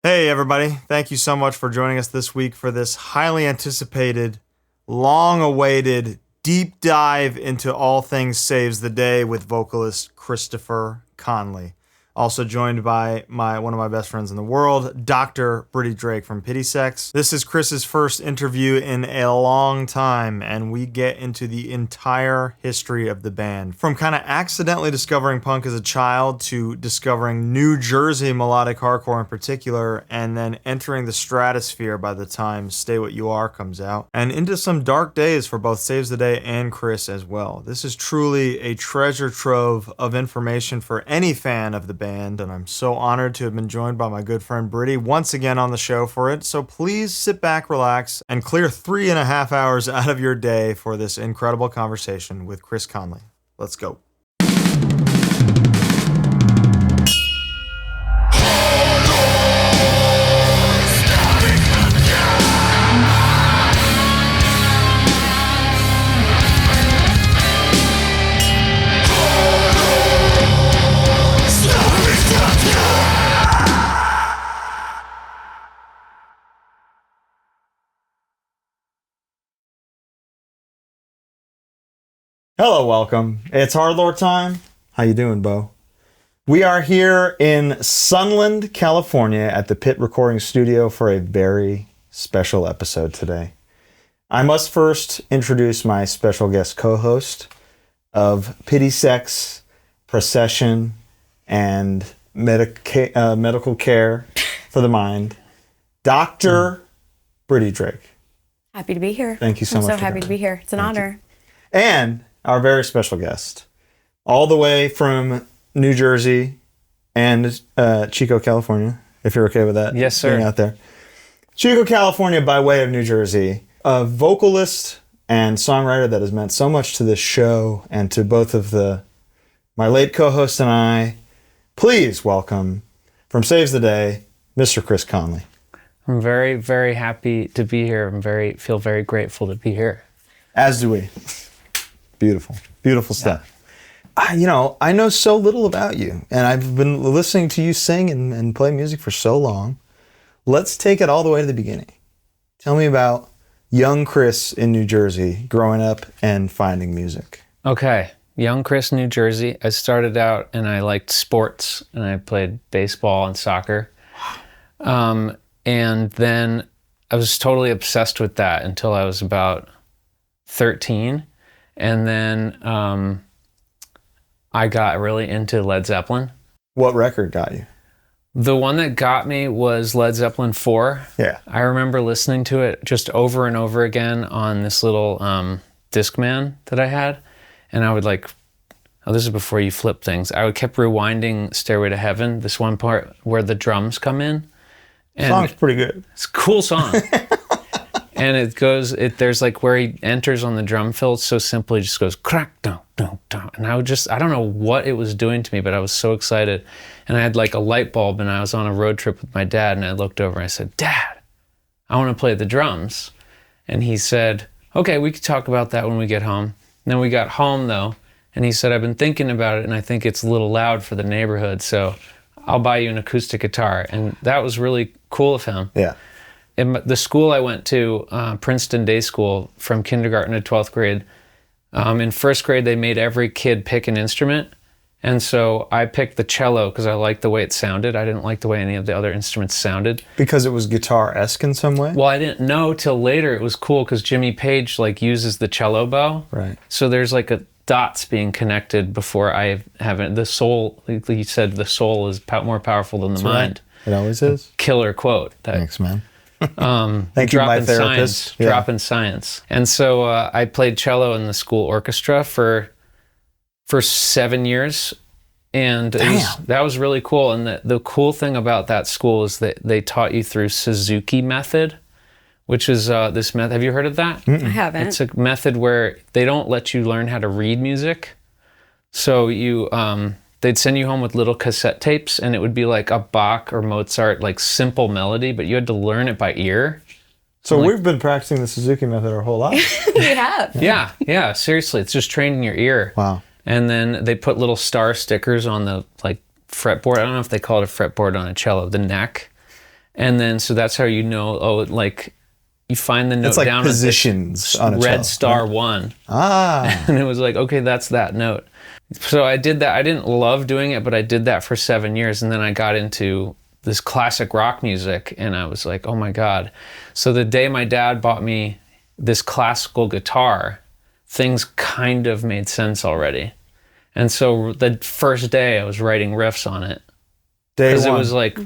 Hey everybody, thank you so much for joining us this week for this highly anticipated, long-awaited deep dive into all things Saves the Day with vocalist Christopher Conley. Also joined by one of my best friends in the world, Dr. Britty Drake from Pity Sex. This is Chris's first interview in a long time, and we get into the entire history of the band. From kind of accidentally discovering punk as a child to discovering New Jersey melodic hardcore in particular, and then entering the stratosphere by the time Stay What You Are comes out, and into some dark days for both Saves the Day and Chris as well. This is truly a treasure trove of information for any fan of the band, and I'm so honored to have been joined by my good friend Britty once again on the show for it. So please sit back, relax, and clear 3.5 hours out of your day for this incredible conversation with Chris Conley. Let's go. Hello, welcome. It's HardLore time. How you doing, Bo? We are here in Sunland, California at the Pit Recording Studio for a very special episode today. I must first introduce my special guest co-host of Pity Sex, Procession, and Medical Care for the Mind, Dr. Britty Drake. Happy to be here. Thank you so much. I'm so happy to be here. It's an honor. And our very special guest, all the way from New Jersey and Chico, California, if you're okay with that. Yes, sir. Being out there. Chico, California, by way of New Jersey, a vocalist and songwriter that has meant so much to this show and to both of my late co-host and I. Please welcome, from Saves the Day, Mr. Chris Conley. I'm very, very happy to be here. Feel very grateful to be here. As do we. Beautiful. Beautiful stuff. Yeah. I know so little about you, and I've been listening to you sing and play music for so long. Let's take it all the way to the beginning. Tell me about young Chris in New Jersey, growing up and finding music. Okay. Young Chris, New Jersey. I started out and I liked sports, and I played baseball and soccer. And then I was totally obsessed with that until I was about 13. And then I got really into Led Zeppelin. What record got you? The one that got me was Led Zeppelin 4. Yeah. I remember listening to it just over and over again on this little Discman that I had. And I would this is before you flip things. I would keep rewinding Stairway to Heaven, this one part where the drums come in. The song's pretty good. It's a cool song. And there's where he enters on the drum fill, it's so simple, he just goes crack, dun, dun, dun. And I don't know what it was doing to me, but I was so excited. And I had a light bulb, and I was on a road trip with my dad, and I looked over and I said, "Dad, I want to play the drums." And he said, "Okay, we could talk about that when we get home." And then we got home though, and he said, "I've been thinking about it, and I think it's a little loud for the neighborhood, so I'll buy you an acoustic guitar." And that was really cool of him. Yeah. In the school I went to, Princeton Day School, from kindergarten to 12th grade, in first grade they made every kid pick an instrument. And so I picked the cello because I liked the way it sounded. I didn't like the way any of the other instruments sounded. Because it was guitar-esque in some way? Well, I didn't know till later it was cool because Jimmy Page uses the cello bow. Right. So there's a dots being connected before I have it. The soul, he said, the soul is more powerful than the mind. Right. It always is. Killer quote. Thanks, man. Thank you, my therapist. Drop in science. And so I played cello in the school orchestra for 7 years, and that was really cool. And the cool thing about that school is that they taught you through Suzuki method, which is this method. Have you heard of that? I haven't. It's a method where they don't let you learn how to read music. So they'd send you home with little cassette tapes, and it would be like a Bach or Mozart, simple melody, but you had to learn it by ear. So we've been practicing the Suzuki method our whole life. We have. Yeah, seriously. It's just training your ear. Wow. And then they put little star stickers on the fretboard. I don't know if they call it a fretboard on a cello, the neck. And then, so that's how you know, like, you find the note It's like down positions at on a red cello, star right? 1. Ah. And it was like, okay, that's that note. So I did that. I didn't love doing it, but I did that for 7 years. And then I got into this classic rock music, and I was like, oh my God. So the day my dad bought me this classical guitar, things kind of made sense already. And so the first day I was writing riffs on it. Because it was like,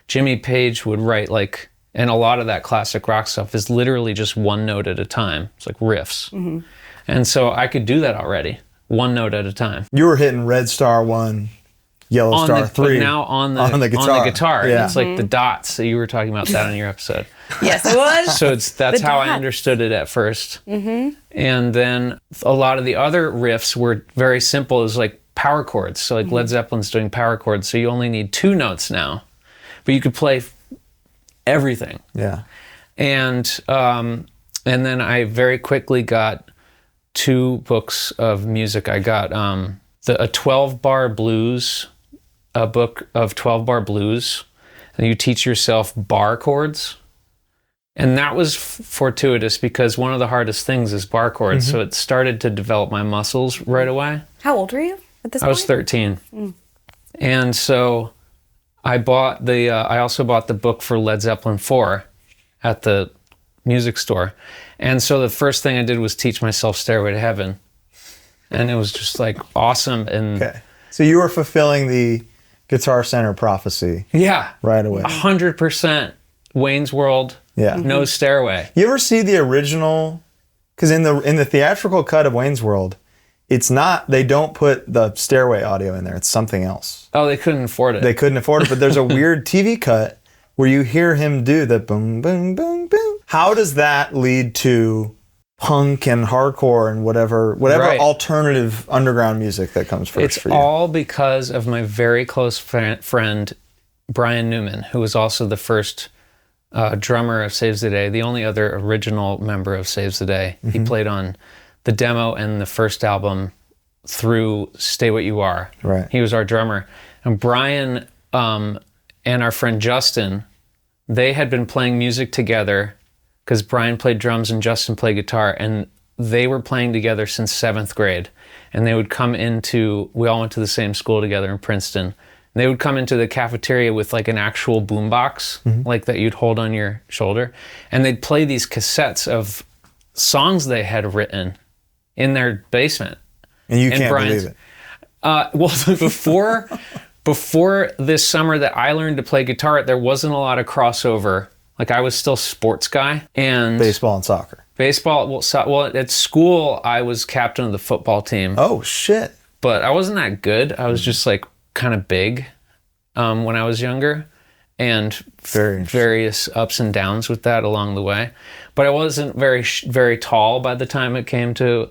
Jimmy Page would write like, and a lot of that classic rock stuff is literally just one note at a time. It's like riffs. Mm-hmm. And so I could do that already, one note at a time. You were hitting red star 1, yellow star 3. But now on the guitar. Yeah. It's like the dots. So you were talking about that in your episode. Yes, it was. So that's how I understood it at first. Mm-hmm. And then a lot of the other riffs were very simple. It was like power chords. So like Led Zeppelin's doing power chords. So you only need 2 notes now. But you could play everything. Yeah. And then I very quickly got 2 books of music. I got a 12-bar blues, a book of 12-bar blues, and you teach yourself bar chords. And that was fortuitous because one of the hardest things is bar chords. So it started to develop my muscles right away. How old were you at this point? I was 13. And so I also bought the book for Led Zeppelin 4 at the music store. And so the first thing I did was teach myself Stairway to Heaven. And it was just like awesome. And Okay. So you were fulfilling the Guitar Center prophecy. Yeah. Right away. 100% Wayne's World. Yeah. No Stairway. You ever see the original? Because in the theatrical cut of Wayne's World, it's not, they don't put the Stairway audio in there. It's something else. Oh, they couldn't afford it. They couldn't afford it, but there's a weird TV cut where you hear him do the boom, boom, boom, boom. How does that lead to punk and hardcore and whatever Right. alternative underground music that comes first for you? It's all because of my very close friend, Brian Newman, who was also the first drummer of Saves the Day, the only other original member of Saves the Day. He played on the demo and the first album through Stay What You Are. Right. He was our drummer. And Brian and our friend Justin, they had been playing music together because Brian played drums and Justin played guitar, and they were playing together since 7th grade. And they would come we all went to the same school together in Princeton. And they would come into the cafeteria with like an actual boombox, like that you'd hold on your shoulder. And they'd play these cassettes of songs they had written in their basement. And you can't believe it. Well, before this summer that I learned to play guitar, there wasn't a lot of crossover. Like I was still sports guy and Baseball and soccer. Well, at school I was captain of the football team. Oh shit! But I wasn't that good. I was just like kind of big when I was younger, and various ups and downs with that along the way. But I wasn't very tall by the time it came to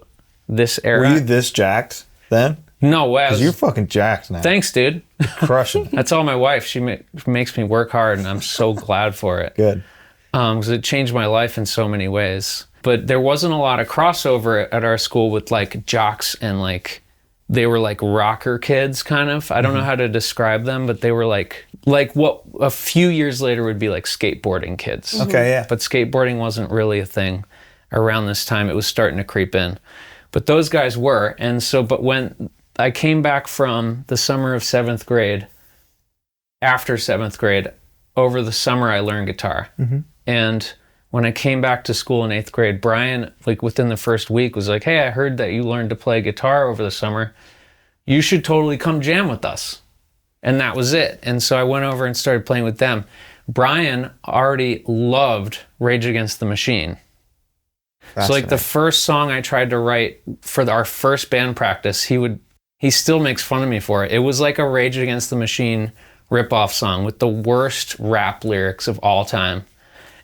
this era. Were you this jacked then? No way. Because you're fucking jacked now. Thanks, dude. Crushing. That's all my wife. She makes me work hard, and I'm so glad for it. Good. Because it changed my life in so many ways. But there wasn't a lot of crossover at our school with like jocks and like they were like rocker kids kind of. I don't know how to describe them, but they were like what a few years later would be like skateboarding kids. Okay, yeah. But skateboarding wasn't really a thing around this time. It was starting to creep in. But those guys were. And so, but when I came back from the summer of 7th grade, after 7th grade, over the summer I learned guitar. And when I came back to school in 8th grade, Brian, like within the first week, was like, hey, I heard that you learned to play guitar over the summer. You should totally come jam with us. And that was it. And so I went over and started playing with them. Brian already loved Rage Against the Machine. So like the first song I tried to write for our first band practice, he still makes fun of me for it. It was like a Rage Against the Machine ripoff song with the worst rap lyrics of all time.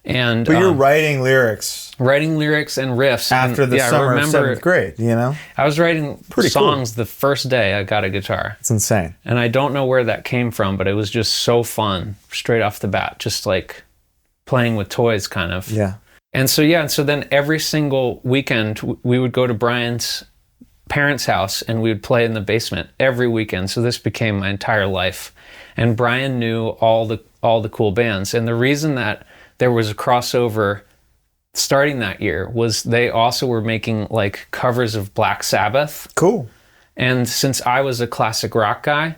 And but you're writing lyrics and riffs after the summer of 7th grade, you know? I was writing Pretty songs the first day I got a guitar. It's insane. And I don't know where that came from, but it was just so fun straight off the bat, just like playing with toys kind of. Yeah. And so then every single weekend we would go to Brian's parents' house and we would play in the basement every weekend. So this became my entire life. And Brian knew all all the cool bands. And the reason that there was a crossover starting that year was they also were making like covers of Black Sabbath. Cool. And since I was a classic rock guy,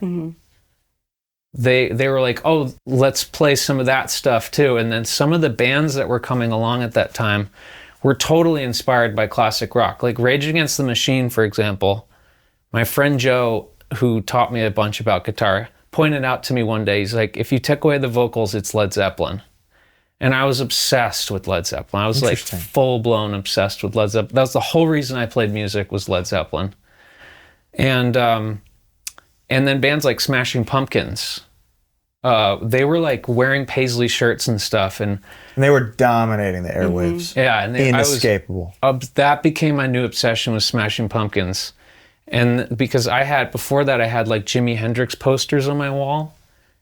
they were like, oh, let's play some of that stuff too. And then some of the bands that were coming along at that time were totally inspired by classic rock. Like Rage Against the Machine, for example. My friend Joe, who taught me a bunch about guitar, pointed out to me one day, he's like, if you take away the vocals, it's Led Zeppelin. And I was obsessed with Led Zeppelin. I was like full-blown obsessed with Led Zeppelin. That was the whole reason I played music, was Led Zeppelin. And then bands like Smashing Pumpkins, they were like wearing paisley shirts and stuff. And they were dominating the airwaves. Yeah. And inescapable. That became my new obsession with Smashing Pumpkins. And because before that, I had like Jimi Hendrix posters on my wall.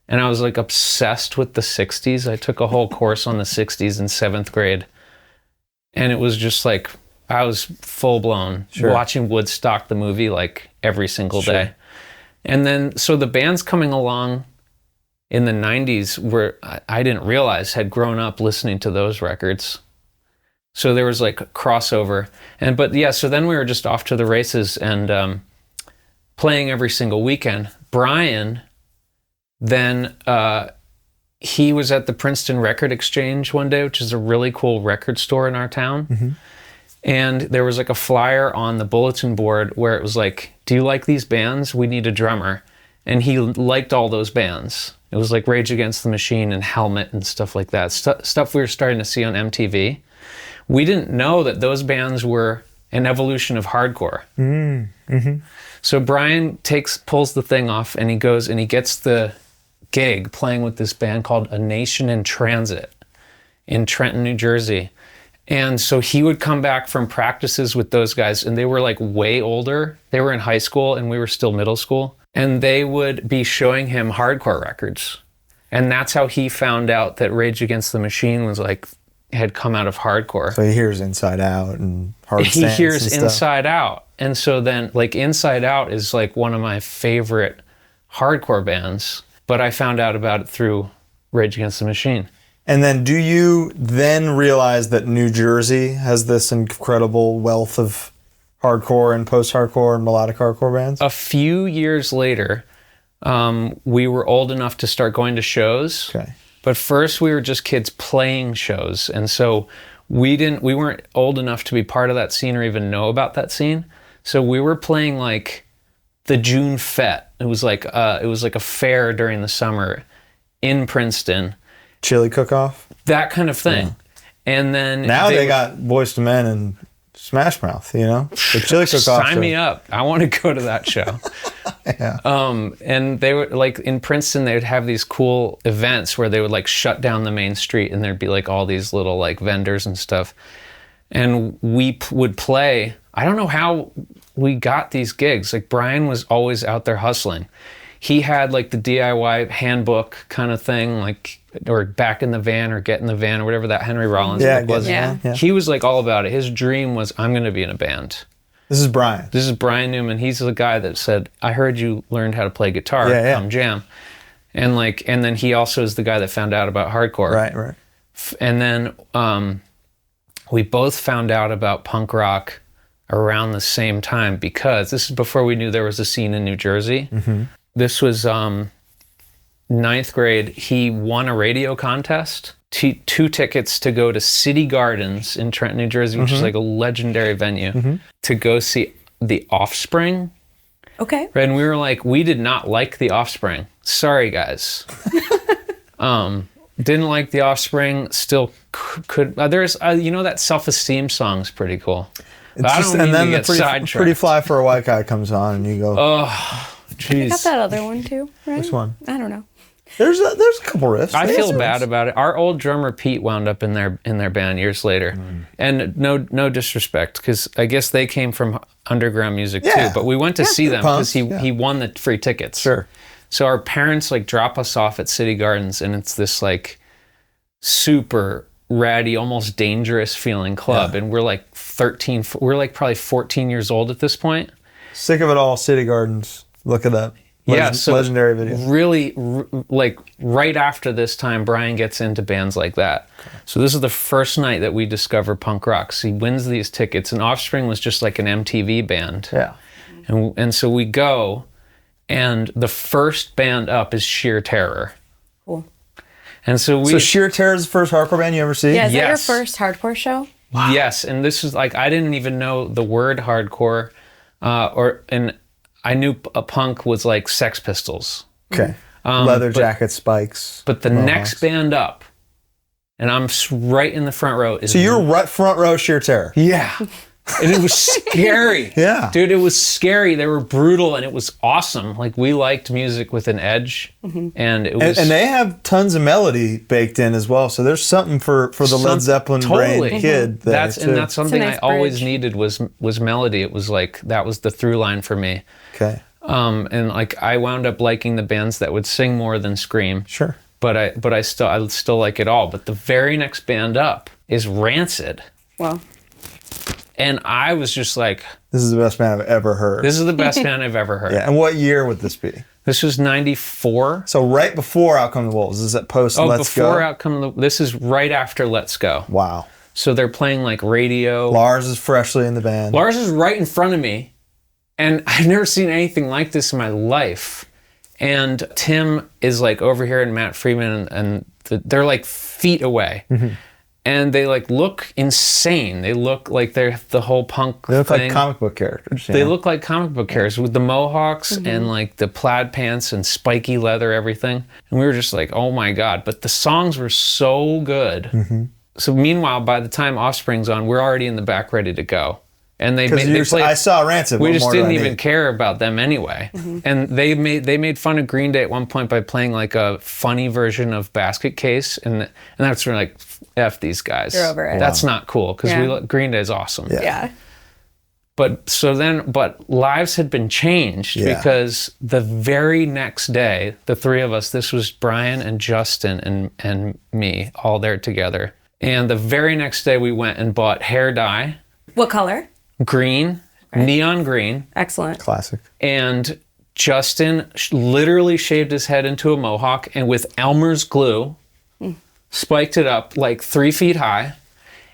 And I was like obsessed with the 60s. I took a whole course on the 60s in 7th grade. And it was just like, I was full blown watching Woodstock, the movie, like every single day. And then, so the bands coming along in the 90s were, I didn't realize, had grown up listening to those records. So there was like a crossover. So then we were just off to the races and playing every single weekend. Brian, then he was at the Princeton Record Exchange one day, which is a really cool record store in our town. And there was like a flyer on the bulletin board where it was like, do you like these bands? We need a drummer. And he liked all those bands. It was like Rage Against the Machine and Helmet and stuff like that. Stuff we were starting to see on MTV. We didn't know that those bands were an evolution of hardcore. So Brian pulls the thing off and he goes and he gets the gig playing with this band called A Nation in Transit in Trenton, New Jersey. And so he would come back from practices with those guys, and they were like way older. They were in high school and we were still middle school. And they would be showing him hardcore records. And that's how he found out that Rage Against the Machine was like, had come out of hardcore. So he hears Inside Out and Hard Stance. He hears Inside Out. And so then like Inside Out is like one of my favorite hardcore bands, but I found out about it through Rage Against the Machine. And then do you then realize that New Jersey has this incredible wealth of hardcore and post-hardcore and melodic hardcore bands? A few years later, we were old enough to start going to shows. Okay. But first we were just kids playing shows. And so we weren't old enough to be part of that scene or even know about that scene. So we were playing like the June Fete. It was like a fair during the summer in Princeton. Chili cook-off? That kind of thing. Yeah. And then now they got Boyz II Men and Smash Mouth, you know? The chili cook-off. Sign me up. I want to go to that show. Yeah. And they would like in Princeton, they would have these cool events where they would like shut down the main street and there'd be like all these little like vendors and stuff. And we would play. I don't know how we got these gigs. Like Brian was always out there hustling. He had like the DIY handbook kind of thing, like, or Back in the Van or Get in the Van or whatever that Henry Rollins book was. Yeah. He was like all about it. His dream was, I'm going to be in a band. This is Brian. This is Brian Newman. He's the guy that said, I heard you learned how to play guitar. Come jam. And then he also is the guy that found out about hardcore. Right. And then we both found out about punk rock around the same time because this is before we knew there was a scene in New Jersey. This was 9th grade. He won a radio contest, 2 tickets to go to City Gardens in Trenton, New Jersey, which is like a legendary venue, to go see The Offspring. Okay. And we were like, we did not like The Offspring. Sorry, guys. Didn't like The Offspring. Still could. There's, that Self-Esteem song's pretty cool. But I don't mean to get sidetracked. Pretty Fly for a White Guy comes on and you go, oh, jeez. I got that other one too, right? Which one? I don't know. There's a couple riffs. I feel bad about it. Our old drummer Pete wound up in their band years later, and no disrespect, because I guess they came from underground music too. But we went to see them because he won the free tickets. Sure. So our parents like drop us off at City Gardens, and it's this like super ratty, almost dangerous feeling club, and we're like 13. We're like probably 14 years old at this point. Sick of it all. City Gardens. Look it up. Legendary video. Really, like right after this time, Brian gets into bands like that. Okay. So this is the first night that we discover punk rock. So he wins these tickets, and Offspring was just like an MTV band. Yeah. And so we go, and the first band up is Sheer Terror. Cool. And so Sheer Terror is the first hardcore band you ever see? Yeah, is that your first hardcore show? Wow. Yes, and this is like, I didn't even know the word hardcore, and I knew a punk was like Sex Pistols. Okay. Leather jacket, spikes. But the next band up, and I'm right in the front row. So you're right front row Sheer Terror. Yeah. And it was scary. Yeah. Dude, it was scary. They were brutal, and it was awesome. Like, we liked music with an edge, and it was... And they have tons of melody baked in as well, so there's something for the Led Zeppelin brain kid there, that's something nice I always bridge. needed was melody. It was like, that was the through line for me. Okay. And like, I wound up liking the bands that would sing more than scream. Sure. But I still like it all. But the very next band up is Rancid. Wow. And I was just like... This is the best band I've ever heard. This is the best band I've ever heard. Yeah, and what year would this be? This was 94. So right before Out Come the Wolves. Is it post Let's Go? Before Out Come the... This is right after Let's Go. Wow. So they're playing like radio. Lars is freshly in the band. Lars is right in front of me. And I've never seen anything like this in my life. And Tim is like over here, and Matt Freeman, and they're like feet away. Mm-hmm. And they like look insane. They look like they're the whole punk They look thing. like comic book characters. They look like comic book characters with the mohawks and like the plaid pants and spiky leather, everything. And we were just like, oh my God. But the songs were so good. Mm-hmm. So meanwhile, by the time Offspring's on, we're already in the back ready to go. And they played, I saw Rancid. We just didn't even care about them anyway. Mm-hmm. And they made fun of Green Day at one point by playing like a funny version of Basket Case, and that's when we're like, F these guys. You're over it. That's not cool, because Green Day is awesome. Yeah. But lives had been changed because the very next day, the three of us, this was Brian and Justin and me, all there together. And the very next day we went and bought hair dye. What color? Green, neon green. Excellent. Classic. And Justin literally shaved his head into a mohawk, and with Elmer's glue, spiked it up like 3 feet high,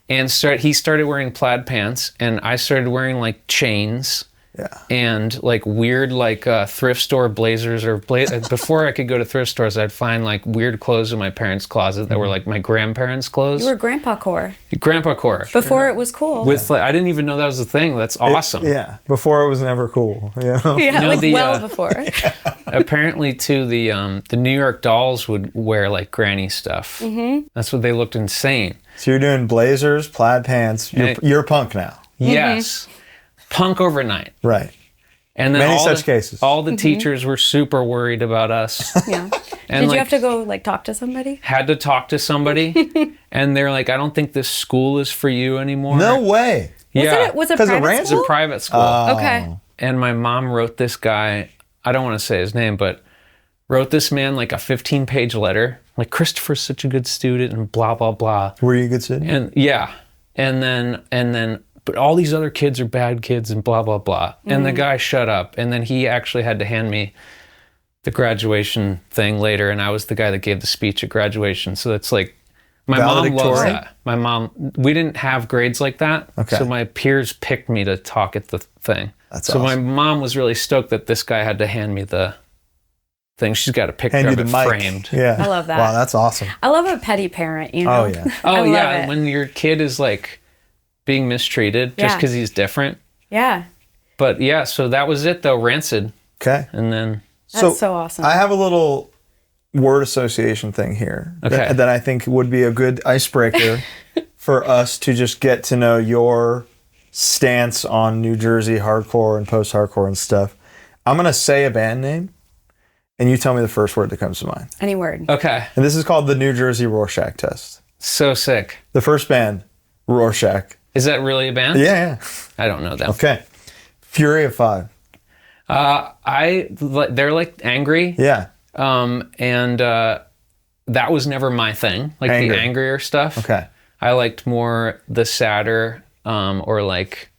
and he started wearing plaid pants, and I started wearing like chains. Yeah. And like weird thrift store blazers before I could go to thrift stores, I'd find like weird clothes in my parents' closet that were like my grandparents' clothes. You were grandpa core. Grandpa core. Before it was cool. I didn't even know that was a thing. That's awesome. Before it was never cool. You know? Yeah, before. Apparently too, the New York Dolls would wear like granny stuff. Mm-hmm. That's what they looked insane. So you're doing blazers, plaid pants. You're a punk now. Yes. Punk overnight. Right. And then many such cases. All the teachers were super worried about us. Yeah. Did you have to go like talk to somebody? Had to talk to somebody. And they're like, I don't think this school is for you anymore. No way. Was it private school? It's a private school. Okay. And my mom wrote this guy, I don't want to say his name, but wrote this man like a 15-page letter. Like, Christopher's such a good student and blah, blah, blah. Were you a good student? And yeah. And then but all these other kids are bad kids and blah, blah, blah. And the guy shut up. And then he actually had to hand me the graduation thing later. And I was the guy that gave the speech at graduation. So it's like, my mom loves that. My mom, we didn't have grades like that. Okay. So my peers picked me to talk at the thing. That's so awesome. My mom was really stoked that this guy had to hand me the thing. She's got a picture of it framed. Yeah. I love that. Wow, that's awesome. I love a petty parent, you know? Oh, yeah. Oh, yeah. When your kid is like being mistreated just because he's different. Yeah. But yeah, so that was it though, Rancid. Okay. And then... That's so awesome. I have a little word association thing here that I think would be a good icebreaker for us to just get to know your stance on New Jersey hardcore and post-hardcore and stuff. I'm going to say a band name, and you tell me the first word that comes to mind. Any word. Okay. And this is called the New Jersey Rorschach test. So sick. The first band, Rorschach. Is that really a band? Yeah. I don't know them. Okay. Fury of Five. They're like angry. Yeah. And that was never my thing. Like the angrier stuff. Okay. I liked more the sadder, or like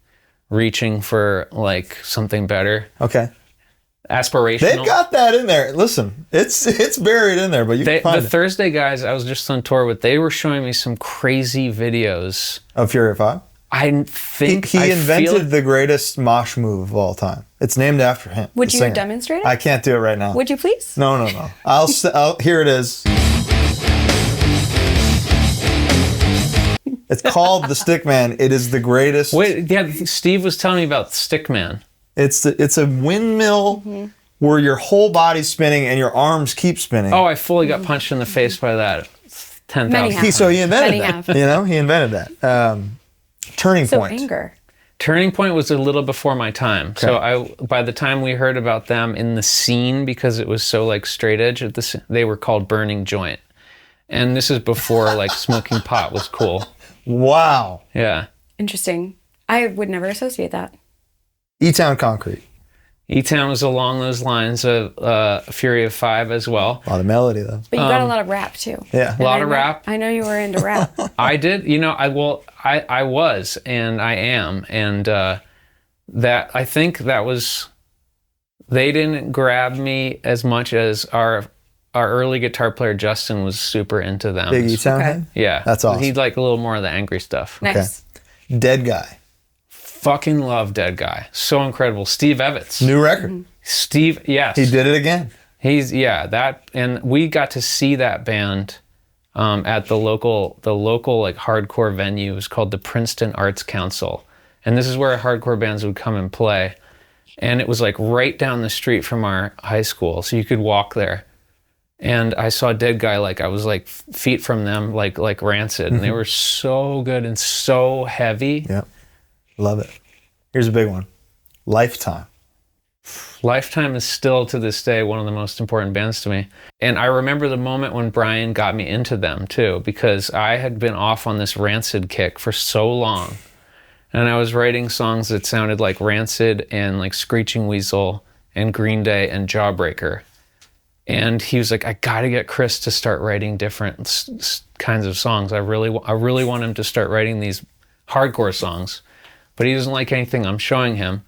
reaching for like something better. Okay. aspirational. They've got that in there. Listen, it's buried in there, but you can find the it. Thursday guys I was just on tour with, they were showing me some crazy videos. Of Fury 5? I think He invented the greatest mosh move of all time. It's named after him. Would the you singer. demonstrate it? I can't do it right now. Would you please? No. I'll here it is. It's called the Stickman. It is the greatest. Wait, yeah, Steve was telling me about Stickman. It's a windmill where your whole body's spinning and your arms keep spinning. Oh, I fully got punched in the face by that 10,000 times. So he invented Many that. have. You know, he invented that. Turning So Point. anger. Turning Point was a little before my time. Okay. So by the time we heard about them in the scene, because it was so like straight edge, they were called Burning Joint. And this is before like smoking pot was cool. Wow. Yeah. Interesting. I would never associate that. E-Town Concrete. E-Town was along those lines of Fury of 5 as well. A lot of melody though. But you got a lot of rap too. Yeah. A lot of rap. I know you were into rap. I did, I was, and I am, and that I think that was, they didn't grab me as much as our early guitar player Justin was super into them. Big E-Town Okay. head? Yeah, That's awesome. He'd like a little more of the angry stuff. Nice. Dead Guy. Fucking love Dead Guy, so incredible. Steve Evetts, New record. Steve, yes, He did it again. And we got to see that band at the local like hardcore venue. It was called the Princeton Arts Council, and this is where hardcore bands would come and play. And it was like right down the street from our high school, so you could walk there. And I saw Dead Guy, like I was like feet from them, like Rancid, and they were so good and so heavy. Yep. Love it. Here's a big one. Lifetime. Lifetime is still to this day one of the most important bands to me. And I remember the moment when Brian got me into them too, because I had been off on this Rancid kick for so long. And I was writing songs that sounded like Rancid and like Screeching Weasel and Green Day and Jawbreaker. And he was like, I gotta get Chris to start writing different kinds of songs. I really want him to start writing these hardcore songs. But he doesn't like anything I'm showing him.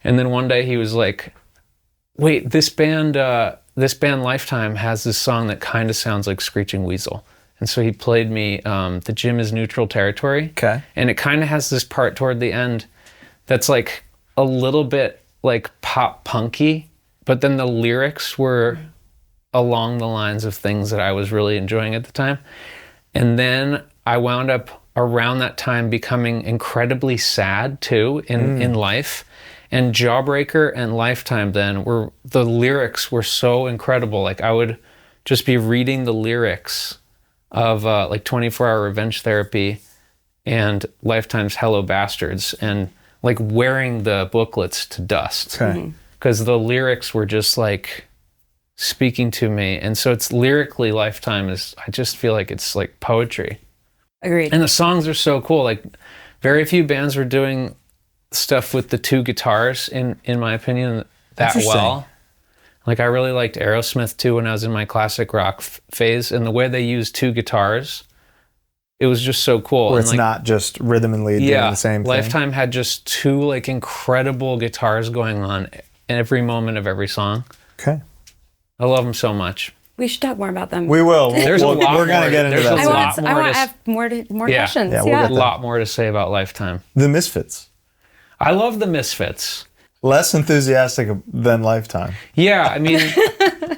And then one day he was like, wait, this band Lifetime has this song that kind of sounds like Screeching Weasel. And so he played me The Gym is Neutral Territory. Okay. And it kind of has this part toward the end that's like a little bit like pop punky, but then the lyrics were along the lines of things that I was really enjoying at the time. And then I wound up around that time becoming incredibly sad too in life. And Jawbreaker and Lifetime then the lyrics were so incredible. Like I would just be reading the lyrics of like 24-Hour Revenge Therapy and Lifetime's Hello Bastards and like wearing the booklets to dust. Okay. Because the lyrics were just like speaking to me. And so it's lyrically Lifetime I just feel like it's like poetry. Agreed. And the songs are so cool. Like very few bands were doing stuff with the two guitars in my opinion that well. Like I really liked Aerosmith too when I was in my classic rock phase, and the way they used two guitars, it was just so cool. Where and it's like, not just rhythm and lead doing the same thing. Lifetime had just two like incredible guitars going on every moment of every song. Okay. I love them so much. We should talk more about them. We will. There's a lot we're going more- to get into there's a that. lot soon. I more want to to have more questions. Yeah, we'll Yeah. get A lot more to say about Lifetime. The Misfits. I love the Misfits. Less enthusiastic than Lifetime. Yeah, I mean,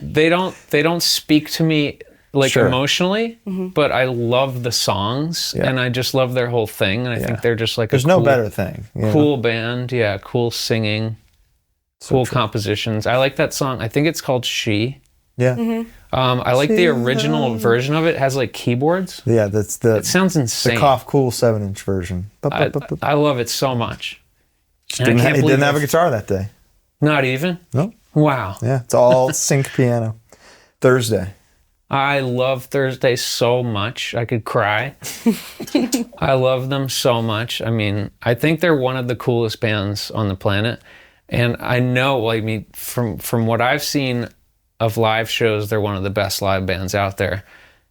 they don't speak to me like Sure. emotionally, but I love the songs and I just love their whole thing. And I think they're just like There's no better thing. you know? cool band. Yeah, cool singing, cool compositions. I like that song. I think it's called She. Yeah. I like the original version of it. It has like keyboards. Yeah, that's the It sounds insane. the Cough Cool 7-inch version. I love it so much. And I He can't didn't believe have a that- guitar that day. Not even? No. Wow. Yeah, it's all sync piano. Thursday. I love Thursday so much. I could cry. I love them so much. I mean, I think they're one of the coolest bands on the planet. And I know, I mean, from what I've seen of live shows, they're one of the best live bands out there.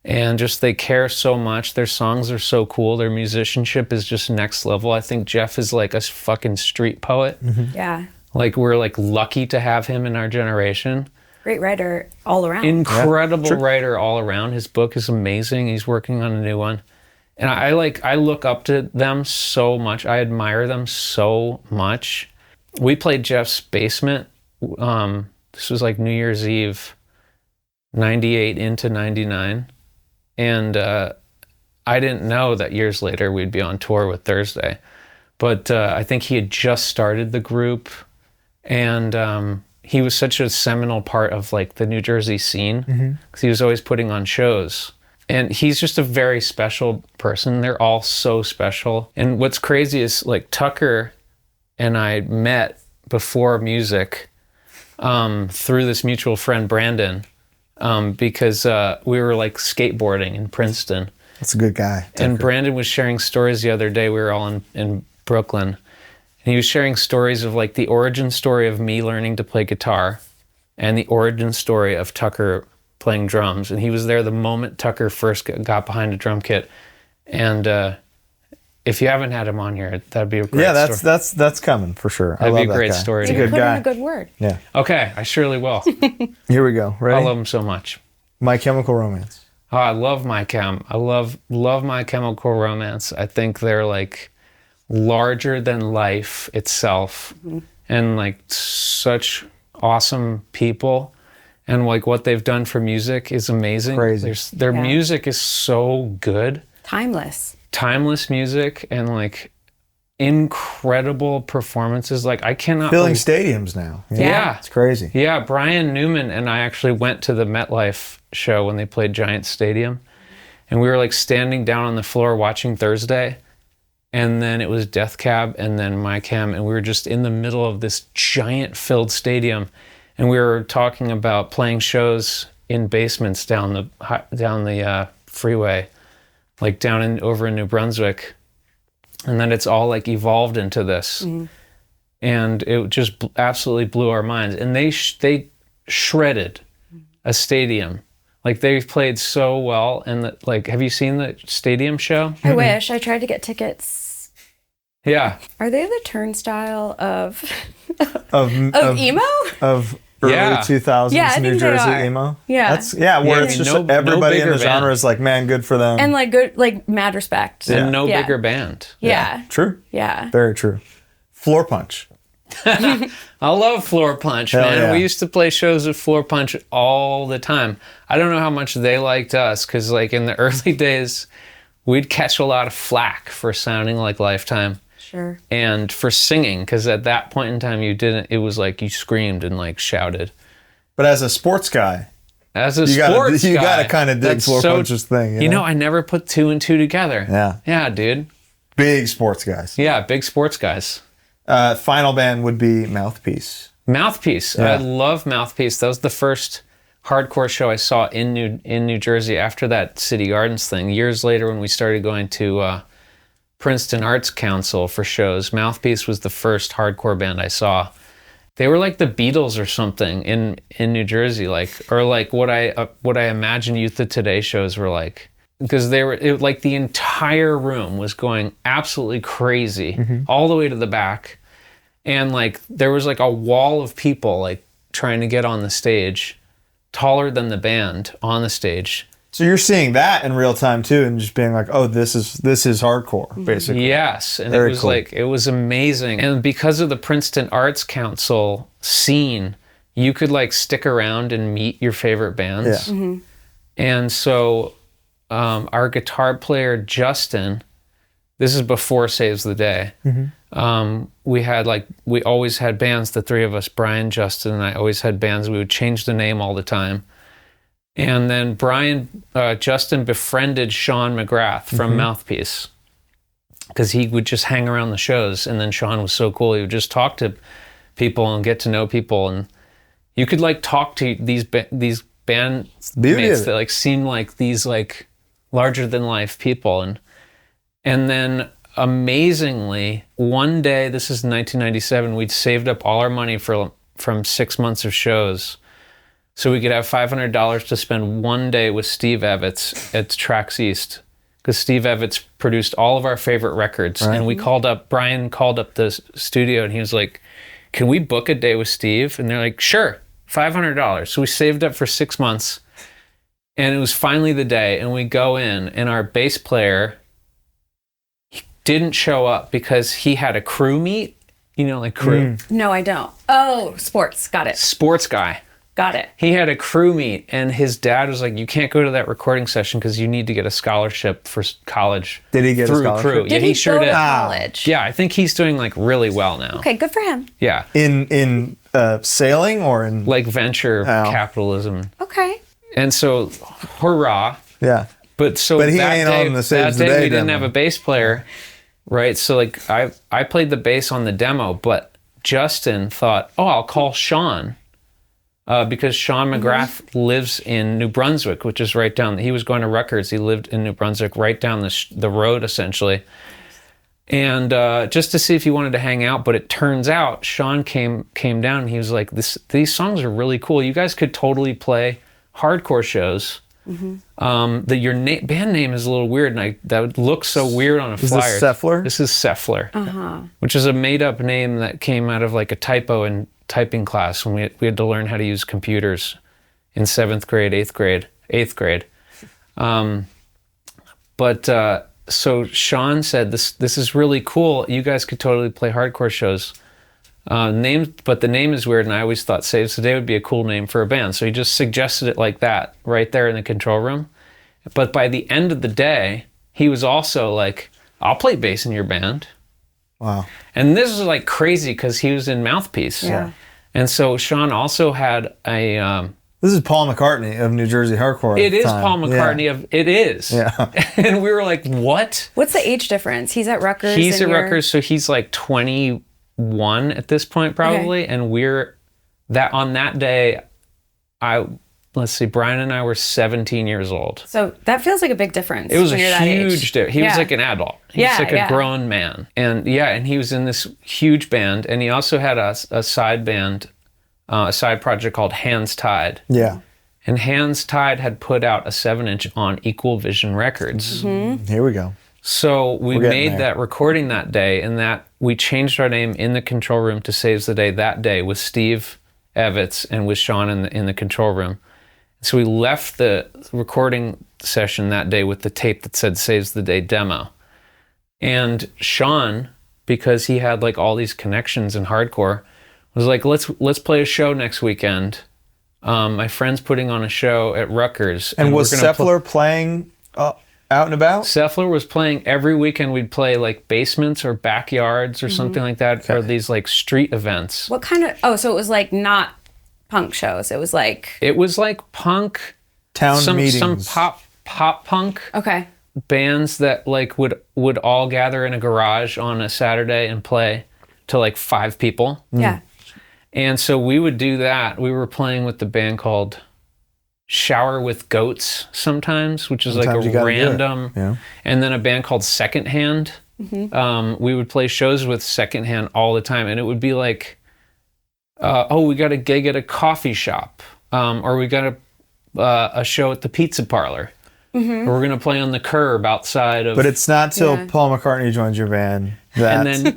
And just they care so much. Their songs are so cool. Their musicianship is just next level. I think Jeff is like a fucking street poet. Yeah. Like we're like lucky to have him in our generation. Great writer all around. Incredible writer all around. His book is amazing. He's working on a new one. And I look up to them so much. I admire them so much. We played Jeff's basement. This was like New Year's Eve, 98 into 99. And I didn't know that years later we'd be on tour with Thursday. But I think he had just started the group. And he was such a seminal part of like the New Jersey scene because he was always putting on shows. And he's just a very special person. They're all so special. And what's crazy is like Tucker and I met before music through this mutual friend, Brandon, because we were like skateboarding in Princeton. That's a good guy. Tucker. And Brandon was sharing stories the other day. We were all in Brooklyn. And he was sharing stories of like the origin story of me learning to play guitar and the origin story of Tucker playing drums. And he was there the moment Tucker first got behind a drum kit. And if you haven't had him on here, that'd be a great story. That's coming for sure. That'd be a great story. He's a good guy. Put in a good word. Yeah. Okay, I surely will. Here we go. Ready? I love him so much. My Chemical Romance. Oh, I love My Chem. I love My Chemical Romance. I think they're like larger than life itself, and like such awesome people, and like what they've done for music is amazing. Crazy. Their music is so good. Timeless music, and like incredible performances. Like I cannot filling stadiums now. Yeah. It's crazy. Yeah, Brian Newman and I actually went to the MetLife show when they played Giant Stadium, and we were like standing down on the floor watching Thursday, and then it was Death Cab and then My Chem, and we were just in the middle of this giant filled stadium, and we were talking about playing shows in basements down the freeway, like over in New Brunswick. And then it's all like evolved into this. And it just absolutely blew our minds. And they shredded a stadium. Like they played so well. And like, have you seen the stadium show? I wish. I tried to get tickets. Yeah. Are they the turnstile of emo? Of early 2000s New Jersey emo? Yeah. Where it's just everybody in the genre is like, man, good for them. And like good, like mad respect. And no bigger band. Yeah. True. Yeah. Very true. Floor Punch. I love Floor Punch, man. Yeah. We used to play shows with Floor Punch all the time. I don't know how much they liked us, because like in the early days, we'd catch a lot of flack for sounding like Lifetime. Sure. And for singing, because at that point in time, it was like you screamed and like shouted. But as a sports guy, you gotta kind of dig Floor Punch's thing. You know, I never put two and two together. Yeah. Yeah, dude. Big sports guys. Yeah, big sports guys. Final band would be Mouthpiece. Mouthpiece. Yeah. I love Mouthpiece. That was the first hardcore show I saw in New Jersey after that City Gardens thing. Years later, when we started going to Princeton Arts Council for shows, Mouthpiece was the first hardcore band I saw. They were like the Beatles or something in New Jersey, or like what I imagine Youth of Today shows were like, because like the entire room was going absolutely crazy all the way to the back, and like there was like a wall of people like trying to get on the stage, taller than the band on the stage. So you're seeing that in real time too, and just being like, "Oh, this is hardcore," basically. Yes, and Very it was cool. like it was amazing. And because of the Princeton Arts Council scene, you could like stick around and meet your favorite bands. Yeah. And so, our guitar player Justin, this is before Saves the Day. We always had bands. The three of us, Brian, Justin, and I, always had bands. We would change the name all the time. And then Justin befriended Sean McGrath from Mouthpiece, because he would just hang around the shows. And then Sean was so cool. He would just talk to people and get to know people. And you could like talk to these bandmates that like seemed like these like larger than life people. And then amazingly, one day, this is 1997, we'd saved up all our money from 6 months of shows, so we could have $500 to spend one day with Steve Evetts at Trax East, because Steve Evetts produced all of our favorite records. Right. And Brian called up the studio, and he was like, can we book a day with Steve? And they're like, sure, $500. So we saved up for 6 months. And it was finally the day, and we go in, and our bass player didn't show up because he had a crew meet. You know, like crew. No, I don't. Oh, sports. Got it. Sports guy. Got it. He had a crew meet, and his dad was like, you can't go to that recording session because you need to get a scholarship for college. Did he get a scholarship? Crew. Did he sure go did. to college? Yeah, I think he's doing like really well now. Okay, good for him. Yeah. In sailing or in... Like venture capitalism. Okay. And so, hurrah. Yeah. But he ain't on the Saves the Day we didn't demo. have a bass player, right? So like I played the bass on the demo, but Justin thought, oh, I'll call Sean because Sean McGrath lives in New Brunswick, which is right down. He was going to Rutgers. He lived in New Brunswick, right down the road essentially. And just to see if he wanted to hang out, but it turns out Sean came down and he was like, these songs are really cool. You guys could totally play hardcore shows. Your band name is a little weird, and that would look so weird on a flyer. Is this Sefler? This is Sefler, which is a made-up name that came out of like a typo in typing class when we had to learn how to use computers in 7th grade, 8th grade. So Sean said, this is really cool. You guys could totally play hardcore shows. But the name is weird, and I always thought Saves the Day would be a cool name for a band. So he just suggested it like that, right there in the control room. But by the end of the day, he was also like, I'll play bass in your band. Wow. And this was like crazy because he was in Mouthpiece. Yeah. And so Sean also had a... This is Paul McCartney of New Jersey Hardcore. It is Paul McCartney of... It is. Yeah. And we were like, what? What's the age difference? He's at Rutgers. He's at Rutgers, so he's like 21 at this point probably, and on that day, Brian and I were 17 years old. So that feels like a big difference. It was when a you're that age. huge difference. He was like an adult. He was like a grown man, and he was in this huge band, and he also had a side band, a side project called Hands Tied. Yeah. And Hands Tied had put out a 7-inch on Equal Vision Records. Here we go. So we made that recording that day, and that we changed our name in the control room to Saves the Day that day with Steve Evetts and with Sean in the control room. So we left the recording session that day with the tape that said Saves the Day demo. And Sean, because he had like all these connections in hardcore, was like, let's play a show next weekend. My friend's putting on a show at Rutgers. And was Sefler playing out and about? Sefler was playing every weekend. We'd play like basements or backyards or something like that, or these like street events. What kind of... Oh, so it was like not punk shows. It was like punk, town meetings, some pop punk. Okay. Bands that like would all gather in a garage on a Saturday and play to like 5 people. Yeah. And so we would do that. We were playing with the band called Shower with Goats sometimes, which is sometimes like a random, and then a band called Secondhand. We would play shows with Secondhand all the time, and it would be like, we got a gig at a coffee shop, or we got a show at the pizza parlor, or we're gonna play on the curb outside of. But it's not till Paul McCartney joins your band that, and then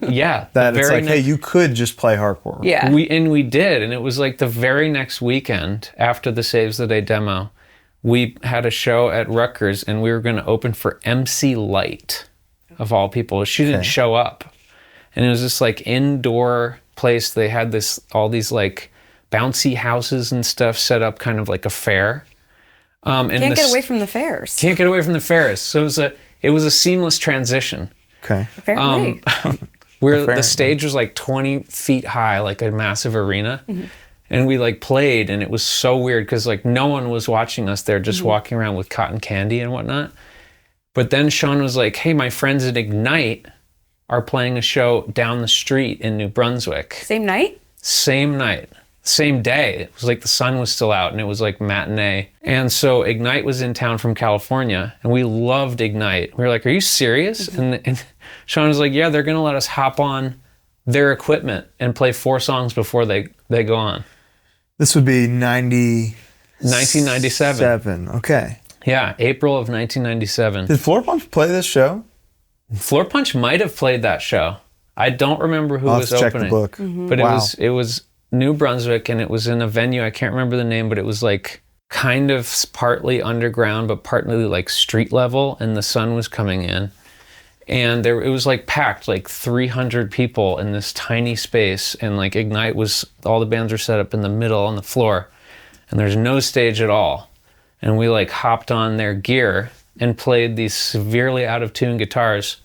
that it's like, hey, you could just play hardcore. Yeah. We did, and it was like the very next weekend after the Saves the Day demo, we had a show at Rutgers, and we were going to open for MC Light, of all people. She didn't show up, and it was this like indoor place. They had all these like bouncy houses and stuff set up, kind of like a fair. And Can't get away from the fairs. Can't get away from the fairs. So it was a seamless transition. Okay. Apparently. Where the stage was like 20 feet high, like a massive arena. And we like played, and it was so weird because like no one was watching us there, just walking around with cotton candy and whatnot. But then Sean was like, hey, my friends at Ignite are playing a show down the street in New Brunswick. Same night? Same night. Same day. It was like the sun was still out, and it was like matinee. And so Ignite was in town from California, and we loved Ignite. We were like, are you serious? And Sean was like, yeah, they're going to let us hop on their equipment and play 4 songs before they go on. This would be 1997. Okay. Yeah, April of 1997. Did Floor Punch play this show? Floor Punch might have played that show. I don't remember who I'll was have to check the opening. book. But Wow. it was New Brunswick, and it was in a venue. I can't remember the name, but it was like kind of partly underground, but partly like street level, and the sun was coming in. And it was like packed, like 300 people in this tiny space. And like Ignite all the bands were set up in the middle on the floor. And there's no stage at all. And we like hopped on their gear and played these severely out of tune guitars.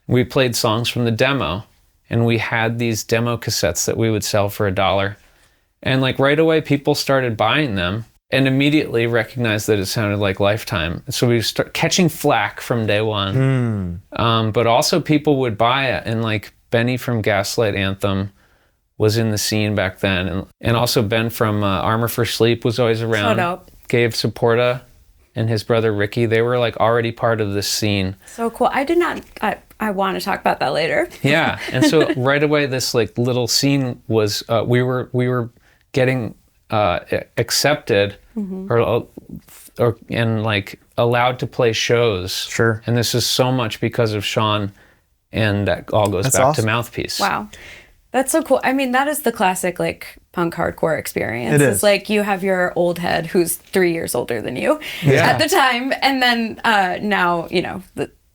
We played songs from the demo. And we had these demo cassettes that we would sell for $1. And like right away, people started buying them and immediately recognized that it sounded like Lifetime. So we start catching flack from day one. But also people would buy it. And like Benny from Gaslight Anthem was in the scene back then. And also Ben from Armor for Sleep was always around. Shout out. Gabe Saporta and his brother Ricky, they were like already part of this scene. So cool. I want to talk about that later. Yeah. And so right away, this like little scene was, we were getting accepted and like allowed to play shows. Sure. And this is so much because of Sean, and that all goes back awesome. to Mouthpiece. Wow. That's so cool. I mean, that is the classic like punk hardcore experience. It is. It's like you have your old head who's 3 years older than you Yeah. at the time. And then now,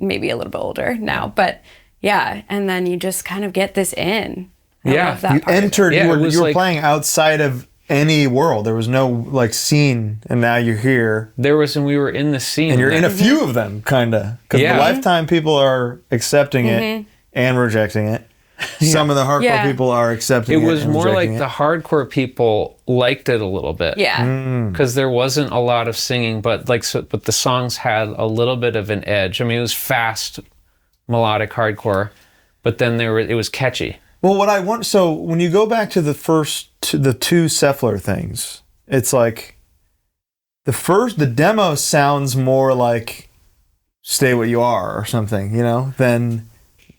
maybe a little bit older now, but yeah. And then you just kind of get this in. I Yeah. love that You part of it. entered, Yeah, you it were, was you were like- playing outside of any world. There was no like scene, and now you're here. We were in the scene. And you're in a few of them, kind of. Because Yeah. the Lifetime people are accepting it and rejecting it. Some of the hardcore Yeah. people are accepting It it. was and more like rejecting the hardcore people liked it a little bit. Yeah. Because there wasn't a lot of singing, but the songs had a little bit of an edge. I mean, it was fast, melodic hardcore, but then it was catchy. Well, what I want, so when you go back to the two Sefler things, it's like the demo sounds more like Stay What You Are or something, than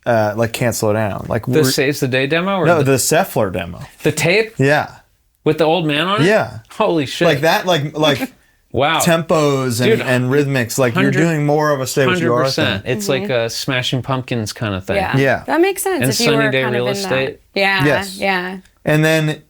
like Can't Slow Down. Like The Saves the Day demo? Or the Sefler demo. the tape Yeah. with the old man on it? Yeah. Holy shit. Like that, like Wow. tempos and, Dude, and rhythmics. Like you're 100 doing more of a Stay What You Are thing. It's like a Smashing Pumpkins kind of thing. Yeah. Yeah. That makes sense. And if you Sunny were Day kind Real of in Estate. That. Yeah. Yes. Yeah. And then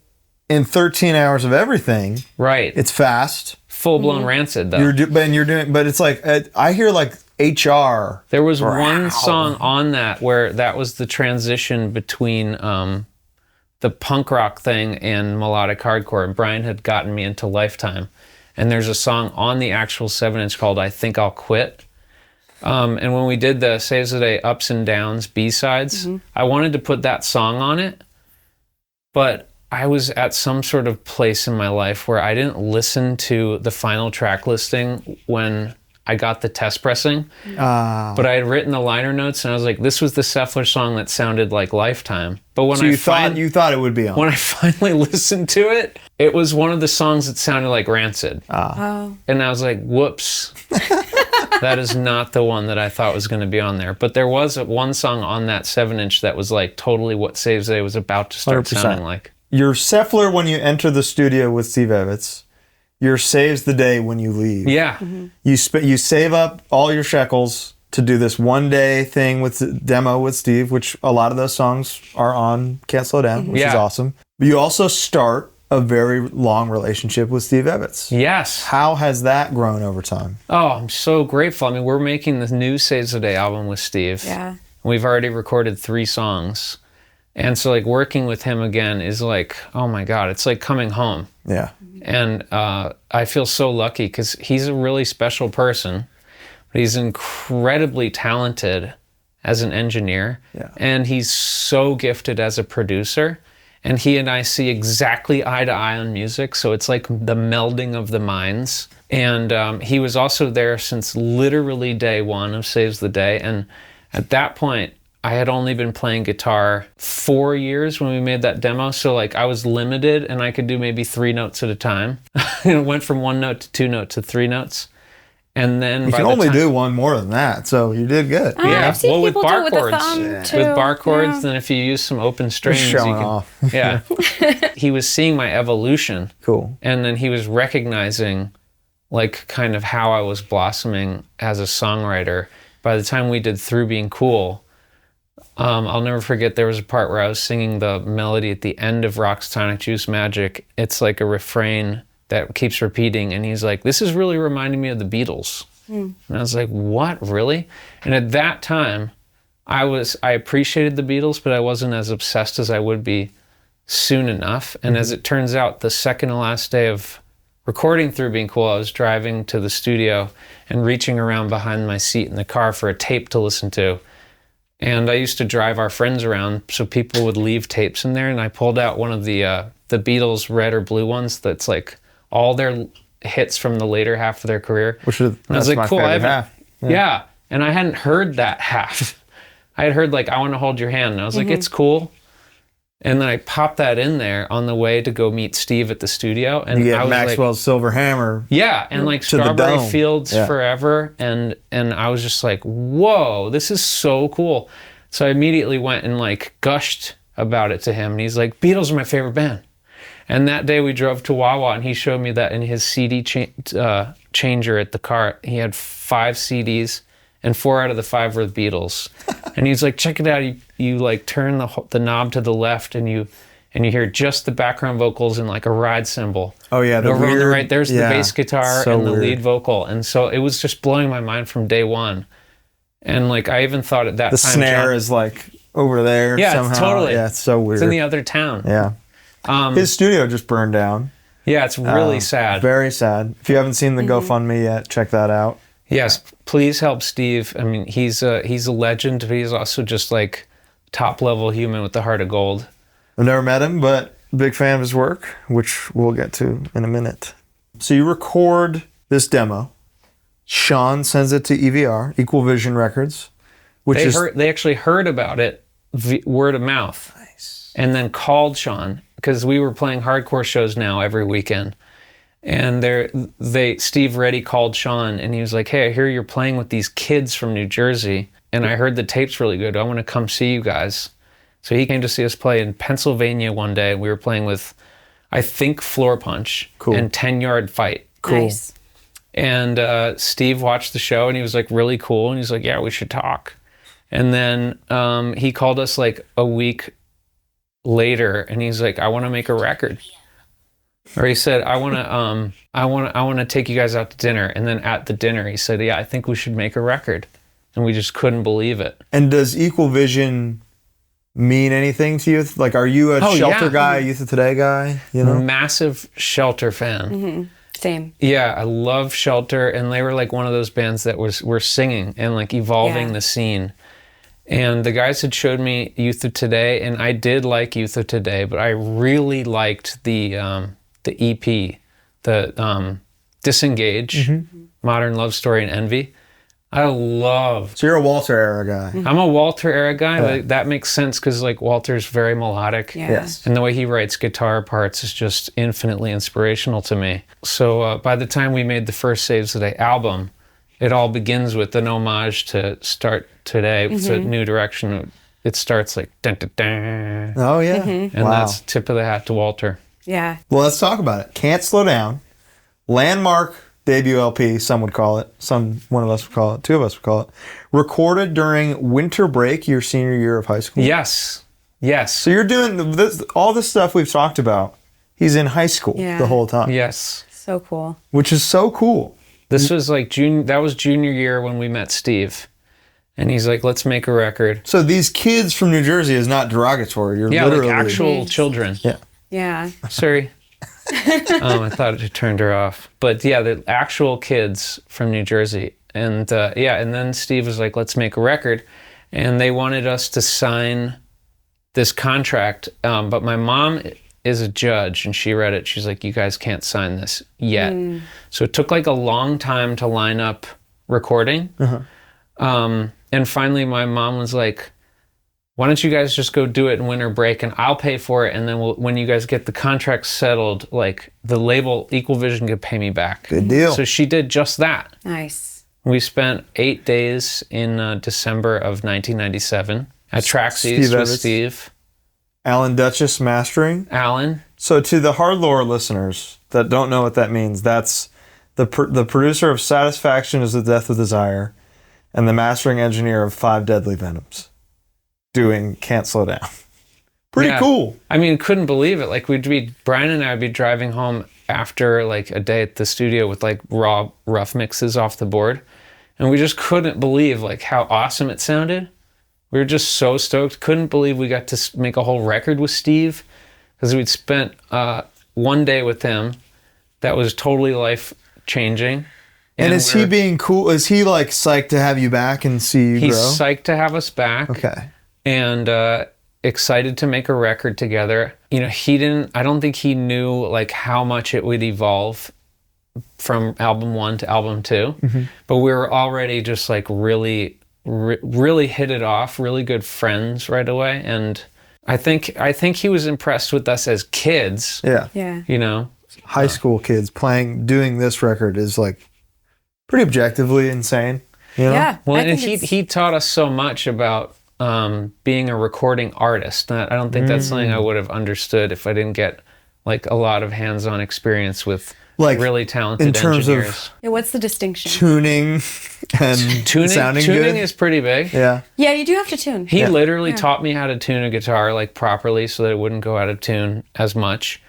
in 13 Hours of Everything, Right. it's fast. Full-blown Rancid, though. But it's like, I hear like HR. There was one song on that where that was the transition between the punk rock thing and melodic hardcore. And Brian had gotten me into Lifetime. And there's a song on the actual 7-inch called I Think I'll Quit. And when we did the Saves the Day Ups and Downs B-sides, I wanted to put that song on it. But I was at some sort of place in my life where I didn't listen to the final track listing when I got the test pressing. But I had written the liner notes, and I was like, this was the Sefler song that sounded like Lifetime. But when So you thought it would be on. when I finally listened to it, it was one of the songs that sounded like Rancid. Oh. And I was like, whoops. That is not the one that I thought was going to be on there. But there was one song on that 7-inch that was like totally what Saves the Day was about to start 100%. sounding like. Your Sefler when you enter the studio with Steve Evetts. Your Saves the Day when you leave. Yeah. You save up all your shekels to do this one day thing with the demo with Steve, which a lot of those songs are on Can't Slow Down, which is awesome. But you also start a very long relationship with Steve Evetts. Yes. How has that grown over time? Oh, I'm so grateful. I mean, we're making the new Saves the Day album with Steve. Yeah. We've already recorded 3 songs. And so like working with him again is like, oh my God, it's like coming home. Yeah. And I feel so lucky because he's a really special person, but he's incredibly talented as an engineer. Yeah. And he's so gifted as a producer. And he and I see exactly eye to eye on music. So it's like the melding of the minds. And he was also there since literally day one of Saves the Day. And at that point, I had only been playing guitar 4 years when we made that demo. So like I was limited and I could do maybe 3 notes at a time. It went from 1 note to 2 notes to 3 notes. And then You can only do one more than that, so you did good. Yeah, I've seen with people bar do it with chords. the thumb too. With bar chords, Yeah. then if you use some open strings, you showing can. off. Yeah. He was seeing my evolution. Cool. And then he was recognizing like kind of how I was blossoming as a songwriter. By the time we did Through Being Cool, I'll never forget there was a part where I was singing the melody at the end of Rock's Tonic Juice Magic. It's like a refrain that keeps repeating, and he's like, this is really reminding me of the Beatles. And I was like, what, really? And at that time, I appreciated the Beatles, but I wasn't as obsessed as I would be soon enough. And as it turns out, the second to last day of recording Through Being Cool, I was driving to the studio and reaching around behind my seat in the car for a tape to listen to. And I used to drive our friends around so people would leave tapes in there, and I pulled out one of the Beatles red or blue ones that's like all their hits from the later half of their career. Which is, and I was like, cool, I haven't, yeah. And I hadn't heard that half. I had heard like, I Want to Hold Your Hand. And I was like, it's cool. And then I popped that in there on the way to go meet Steve at the studio. And you get I was Maxwell's like, Silver Hammer. Yeah, and like Strawberry Fields Forever. And I was just like, whoa, this is so cool. So I immediately went and like gushed about it to him. And he's like, Beatles are my favorite band. And that day we drove to Wawa, and he showed me that in his CD changer at the car, he had 5 CDs, and 4 out of the 5 were the Beatles. And he's like, check it out. You like turn the knob to the left, and you hear just the background vocals and like a ride cymbal. Oh yeah, over on the right, there's the bass guitar and the weird lead vocal. And so it was just blowing my mind from day one. And like I even thought at that the time, snare is like over there. Yeah, somehow. totally. Yeah, it's so weird. It's in the other town. Yeah. His studio just burned down. Yeah, it's really sad. Very sad. If you haven't seen the GoFundMe yet, check that out. Yes, please help Steve. I mean, he's a legend, but he's also just like top level human with the heart of gold. I've never met him, but big fan of his work, which we'll get to in a minute. So you record this demo. Sean sends it to EVR, Equal Vision Records, they actually heard about it word of mouth. Nice. And then called Sean, because we were playing hardcore shows now every weekend. And Steve Reddy called Sean, and he was like, hey, I hear you're playing with these kids from New Jersey, and I heard the tape's really good. I want to come see you guys. So he came to see us play in Pennsylvania one day. We were playing with, I think, Floor Punch and 10 Yard Fight. Cool. Nice. And Steve watched the show, and he was like really cool, and he's like, yeah, we should talk. And then he called us like a week later, and he's like, I want to make a record. Or he said, I want to take you guys out to dinner. And then at the dinner, he said, yeah, I think we should make a record. And we just couldn't believe it. And does Equal Vision mean anything to you? Like, are you a Shelter guy, Youth of Today guy? You know, massive Shelter fan. Mm-hmm. Same. Yeah, I love Shelter, and they were like one of those bands that were singing and like evolving the scene. And the guys had showed me Youth of Today, and I did like Youth of Today, but I really liked the EP, the Disengage, Modern Love Story and Envy. I love. So you're a Walter era guy. I'm a Walter era guy. Like, that makes sense because like Walter's very melodic. Yeah. Yes. And the way he writes guitar parts is just infinitely inspirational to me. So by the time we made the first Saves the Day album, it all begins with an homage to Start Today. It's a new direction. It starts like dun dun dun. Oh yeah. And that's tip of the hat to Walter. Yeah. Well, let's talk about it. Can't Slow Down. Landmark debut LP, some would call it. One of us would call it. 2 of us would call it. Recorded during winter break, your senior year of high school. Yes. Yes. So you're doing all this stuff we've talked about. He's in high school the whole time. Yes. So cool. Which is so cool. This was like that was junior year when we met Steve. And he's like, let's make a record. So these kids from New Jersey is not derogatory. You're literally like actual children. Yeah. Yeah. Sorry. I thought it turned her off. But yeah, the actual kids from New Jersey. And and then Steve was like, let's make a record. And they wanted us to sign this contract. But my mom is a judge, and she read it. She's like, you guys can't sign this yet. So it took like a long time to line up recording. And finally my mom was like, why don't you guys just go do it in winter break, and I'll pay for it, and then when you guys get the contract settled, like the label Equal Vision could pay me back. Good deal. So she did just that. Nice. We spent 8 days in December of 1997 at Traxxas with Steve. Alan Duchess mastering. Alan. So to the HardLore listeners that don't know what that means, that's the producer of Satisfaction is the Death of Desire, and the mastering engineer of 5 Deadly Venoms. doing Can't Slow Down. Pretty Yeah. cool. I mean, couldn't believe it. Like Brian and I would be driving home after like a day at the studio with like raw rough mixes off the board. And we just couldn't believe like how awesome it sounded. We were just so stoked. Couldn't believe we got to make a whole record with Steve, because we'd spent one day with him that was totally life changing. And is he being cool? Is he like psyched to have you back and see you He's grow? psyched to have us back. Okay. And excited to make a record together. You know, I don't think he knew like how much it would evolve from album 1 to album 2. Mm-hmm. But we were already just like really hit it off, really good friends right away. And I think he was impressed with us as kids. Yeah. Yeah. You know, High school kids doing this record is like pretty objectively insane. You know? Yeah. well, I and think he taught us so much about being a recording artist. I don't think that's something I would have understood if I didn't get like a lot of hands-on experience with Like, really talented in terms engineers. of Yeah, what's the distinction? tuning and sounding tuning good. is pretty big. Yeah. Yeah, you do have to tune. He literally taught me how to tune a guitar like properly so that it wouldn't go out of tune as much,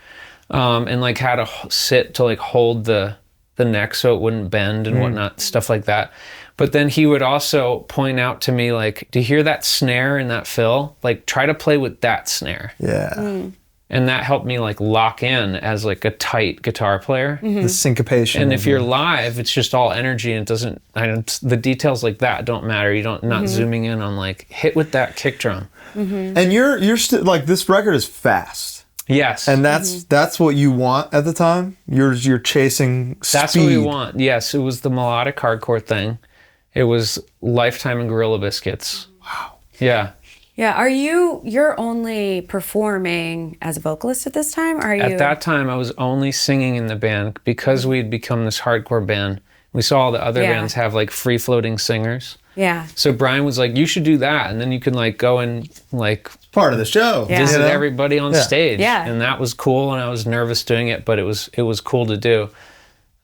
and like how to sit to like hold the neck so it wouldn't bend and whatnot, stuff like that. But then he would also point out to me like, do you hear that snare and that fill? Like try to play with that snare. Yeah. And that helped me like lock in as like a tight guitar player. The syncopation. And if you're live, it's just all energy and the details like that don't matter. You don't, not zooming in on like, hit with that kick drum. And you're still like, this record is fast. Yes. And that's what you want at the time. You're chasing speed. That's what we want. Yes, it was the melodic hardcore thing. It was Lifetime and Gorilla Biscuits. Wow. Yeah. Yeah, you're only performing as a vocalist at this time? Are you? At that time, I was only singing in the band because we'd become this hardcore band. We saw all the other bands have like free-floating singers. Yeah. So Brian was like, you should do that. And then you can like go and like Part of the show. Yeah. visit You know? everybody on stage. Yeah. And that was cool. And I was nervous doing it, but it was cool to do.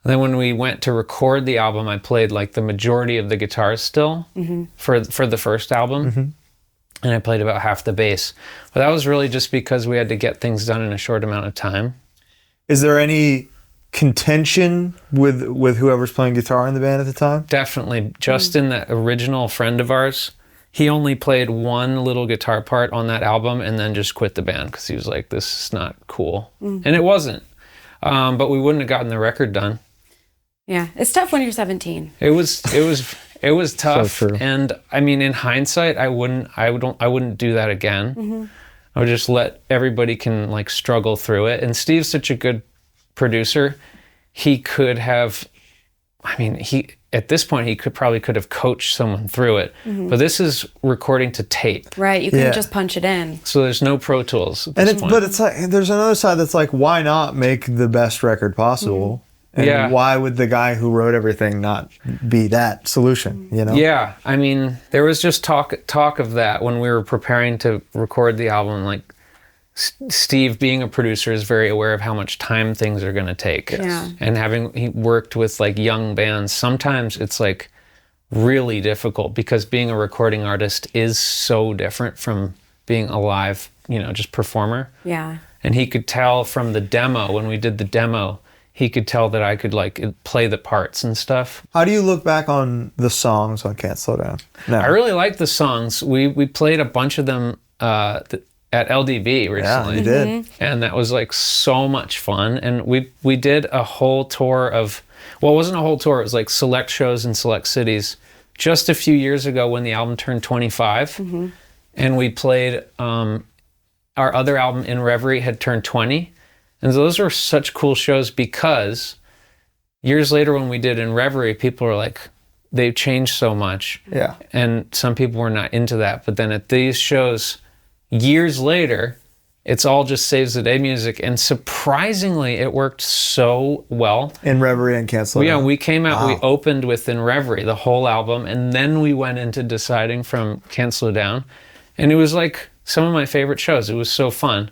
And then when we went to record the album, I played like the majority of the guitars still for the first album. And I played about half the bass. But that was really just because we had to get things done in a short amount of time. Is there any contention with whoever's playing guitar in the band at the time? Definitely. Justin, that original friend of ours, he only played one little guitar part on that album and then just quit the band because he was like, this is not cool. And it wasn't. But we wouldn't have gotten the record done. Yeah. It's tough when you're 17. It was tough. So true. And I mean, in hindsight, I wouldn't do that again. I would just let everybody can like struggle through it. And Steve's such a good producer. He could have, at this point, he could have coached someone through it. But this is recording to tape. Right. You can just punch it in. So there's no Pro Tools at this point. But it's like, there's another side that's like, why not make the best record possible? And why would the guy who wrote everything not be that solution, you know? Yeah, I mean, there was just talk of that when we were preparing to record the album. Like, Steve, being a producer, is very aware of how much time things are going to take. Yeah. And he worked with like young bands, sometimes it's like really difficult because being a recording artist is so different from being a live, just performer. Yeah. And he could tell from the demo, when we did the demo, he could tell that I could like play the parts and stuff. How do you look back on the songs on Can't Slow Down? No. I really like the songs. We played a bunch of them at LDB recently. Yeah, you did. And that was like so much fun. And we did a whole tour of, well, it wasn't a whole tour, it was like select shows in select cities just a few years ago when the album turned 25. And we played, our other album, In Reverie, had turned 20. And those were such cool shows because years later when we did In Reverie, people were like, they've changed so much. Yeah. And some people were not into that. But then at these shows, years later, it's all just Saves the Day music. And surprisingly, it worked so well. In Reverie and Can't Slow Down. Yeah, we came out, Wow. we opened with In Reverie, the whole album. And then we went into deciding from Can't Slow Down. And it was like some of my favorite shows. It was so fun.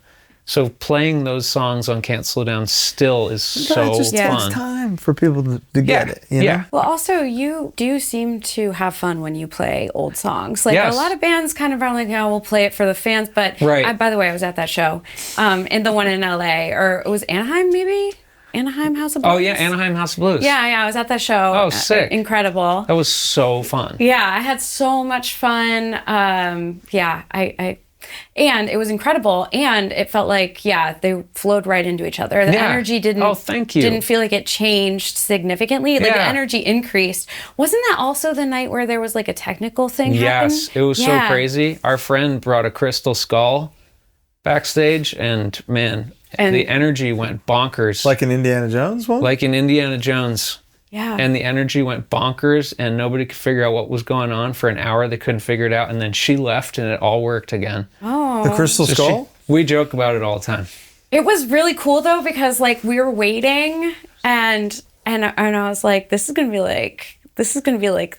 So playing those songs on Can't Slow Down still is so it just takes fun. time for people to get it. You know? Well, also, you do seem to have fun when you play old songs. Like, Yes. a lot of bands kind of are like, oh, we'll play it for the fans. But Right. by the way, I was at that show, in the one in LA, or it was Anaheim, maybe? Anaheim House of Blues? Oh, yeah, Anaheim House of Blues. Yeah, I was at that show. Oh, sick. Incredible. That was so fun. Yeah, I had so much fun. And it was incredible, and it felt like, they flowed right into each other. The energy didn't feel like it changed significantly. Like, the energy increased. Wasn't that also the night where there was like a technical thing happen? Yes, it was so crazy. Our friend brought a crystal skull backstage, and man, the energy went bonkers. Like an Indiana Jones one? Like in Indiana Jones. Yeah. And the energy went bonkers, and nobody could figure out what was going on for an hour. They couldn't figure it out, and then she left, and it all worked again. Oh. The crystal skull? We joke about it all the time. It was really cool though, because like we were waiting, and I was like, this is gonna be like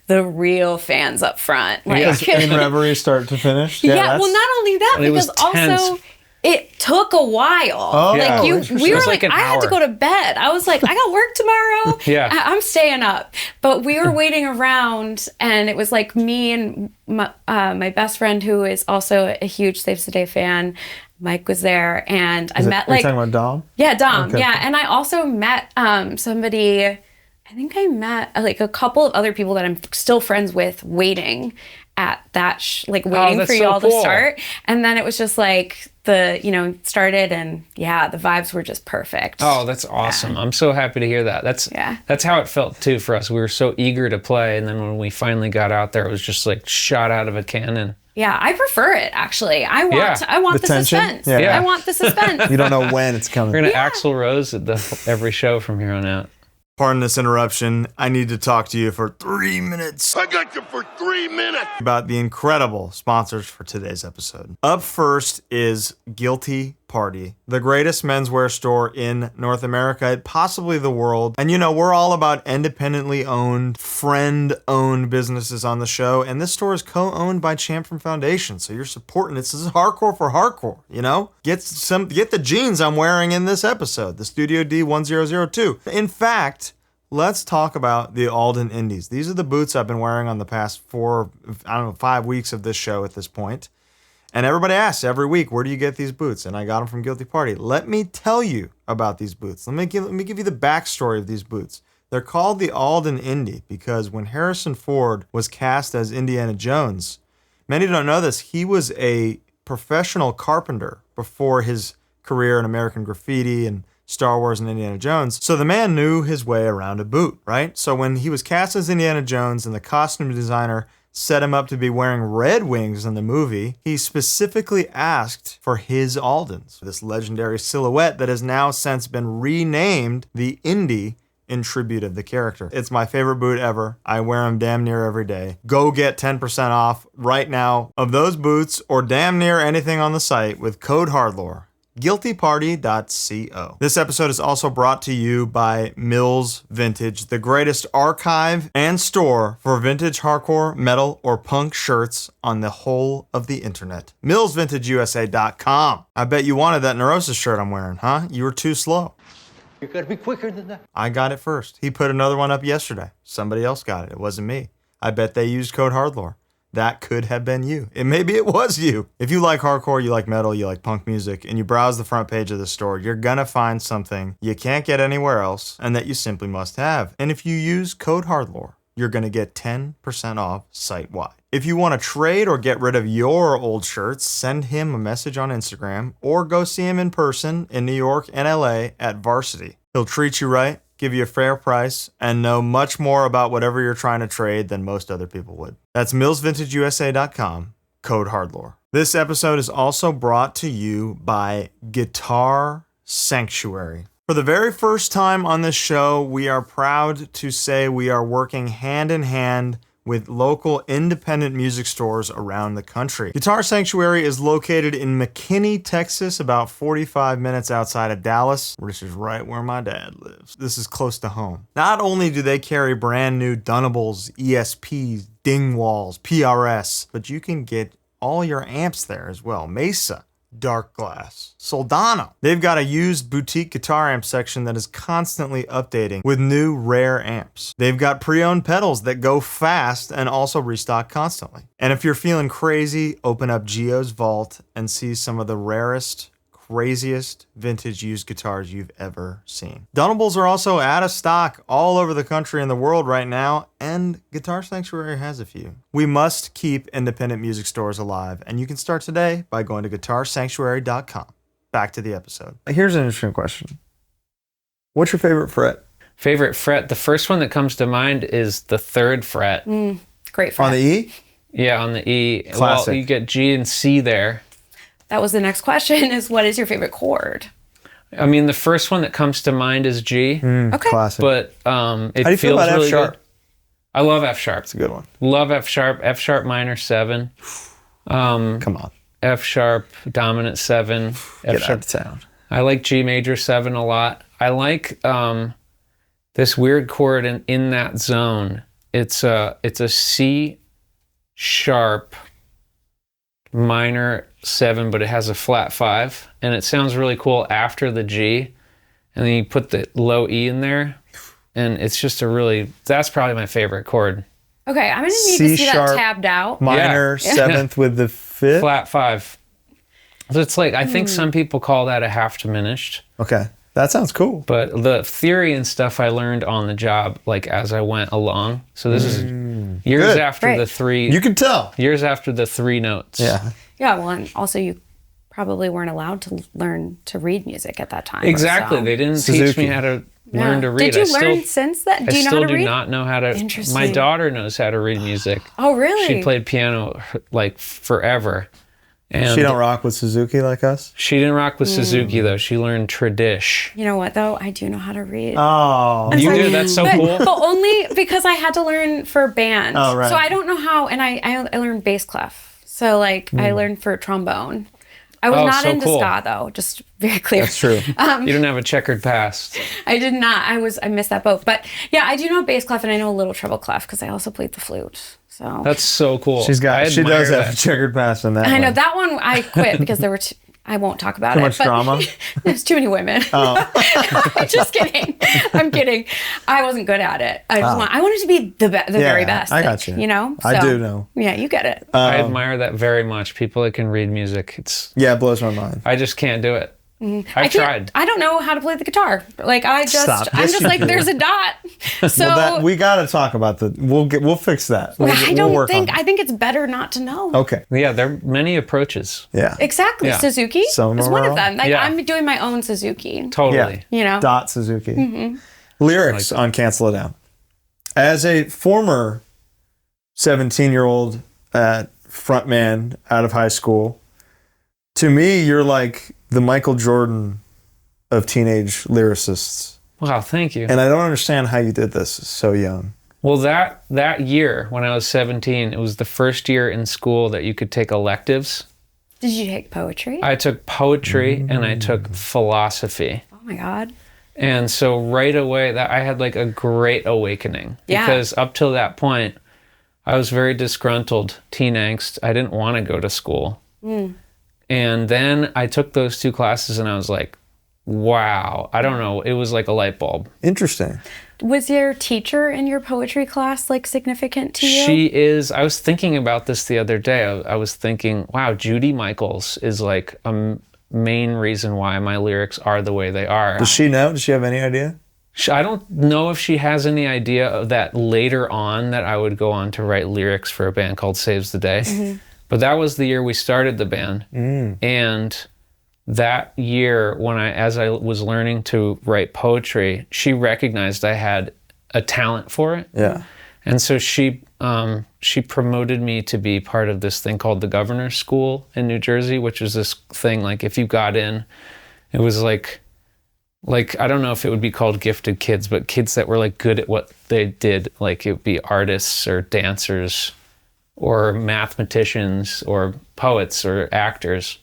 the real fans up front. Like, In Reverie, start to finish? Yeah, well, not only that, it was because also tense. it took a while. Oh, like yeah. we were like like, an I had to hour. go to bed. I was like, I got work tomorrow. Yeah. I'm staying up. But we were waiting around, and it was like me and my best friend, who is also a huge Saves the Day fan. Mike was there, and I met Are you talking about Dom? Yeah, Dom. Okay. Yeah, and I also met somebody. I think I met like a couple of other people that I'm still friends with, waiting at that, waiting that's for so y'all to cool. start. And then it was just like started, and the vibes were just perfect. Oh, that's awesome. I'm so happy to hear that. That's how it felt too for us. We were so eager to play, and then when we finally got out there, it was just like shot out of a cannon. Yeah, I prefer it actually. I want The the tension? suspense. Yeah. I want the suspense. You don't know when it's coming. We're going to Axl Rose at every show from here on out. Pardon this interruption. I need to talk to you for 3 minutes. I got you for 3 minutes. About the incredible sponsors for today's episode. Up first is Guilty Party, the greatest menswear store in North America, possibly the world. And we're all about independently owned, friend-owned businesses on the show, and this store is co-owned by Champion Foundation, so you're supporting it. This is hardcore for hardcore, Get the jeans I'm wearing in this episode, the Studio D1002. In fact, let's talk about the Alden Indies. These are the boots I've been wearing on the past 5 weeks of this show at this point. And everybody asks every week, where do you get these boots? And I got them from Guilty Party. Let me tell you about these boots. Let me give you the backstory of these boots. They're called the Alden Indy because when Harrison Ford was cast as Indiana Jones, many don't know this, he was a professional carpenter before his career in American Graffiti and Star Wars and Indiana Jones. So the man knew his way around a boot, right? So when he was cast as Indiana Jones and the costume designer set him up to be wearing Red Wings in the movie, he specifically asked for his Aldens, this legendary silhouette that has now since been renamed the Indy in tribute of the character. It's my favorite boot ever. I wear them damn near every day. Go get 10% off right now of those boots or damn near anything on the site with code HardLore. GuiltyParty.co. This episode is also brought to you by Mills Vintage, the greatest archive and store for vintage hardcore, metal, or punk shirts on the whole of the internet. MillsVintageUSA.com. I bet you wanted that Neurosis shirt I'm wearing, huh? You were too slow. You gotta be quicker than that. I got it first. He put another one up yesterday. Somebody else got it. It wasn't me. I bet they used code HardLore. That could have been you. And maybe it was you. If you like hardcore, you like metal, you like punk music, and you browse the front page of the store, you're gonna find something you can't get anywhere else and that you simply must have. And if you use code HardLore, you're gonna get 10% off site-wide. If you want to trade or get rid of your old shirts, send him a message on Instagram or go see him in person in New York and LA at Varsity. He'll treat you right, give you a fair price, and know much more about whatever you're trying to trade than most other people would. That's millsvintageusa.com, code HardLore. This episode is also brought to you by Guitar Sanctuary. For the very first time on this show, we are proud to say we are working hand in hand with local independent music stores around the country. Guitar Sanctuary is located in McKinney, Texas, about 45 minutes outside of Dallas, which is right where my dad lives. This is close to home. Not only do they carry brand new Dunables, ESPs, Dingwalls, PRS, but you can get all your amps there as well. Mesa, Dark Glass, Soldano. They've got a used boutique guitar amp section that is constantly updating with new rare amps. They've got pre-owned pedals that go fast and also restock constantly. And if you're feeling crazy, open up Geo's vault and see some of the rarest, craziest vintage used guitars you've ever seen. Dunables are also out of stock all over the country and the world right now, and Guitar Sanctuary has a few. We must keep independent music stores alive, and you can start today by going to guitarsanctuary.com. Back to the episode. Here's an interesting question. What's your favorite fret? Favorite fret? The first one that comes to mind is the 3rd fret. Great fret. On the E? Yeah, on the E. Classic. Well, you get G and C there. That was the next question, is what is your favorite chord? I mean, the first one that comes to mind is G. Okay. Classic. But it How do you feel feels about really F sharp? good. I love F sharp. It's a good one. Love F sharp minor 7. Come on. F sharp dominant 7. Get F out sharp. of town. I like G major 7 a lot. I like this weird chord in that zone. It's a C sharp minor 7, but it has a flat 5, and it sounds really cool after the G, and then you put the low E in there, and it's just that's probably my favorite chord. Okay, I'm going to need to see that tabbed out. Minor 7th with the 5th? Flat 5. So it's like, I think some people call that a half diminished. Okay, that sounds cool. But the theory and stuff I learned on the job, like as I went along. So this is years Good. after Right. the 3. You can tell. Years after the 3 notes. Yeah. Yeah, well, and also you probably weren't allowed to learn to read music at that time. Exactly. So. They didn't Suzuki. teach me how to learn to read. Did you learn since then? Do you know how to read? I still do not know how to. Interesting. My daughter knows how to read music. Oh, really? She played piano like forever. And She don't rock with Suzuki like us? She didn't rock with Suzuki though. She learned Tradish. You know what though? I do know how to read. Oh. You do? That's so cool. But only because I had to learn for band. Oh, right. So I don't know how, and I learned bass clef. So like I learned for trombone. I was not so into cool. ska though, just very clear. That's true. You don't have a checkered past. I did not. I missed that boat. But yeah, I do know bass clef and I know a little treble clef because I also played the flute. So That's so cool. She does admire have a that. checkered past in that I know one. that one I quit because there were I won't talk about Too it. much but drama? There's too many women. Oh. Just kidding. I'm kidding. I wasn't good at it. I wanted to be the very best. I got you. You know? I do know. Yeah, you get it. I admire that very much. People that can read music. Yeah, it blows my mind. I just can't do it. I've can't- tried. I don't know how to play the guitar. Like I'm Stop. just Yes, you like do. there's a dot. So Well, we got to talk about we'll fix that. I don't work think on it. I think it's better not to know. Okay. Yeah, there are many approaches. Yeah. Exactly. Yeah. Suzuki Some is are one of all- them. Like Yeah. I'm doing my own Suzuki. Totally. Yeah. You know? Dot Suzuki. Lyrics on Cancel It Down. As a former 17-year-old frontman out of high school, to me, you're like the Michael Jordan of teenage lyricists. Wow, thank you. And I don't understand how you did this so young. Well, that year when I was 17, it was the first year in school that you could take electives. Did you take poetry? I took poetry and I took philosophy. Oh my God. And so right away that I had like a great awakening. Yeah. Because up till that point, I was very disgruntled, teen angst. I didn't want to go to school. And then I took those 2 classes and I was like, wow, I don't know. It was like a light bulb. Interesting. Was your teacher in your poetry class like significant to you? She is. I was thinking about this the other day. I was thinking, wow, Judy Michaels is like a main reason why my lyrics are the way they are. Does she know? Does she have any idea? I don't know if she has any idea of that later on that I would go on to write lyrics for a band called Saves the Day. But that was the year we started the band. And that year, as I was learning to write poetry, she recognized I had a talent for it. Yeah. And so she promoted me to be part of this thing called the Governor's School in New Jersey, which is this thing, like if you got in, it was like I don't know if it would be called gifted kids, but kids that were like good at what they did, like it would be artists or dancers or mathematicians or poets or actors.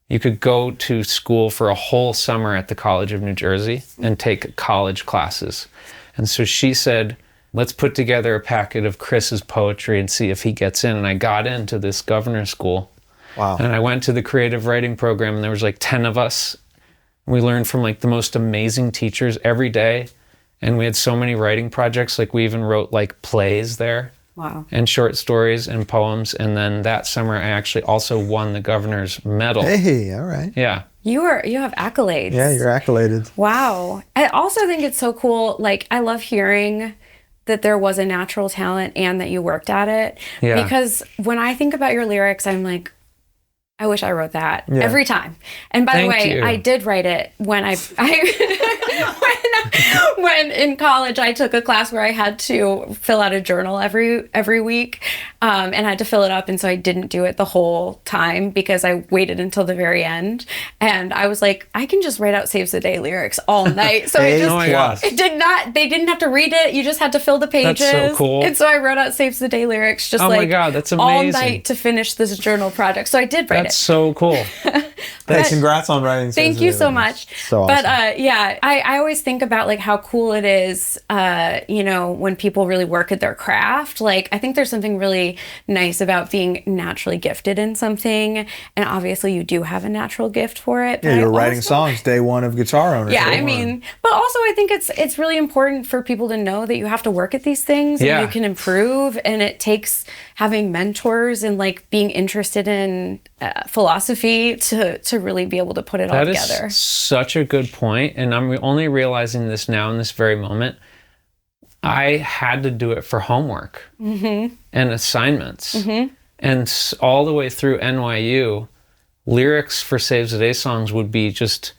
You could go to school for a whole summer at the College of New Jersey and take college classes. And so she said, let's put together a packet of Chris's poetry and see if he gets in. And I got into this governor's school. Wow. And I went to the creative writing program, and there was like 10 of us. We learned from like the most amazing teachers every day. And we had so many writing projects. Like we even wrote like plays there. Wow. And short stories and poems. And then that summer, I actually also won the governor's medal. Hey, all right. Yeah. You have accolades. Yeah, you're accoladed. Wow. I also think it's so cool. Like, I love hearing that there was a natural talent and that you worked at it. Yeah. Because when I think about your lyrics, I'm like, I wish I wrote that every time. And by the way, I did write it when when in college I took a class where I had to fill out a journal every week, and I had to fill it up, and so I didn't do it the whole time because I waited until the very end, and I was like, I can just write out Saves the Day lyrics all night. So They didn't have to read it. You just had to fill the pages. That's so cool. And so I wrote out Saves the Day lyrics just my God, that's all amazing. night to finish this journal project. So I did write That's so cool. Hey, congrats on writing. Thank you so much. So awesome. But I always think about like how cool it is, when people really work at their craft. Like, I think there's something really nice about being naturally gifted in something, and obviously you do have a natural gift for it. Yeah, you're writing songs day one of guitar ownership. Yeah, I mean, but also I think it's really important for people to know that you have to work at these things and you can improve, and it takes having mentors and like being interested in philosophy to really be able to put it all together. That is such a good point, and I'm only realizing this now in this very moment. I had to do it for homework and assignments, and all the way through NYU, lyrics for Saves the Day songs would be just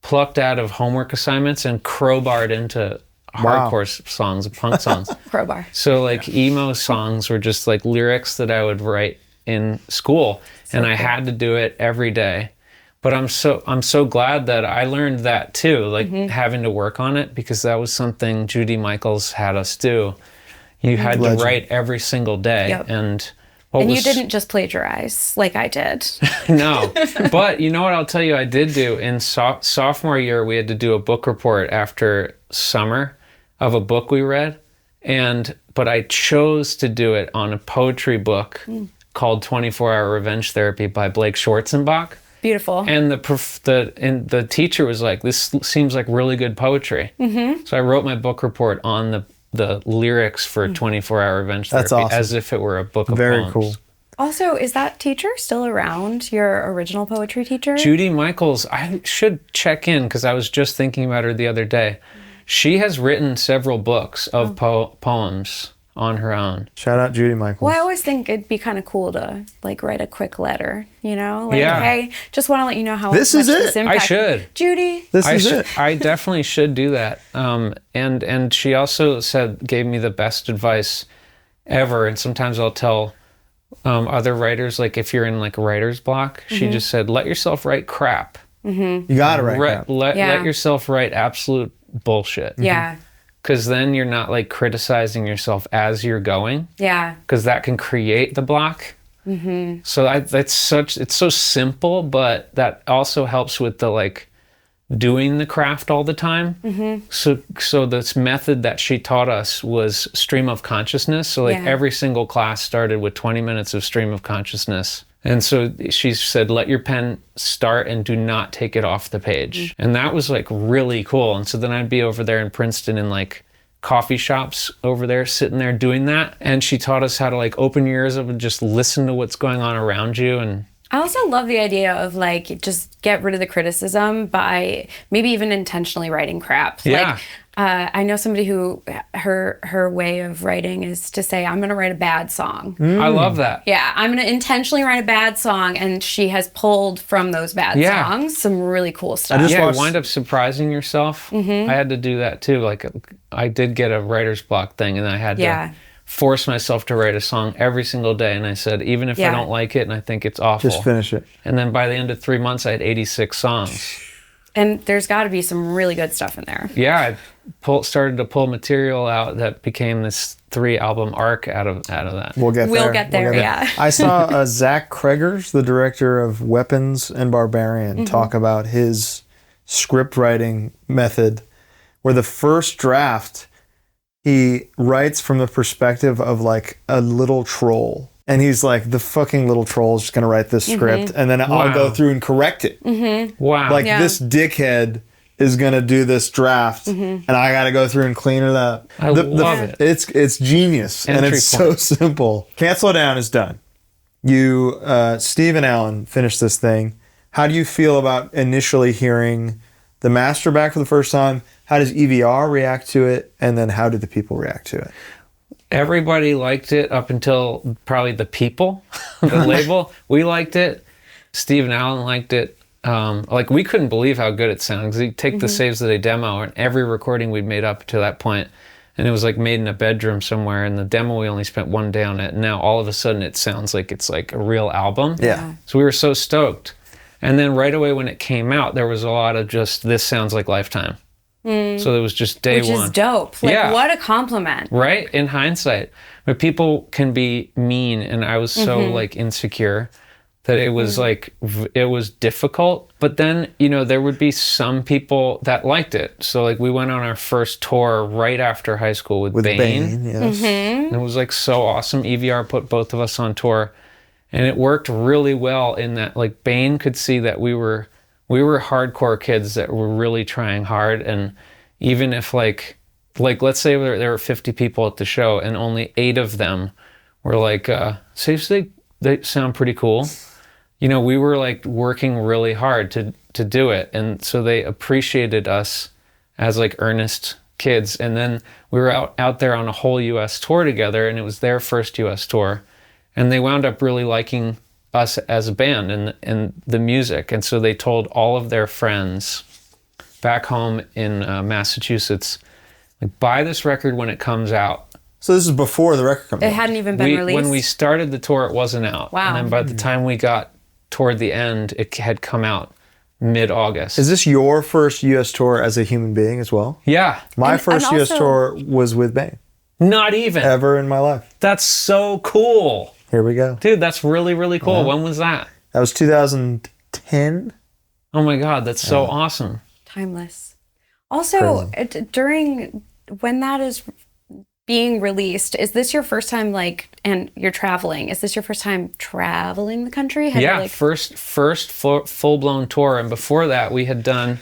plucked out of homework assignments and crowbarred into hardcore songs, punk songs. Crowbar. So like emo songs were just like lyrics that I would write in school, and I had to do it every day. But I'm so glad that I learned that too, like having to work on it, because that was something Judy Michaels had us do. You had to write every single day, and you didn't just plagiarize like I did. No, but you know what I'll tell you I did do? In sophomore year, we had to do a book report after summer of a book we read, but I chose to do it on a poetry book called 24-Hour Revenge Therapy by Blake Schwarzenbach. Beautiful. And the teacher was like, this seems like really good poetry. So I wrote my book report on the lyrics for 24-Hour Revenge Therapy. That's awesome. As if it were a book of Very poems. cool. Also, is that teacher still around, your original poetry teacher? Judy Michaels, I should check in because I was just thinking about her the other day. She has written several books of poems on her own. Shout out Judy Michaels. Well, I always think it'd be kind of cool to like write a quick letter, hey, just want to let you know how this much is it. this impact. I should. Judy. This is it. I definitely should do that. And she also gave me the best advice ever. And sometimes I'll tell other writers, like if you're in like a writer's block, she just said, let yourself write crap. You gotta write crap. Let yourself write absolute bullshit. Yeah. Because then you're not like criticizing yourself as you're going. Yeah. Because that can create the block. So it's so simple, but that also helps with the like doing the craft all the time. So this method that she taught us was stream of consciousness. So like every single class started with 20 minutes of stream of consciousness. And so she said, let your pen start and do not take it off the page. And that was like really cool. And so then I'd be over there in Princeton in like coffee shops over there, sitting there doing that. And she taught us how to like open your ears up and just listen to what's going on around you. And I also love the idea of like just get rid of the criticism by maybe even intentionally writing crap. Yeah. Like, I know somebody who her way of writing is to say, I'm going to write a bad song. I love that. Yeah, I'm going to intentionally write a bad song, and she has pulled from those bad songs some really cool stuff. You wind up surprising yourself. I had to do that too. Like I did get a writer's block thing, and I had to force myself to write a song every single day. And I said, even if I don't like it and I think it's awful, just finish it. And then by the end of 3 months, I had 86 songs. And there's got to be some really good stuff in there. Yeah, I started to pull material out that became this 3-album arc out of that. We'll get there. Yeah. I saw Zach Kregers, the director of Weapons and Barbarian, talk about his script writing method, where the first draft, he writes from the perspective of like a little troll. And he's like, the fucking little troll's just going to write this script, and then I'll go through and correct it. Wow. Like, this dickhead is going to do this draft, and I got to go through and clean it up. I love it. It's genius, and it's so simple. Can't Slow Down is done. You, Steve and Alan finished this thing. How do you feel about initially hearing the master back for the first time? How does EVR react to it? And then how did the people react to it? Everybody liked it up until probably the people, the label. We liked it. Steve and Alan liked it. Like, we couldn't believe how good it sounded, because you take the Saves the Day demo and every recording we'd made up to that point, and it was like made in a bedroom somewhere, and the demo we only spent one day on it, and now all of a sudden it sounds like it's like a real album. Yeah. So we were so stoked. And then right away when it came out, there was a lot of just, this sounds like Lifetime. So it was just day one. Which is dope. Like, what a compliment. Right? In hindsight. But people can be mean, and I was so like insecure that it was like, it was difficult. But then, you know, there would be some people that liked it. So like, we went on our first tour right after high school with Bane. Yes. And it was like so awesome. EVR put both of us on tour, and it worked really well in that, like, Bane could see that we were hardcore kids that were really trying hard. And even if like let's say there were 50 people at the show and only 8 of them were like, they sound pretty cool. You know, we were like working really hard to do it. And so they appreciated us as like earnest kids. And then we were out there on a whole US tour together, and it was their first US tour. And they wound up really liking us as a band and the music. And so they told all of their friends back home in Massachusetts, like, buy this record when it comes out. So this is before the record comes out. It hadn't even been released? When we started the tour, it wasn't out. Wow. And then by the time we got toward the end, it had come out mid-August. Is this your first U.S. tour as a human being as well? Yeah. My first U.S. tour was with Bane. Not even. Ever in my life. That's so cool. Here we go. Dude, that's really, really cool. When was that? That was 2010. Oh my God, that's so awesome. Timeless. Also, during when that is being released, is this your first time, like, and you're traveling, is this your first time traveling the country? First full-blown tour. And before that, we had done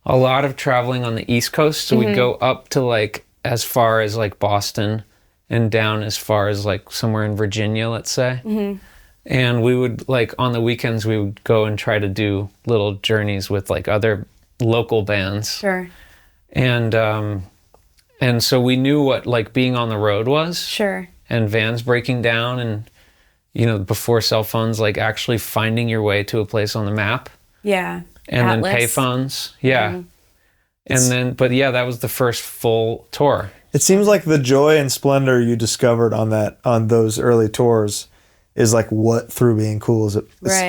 a lot of traveling on the East Coast. So we'd go up to like as far as like Boston and down as far as like somewhere in Virginia, let's say. And we would, like, on the weekends, we would go and try to do little journeys with like other local bands. Sure. And so we knew what like being on the road was. Sure. And vans breaking down, and, you know, before cell phones, like actually finding your way to a place on the map. Yeah. And Atlas. then payphones. Yeah. And then, but yeah, that was the first full tour. It seems like the joy and splendor you discovered on those early tours is like what Through Being Cool is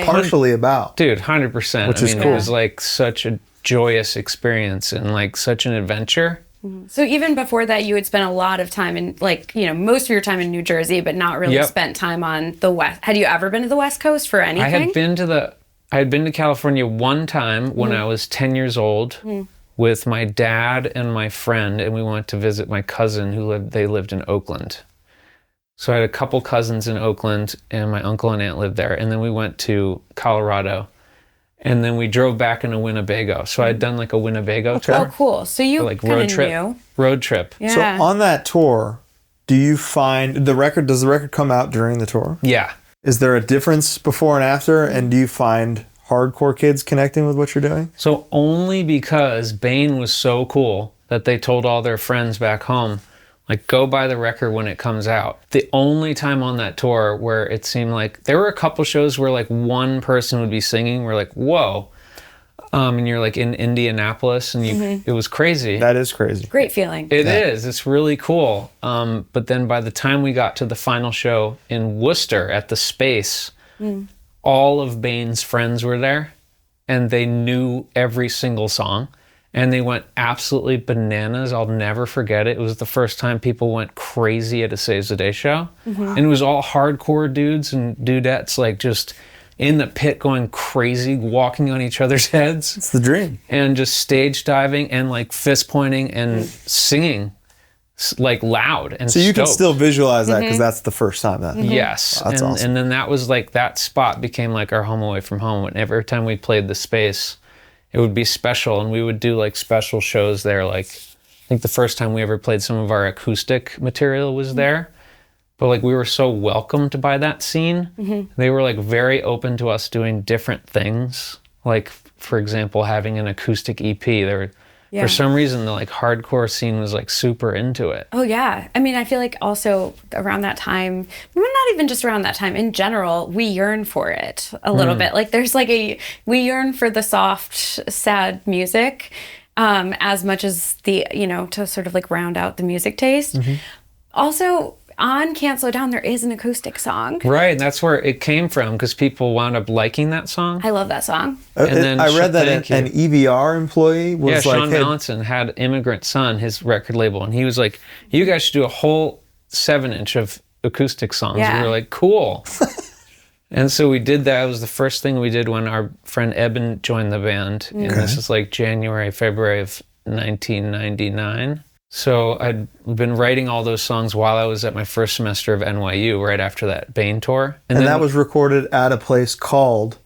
partially about. Dude, 100%. Which is cool. It was like such a joyous experience and like such an adventure. So even before that, you had spent a lot of time in, like, you know, most of your time in New Jersey, but not really spent time on the West. Had you ever been to the West Coast for anything? I had been to California one time when I was 10 years old with my dad and my friend, and we went to visit my cousin they lived in Oakland. So I had a couple cousins in Oakland, and my uncle and aunt lived there. And then we went to Colorado, and then we drove back into Winnebago. So I'd done like a Winnebago tour. Oh, cool. So you like road trip. Road trip. Yeah. So on that tour, do you find does the record come out during the tour? Yeah. Is there a difference before and after? And do you find hardcore kids connecting with what you're doing? So only because Bane was so cool that they told all their friends back home, like, go buy the record when it comes out. The only time on that tour where it seemed like there were a couple shows where like one person would be singing, we're like, whoa. And you're like in Indianapolis, and it was crazy. That is crazy. Great feeling. It is. It's really cool. But then by the time we got to the final show in Worcester at the Space, all of Bane's friends were there, and they knew every single song. And they went absolutely bananas. I'll never forget it. It was the first time people went crazy at a Saves the Day show. And it was all hardcore dudes and dudettes, like, just in the pit going crazy, walking on each other's heads. It's the dream. And just stage diving and like fist pointing and singing. like loud and so you stoked. can still visualize that because that's the first time that Yes. Wow, that's awesome. And then that was like, that spot became like our home away from home. And every time we played the space, it would be special, and we would do like special shows there. Like, I think the first time we ever played, some of our acoustic material was there, but like we were so welcomed by that scene. They were like very open to us doing different things. Like, for example, having an acoustic EP. For some reason, the like hardcore scene was like super into it. Oh yeah. I mean, I feel like also around that time, well, not even just around that time, in general, we yearn for it a little bit. Like there's like we yearn for the soft, sad music as much as the, to sort of like round out the music taste. Also, on Can't Slow Down, there is an acoustic song. Right, and that's where it came from, because people wound up liking that song. I love that song. And then I read that an EVR employee was like, Sean Mallinson had Immigrant Son, his record label, and he was like, you guys should do a whole 7-inch of acoustic songs. Yeah. We were like, cool. And so we did that. It was the first thing we did when our friend Eben joined the band. And this is like January, February of 1999. So I'd been writing all those songs while I was at my first semester of NYU, right after that Bane tour. And that was recorded at a place called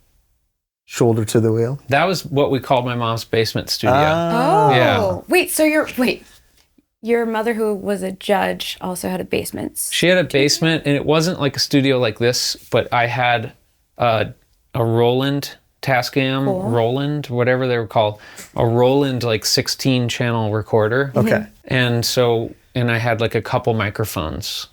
Shoulder to the Wheel? That was what we called my mom's basement studio. Oh. Yeah. Wait, so your mother, who was a judge, also had a basement? She had a basement, and it wasn't like a studio like this, but I had a Roland Tascam, Roland, whatever they were called, a Roland like 16-channel recorder. Okay. And I had like a couple microphones.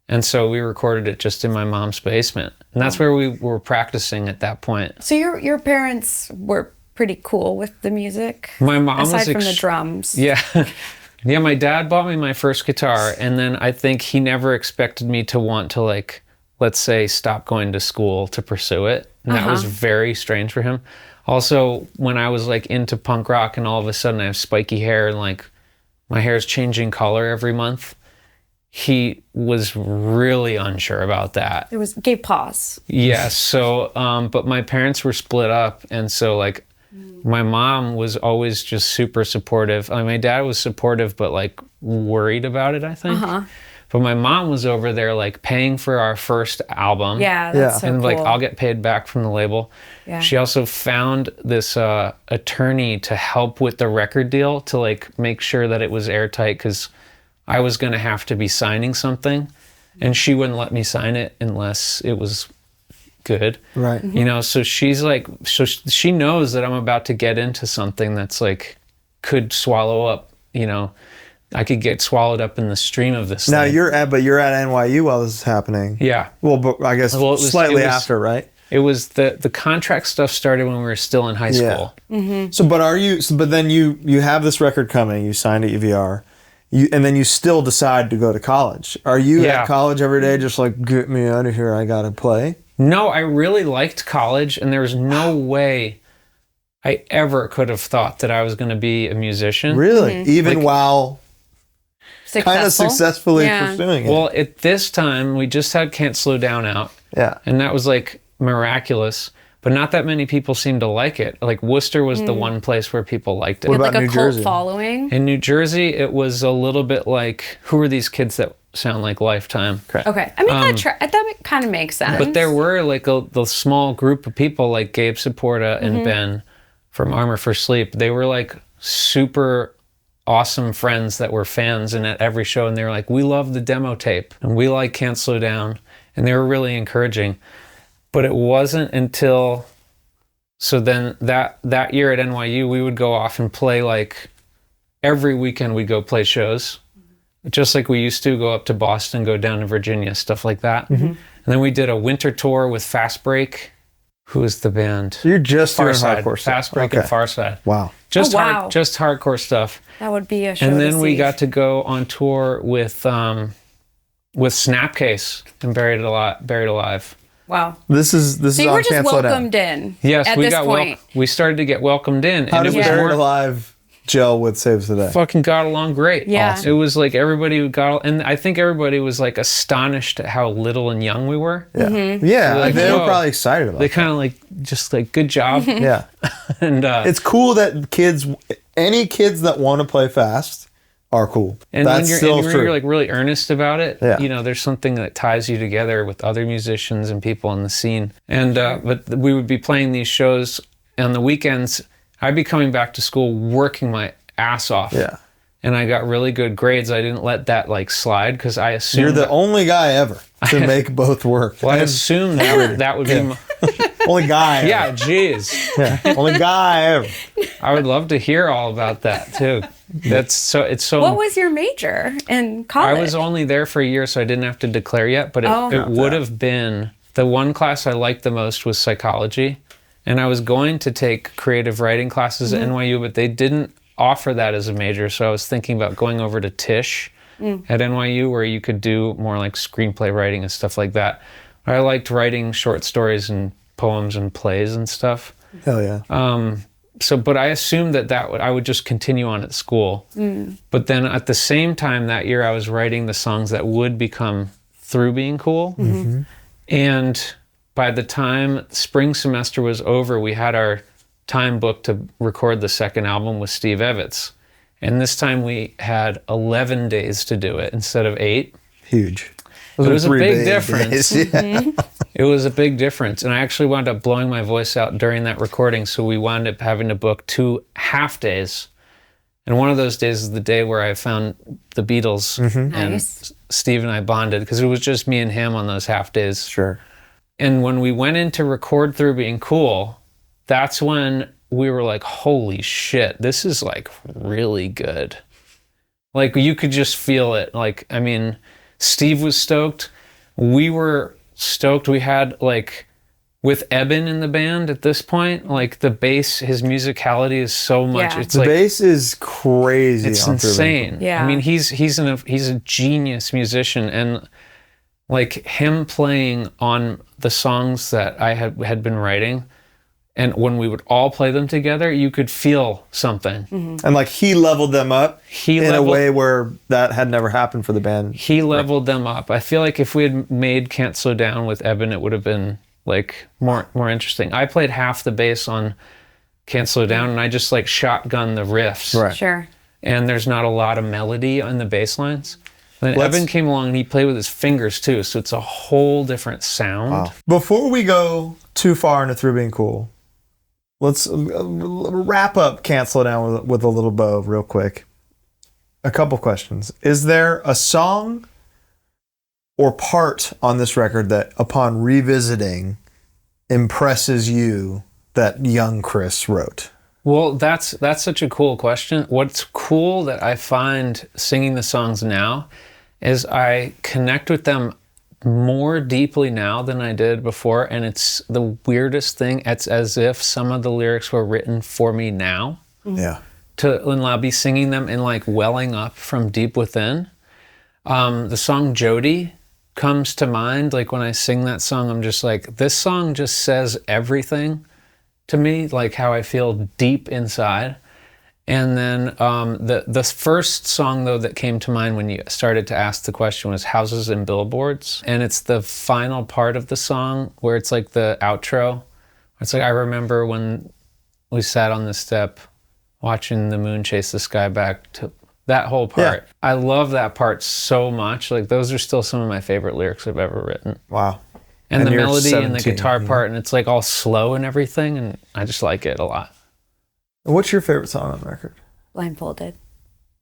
And so we recorded it just in my mom's basement. And that's where we were practicing at that point. So your parents were pretty cool with the music? My mom aside from the drums. Yeah. Yeah, my dad bought me my first guitar, and then I think he never expected me to want to, like, let's say, stop going to school to pursue it. And that was very strange for him. Also, when I was like into punk rock and all of a sudden I have spiky hair and like my hair is changing color every month, he was really unsure about that. Gave pause. Yeah. So, but my parents were split up, and so like my mom was always just super supportive. My dad was supportive, but like worried about it, I think. But my mom was over there like paying for our first album. Yeah, that's so and cool. like I'll get paid back from the label. Yeah. She also found this attorney to help with the record deal, to like make sure that it was airtight, because I was going to have to be signing something, and she wouldn't let me sign it unless it was good. Right. So she's like, so she knows that I'm about to get into something that's like could swallow up, I could get swallowed up in the stream of this now thing. you're at NYU while this is happening. Yeah. Well, but I guess slightly after, right? It was the contract stuff started when we were still in high school. So, but then you have this record coming. You signed to EVR, and then you still decide to go to college. Are you at college every day, just like, get me out of here, I gotta play? No, I really liked college, and there was no way I ever could have thought that I was going to be a musician. Really? Even while kind of successfully pursuing it. Well, at this time, we just had Can't Slow Down out. Yeah. And that was like miraculous, but not that many people seemed to like it. Like Worcester was the one place where people liked it. What about like a New cult Jersey? following? In New Jersey, it was a little bit like, who are these kids that sound like Lifetime? Okay. I mean, that kind of makes sense. But there were like the small group of people like Gabe Saporta and Ben from Armor for Sleep. They were like super awesome friends that were fans, and at every show, and they were like, we love the demo tape and we like Can't Slow Down, and they were really encouraging. But it wasn't until then that year at NYU, we would go off and play, like every weekend we'd go play shows, just like we used to go up to Boston, go down to Virginia, stuff like that. And then we did a winter tour with Fast Break. Who is the band? So you're just doing hardcore stuff. Fast Break and Farside. Wow. Just hardcore stuff. That would be a show. And then we got to go on tour with Snapcase and Buried Alive. Wow. This is so you on were just Can't Slow Down. welcomed in. Yes, at we this got point. we started to get welcomed in. How and does it was Buried Alive gel with Saves the Day? Fucking got along great. Yeah. Awesome. It was like everybody and I think everybody was like astonished at how little and young we were. Yeah. Yeah, Like, they were whoa. probably excited about They it. kind of like, just like, good job. Yeah. And It's cool that any kids that want to play fast are cool. And when you're like really earnest about it, you know, there's something that ties you together with other musicians and people in the scene. And but we would be playing these shows on the weekends. I'd be coming back to school working my ass off. Yeah. And I got really good grades. I didn't let that like slide because I assumed you're the only guy ever to make both work. Well, I assumed that would be my only guy. Yeah, jeez. Yeah, only guy ever. I would love to hear all about that too. It's so. What was your major in college? I was only there for a year, so I didn't have to declare yet. But it would have been the one class I liked the most was psychology, and I was going to take creative writing classes at NYU, but they didn't offer that as a major. So I was thinking about going over to Tisch at NYU, where you could do more like screenplay writing and stuff like that. I liked writing short stories and poems and plays and stuff. Hell yeah. But I assumed that I would just continue on at school. But then at the same time that year, I was writing the songs that would become Through Being Cool. And by the time spring semester was over, we had our time booked to record the second album with Steve Evetts. And this time we had 11 days to do it instead of 8. Huge. It was a big difference. It was a big difference. And I actually wound up blowing my voice out during that recording. So we wound up having to book 2 half days. And one of those days is the day where I found the Beatles. And Steve and I bonded because it was just me and him on those half days. Sure. And when we went in to record Through Being Cool, that's when we were like, holy shit, this is like really good. Like you could just feel it. Like, I mean, Steve was stoked. We were stoked. We had like, with Eben in the band at this point, like the bass, his musicality is so much. Yeah. It's the like, bass is crazy. It's insane. Yeah. I mean, he's a genius musician, and like him playing on the songs that I had been writing, and when we would all play them together, you could feel something. And like he leveled them up in a way where that had never happened for the band. He leveled them up. I feel like if we had made Can't Slow Down with Eben, it would have been like more interesting. I played half the bass on Can't Slow Down, and I just like shotgun the riffs. Right. Sure. And there's not a lot of melody on the bass lines. Then Eben came along and he played with his fingers too, so it's a whole different sound. Wow. Before we go too far into Through Being Cool, let's wrap up Can't Slow Down with a little bow real quick. A couple questions. Is there a song or part on this record that, upon revisiting, impresses you that young Chris wrote? Well, that's such a cool question. What's cool that I find singing the songs now is I connect with them more deeply now than I did before, and it's the weirdest thing. It's as if some of the lyrics were written for me now. Yeah. And I'll be singing them and like welling up from deep within. The song Jody comes to mind. Like when I sing that song, I'm just like, this song just says everything to me, like how I feel deep inside. And then the first song though that came to mind when you started to ask the question was Houses and Billboards. And it's the final part of the song where it's like the outro. It's like, I remember when we sat on the step watching the moon chase the sky back to that whole part. Yeah. I love that part so much. Like those are still some of my favorite lyrics I've ever written. Wow. And the melody and the guitar part, and it's like all slow and everything, and I just like it a lot. What's your favorite song on the record? Blindfolded.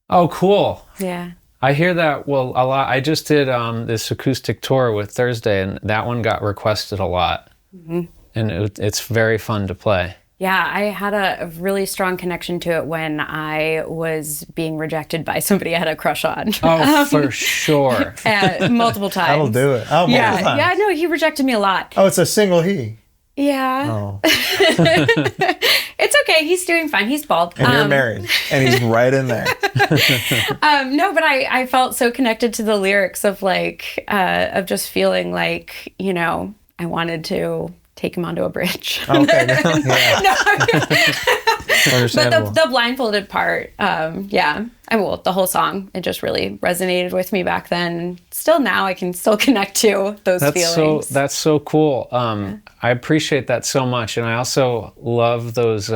Oh, cool. Yeah. I hear that, well, a lot. I just did this acoustic tour with Thursday, and that one got requested a lot. And it's very fun to play. Yeah, I had a really strong connection to it when I was being rejected by somebody I had a crush on. Oh, for sure. Multiple times. That'll do it. Oh, yeah, no, he rejected me a lot. Oh, it's a single he. Yeah. Oh. It's okay. He's doing fine. He's bald. And you're married. And he's right in there. No, but I felt so connected to the lyrics of like, of just feeling like, you know, I wanted to take him onto a bridge. Okay. But the blindfolded part, yeah. The whole song, it just really resonated with me back then. Still now, I can still connect to those feelings. That's so cool. I appreciate that so much. And I also love those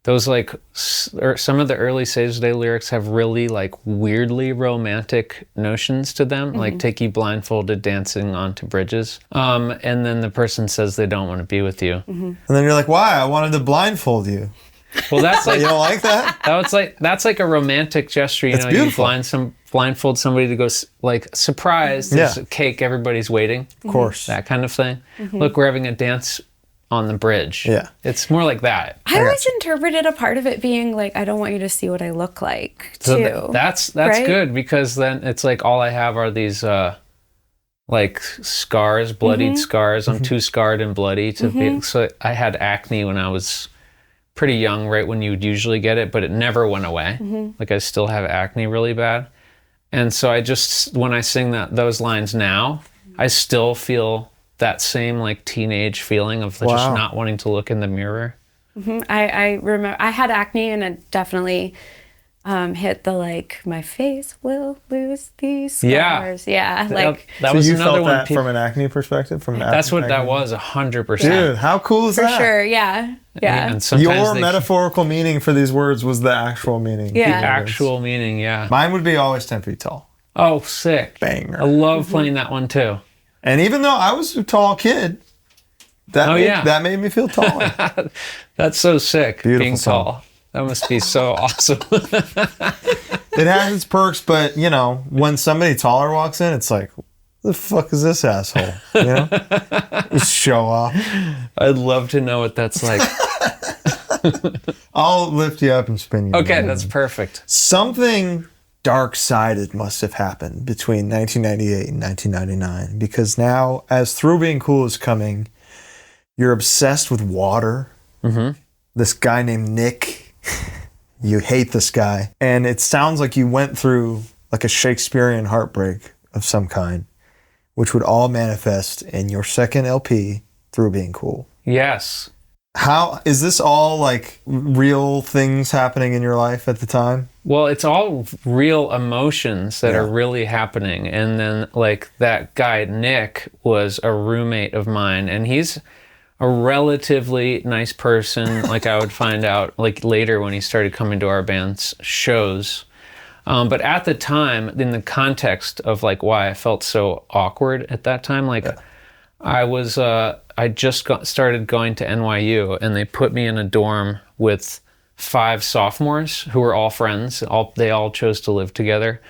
those like some of the early Saves the Day lyrics have really like weirdly romantic notions to them, like take you blindfolded dancing onto bridges. And then the person says they don't want to be with you. And then you're like, why? I wanted to blindfold you. Well, that's like, you don't like that? That's like a romantic gesture. You know, beautiful. You blindfold somebody to go like, surprise, there's a cake, everybody's waiting. Of course. That kind of thing. Look, we're having a dance on the bridge. Yeah. It's more like that. I always interpreted a part of it being like, I don't want you to see what I look like, too. So that's right? Good, because then it's like all I have are these like scars, bloodied scars. I'm too scarred and bloody to be. So I had acne when I was pretty young, right when you'd usually get it, but it never went away. Like I still have acne really bad. And so I just, when I sing those lines now, I still feel that same like teenage feeling of just not wanting to look in the mirror. I remember I had acne, and it definitely hit the like, my face will lose these scars. Yeah, like that so was you another felt one that from an acne perspective. That's what that was, 100%. Dude, how cool is that? For sure, yeah. And your metaphorical meaning for these words was the actual meaning. Yeah, the actual meaning. Yeah. Mine would be Always 10 Feet Tall. Oh, sick! Banger. I love playing that one too. And even though I was a tall kid, that made me feel taller. That's so sick. Beautiful being song. tall. That must be so awesome. It has its perks, but you know, when somebody taller walks in, it's like, what the fuck is this asshole? You know? Just show off. I'd love to know what that's like. I'll lift you up and spin you. Okay, that's perfect. Something dark-sided must have happened between 1998 and 1999, because now, as Through Being Cool is coming, you're obsessed with water. This guy named Nick, you hate this guy, and it sounds like you went through like a Shakespearean heartbreak of some kind, which would all manifest in your second LP, Through Being Cool. Yes. How is this all like real things happening in your life at the time? Well, it's all real emotions that are really happening. And then like that guy, Nick, was a roommate of mine, and he's a relatively nice person. Like I would find out like later when he started coming to our band's shows. But at the time, in the context of like why I felt so awkward at that time, like I just started going to NYU, and they put me in a dorm with 5 sophomores who were all friends. They all chose to live together.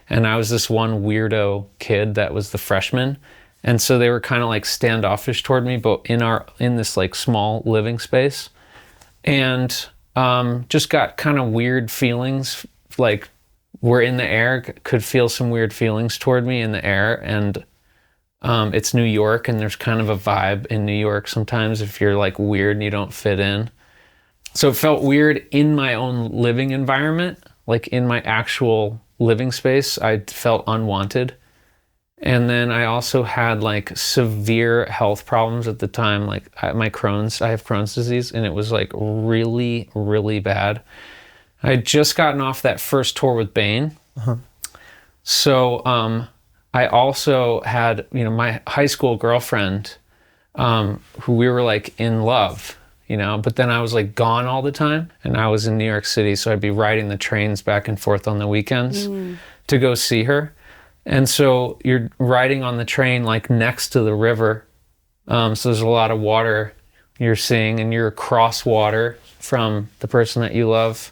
And I was this one weirdo kid that was the freshman. And so they were kind of like standoffish toward me, but in this like small living space. And just got kind of weird feelings, like were in the air, could feel some weird feelings toward me in the air. And it's New York, and there's kind of a vibe in New York sometimes if you're like weird and you don't fit in. So it felt weird in my own living environment, like in my actual living space. I felt unwanted. And then I also had like severe health problems at the time, like I have Crohn's disease, and it was like really, really bad. I had just gotten off that first tour with Bane. So I also had, my high school girlfriend, who we were like in love, but then I was like gone all the time, and I was in New York City. So I'd be riding the trains back and forth on the weekends to go see her. And so you're riding on the train like next to the river. So there's a lot of water you're seeing, and you're across water from the person that you love.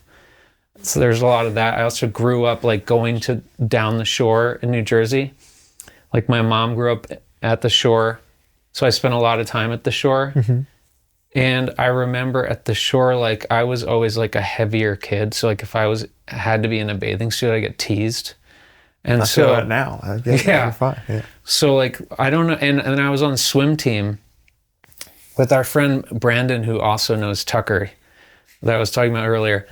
So there's a lot of that. I also grew up like going down the shore in New Jersey. Like my mom grew up at the shore, so I spent a lot of time at the shore. And I remember at the shore, like I was always like a heavier kid. So like if I had to be in a bathing suit, I get teased. And I feel that now. You're fine. Yeah. So like I don't know, and I was on the swim team with our friend Brandon, who also knows Tucker, that I was talking about earlier.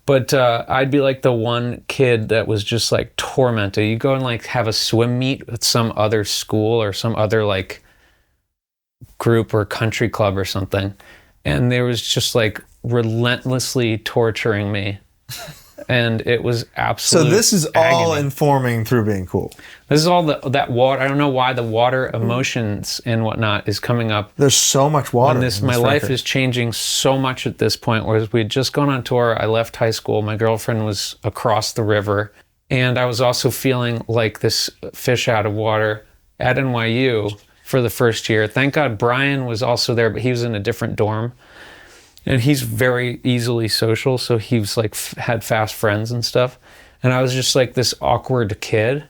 But I'd be like the one kid that was just like tormented. You go and like have a swim meet with some other school or some other like group or country club or something, and there was just like relentlessly torturing me And it was absolute So this is agony. all informing Through Being Cool. This is all that water. I don't know why the water emotions and whatnot is coming up. There's so much water. My life is changing so much at this point. Whereas we had just gone on tour. I left high school. My girlfriend was across the river. And I was also feeling like this fish out of water at NYU for the first year. Thank God Brian was also there, but he was in a different dorm. And he's very easily social, so he was like had fast friends and stuff. And I was just like this awkward kid.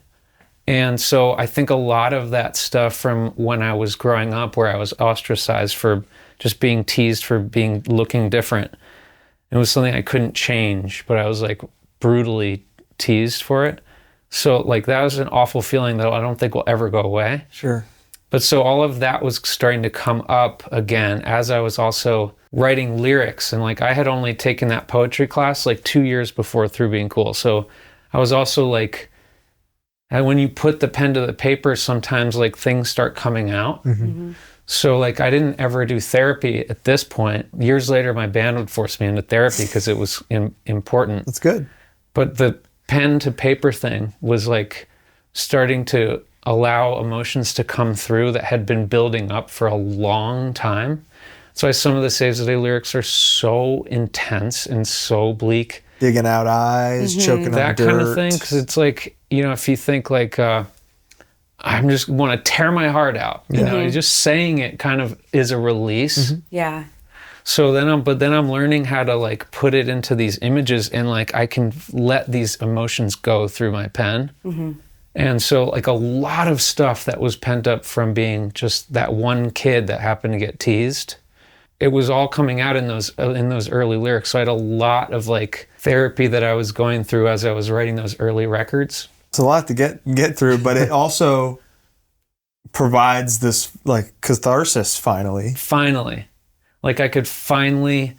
And so I think a lot of that stuff from when I was growing up, where I was ostracized for just being teased for looking different, it was something I couldn't change, but I was like brutally teased for it. So like that was an awful feeling that I don't think will ever go away. Sure. But so all of that was starting to come up again as I was also writing lyrics. And like I had only taken that poetry class like 2 years before Through Being Cool. So I was also like, and when you put the pen to the paper, sometimes like things start coming out. So like I didn't ever do therapy at this point. Years later, my band would force me into therapy because it was important. That's good. But the pen to paper thing was like starting to allow emotions to come through that had been building up for a long time. That's why some of the Saves the Day lyrics are so intense and so bleak. Digging out eyes, choking on that dirt. kind of thing, because it's like, you know, if you think like, I'm just want to tear my heart out, you know, just saying it kind of is a release. Yeah. So then I'm learning how to like put it into these images, and like I can let these emotions go through my pen. And so like a lot of stuff that was pent up from being just that one kid that happened to get teased, it was all coming out in those early lyrics. So I had a lot of like therapy that I was going through as I was writing those early records. It's a lot to get through, but it also provides this like catharsis finally. Like I could finally,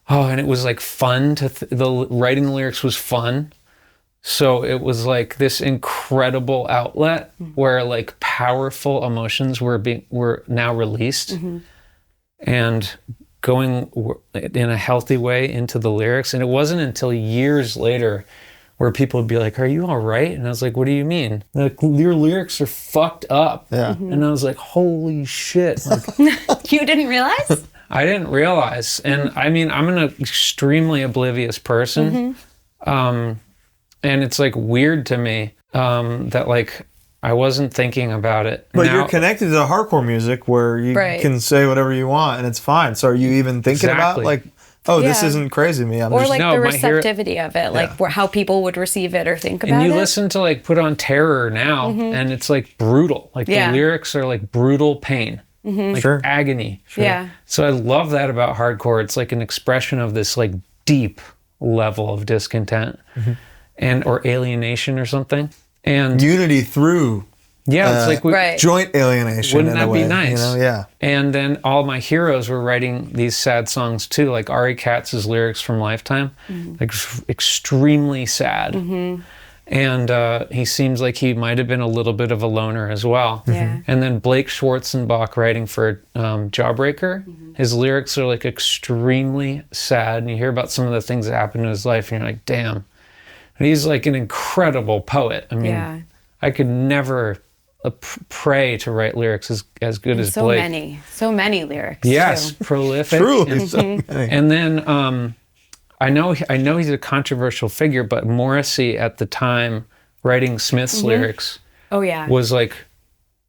and it was like fun to, writing the lyrics was fun. So it was like this incredible outlet where like powerful emotions were now released and going in a healthy way into the lyrics. And it wasn't until years later where people would be like, "Are you all right?" And I was like, "What do you mean?" Like, "Your lyrics are fucked up." Yeah. And I was like, "Holy shit." Like, You didn't realize? I didn't realize. And I mean, I'm an extremely oblivious person. And it's like weird to me that like I wasn't thinking about it. But you're connected to hardcore music where you can say whatever you want and it's fine. So are you even thinking about like, this isn't crazy to me? Or like the receptivity of it, like how people would receive it or think about it. And you listen to like Put on Terror now and it's like brutal. Like the lyrics are like brutal pain. Like agony. Yeah. So I love that about hardcore. It's like an expression of this like deep level of discontent. And or alienation or something, and unity through it's like joint alienation. Wouldn't that be nice? You know? Yeah. And then all my heroes were writing these sad songs too, like Ari Katz's lyrics from Lifetime, like extremely sad. And he seems like he might have been a little bit of a loner as well. And then Blake Schwarzenbach writing for Jawbreaker, his lyrics are like extremely sad, and you hear about some of the things that happened in his life, and you're like, damn. And he's like an incredible poet. I mean, I could never pray to write lyrics as good as Blake. So many lyrics. Yes, too. Prolific. Truly, so many. And then I know he's a controversial figure, but Morrissey at the time writing Smith's lyrics was like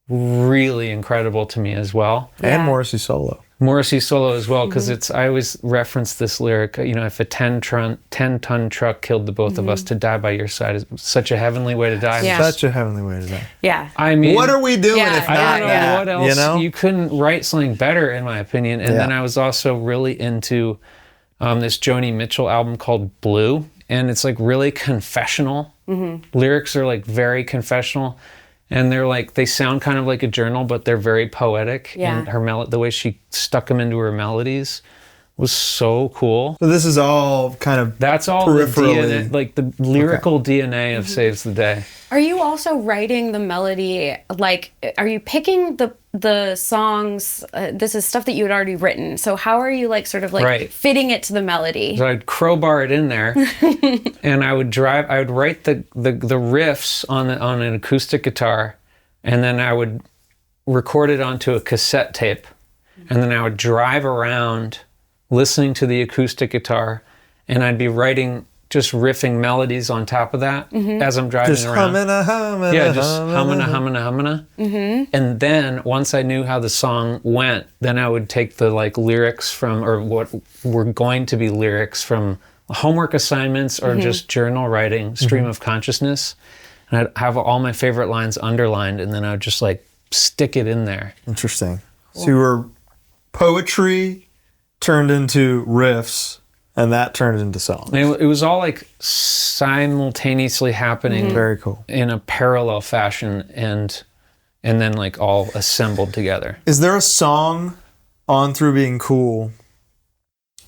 really incredible to me as well. And Morrissey solo. Morrissey solo as well, because I always reference this lyric, you know, if a 10-ton truck killed the both of us, to die by your side is such a heavenly way to die. Such a heavenly way to die. Yeah. I mean, what are we doing if not I don't know what else. You know? You couldn't write something better, in my opinion. And then I was also really into this Joni Mitchell album called Blue, and it's like really confessional. Lyrics are like very confessional. And they're like, they sound kind of like a journal, but they're very poetic. And her the way she stuck them into her melodies was so cool. So this is all kind of that's all the DNA, like the lyrical DNA of Saves the Day. Are you also writing the melody? Like, are you picking the the songs, this is stuff that you had already written. So how are you like sort of like fitting it to the melody? So I'd crowbar it in there, and I would write the riffs on an acoustic guitar, and then I would record it onto a cassette tape, and then I would drive around listening to the acoustic guitar, and I'd be writing, just riffing melodies on top of that as I'm driving around. Just humming. And then once I knew how the song went, then I would take the like lyrics from, or what were going to be lyrics from homework assignments or just journal writing, stream of consciousness. And I'd have all my favorite lines underlined, and then I would just like stick it in there. Interesting. So you were poetry turned into riffs, and that turned into songs. It was all like simultaneously happening. Very cool. In a parallel fashion, and then like all assembled together. Is there a song on Through Being Cool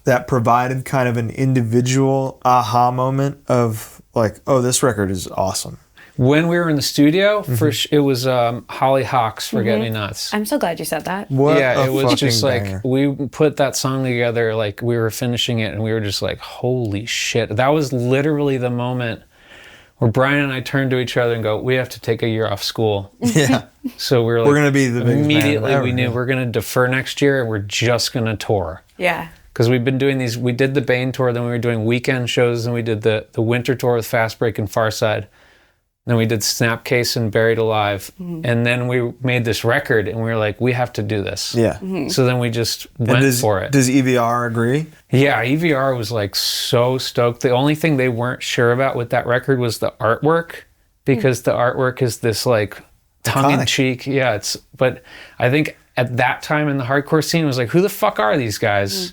that provided kind of an individual aha moment of like, oh, this record is awesome? When we were in the studio, it was Holly Hawk's Forget Me Nots. I'm so glad you said that. It was just like, we put that song together, like we were finishing it, and we were just like, holy shit. That was literally the moment where Brian and I turned to each other and go, we have to take a year off school. Yeah. So we were like, we're going to be the biggest immediately band ever. We knew we're going to defer next year, and we're just going to tour. Yeah. Because we've been doing these, we did the Bane tour, then we were doing weekend shows, and we did the winter tour with Fast Break and Farside. Then we did Snapcase and Buried Alive. And then we made this record, and we were like, we have to do this. Yeah. So then we just went for it. Does EVR agree? Yeah, EVR was like so stoked. The only thing they weren't sure about with that record was the artwork, because the artwork is this like tongue-in-cheek. Yeah, but I think at that time in the hardcore scene, it was like, who the fuck are these guys?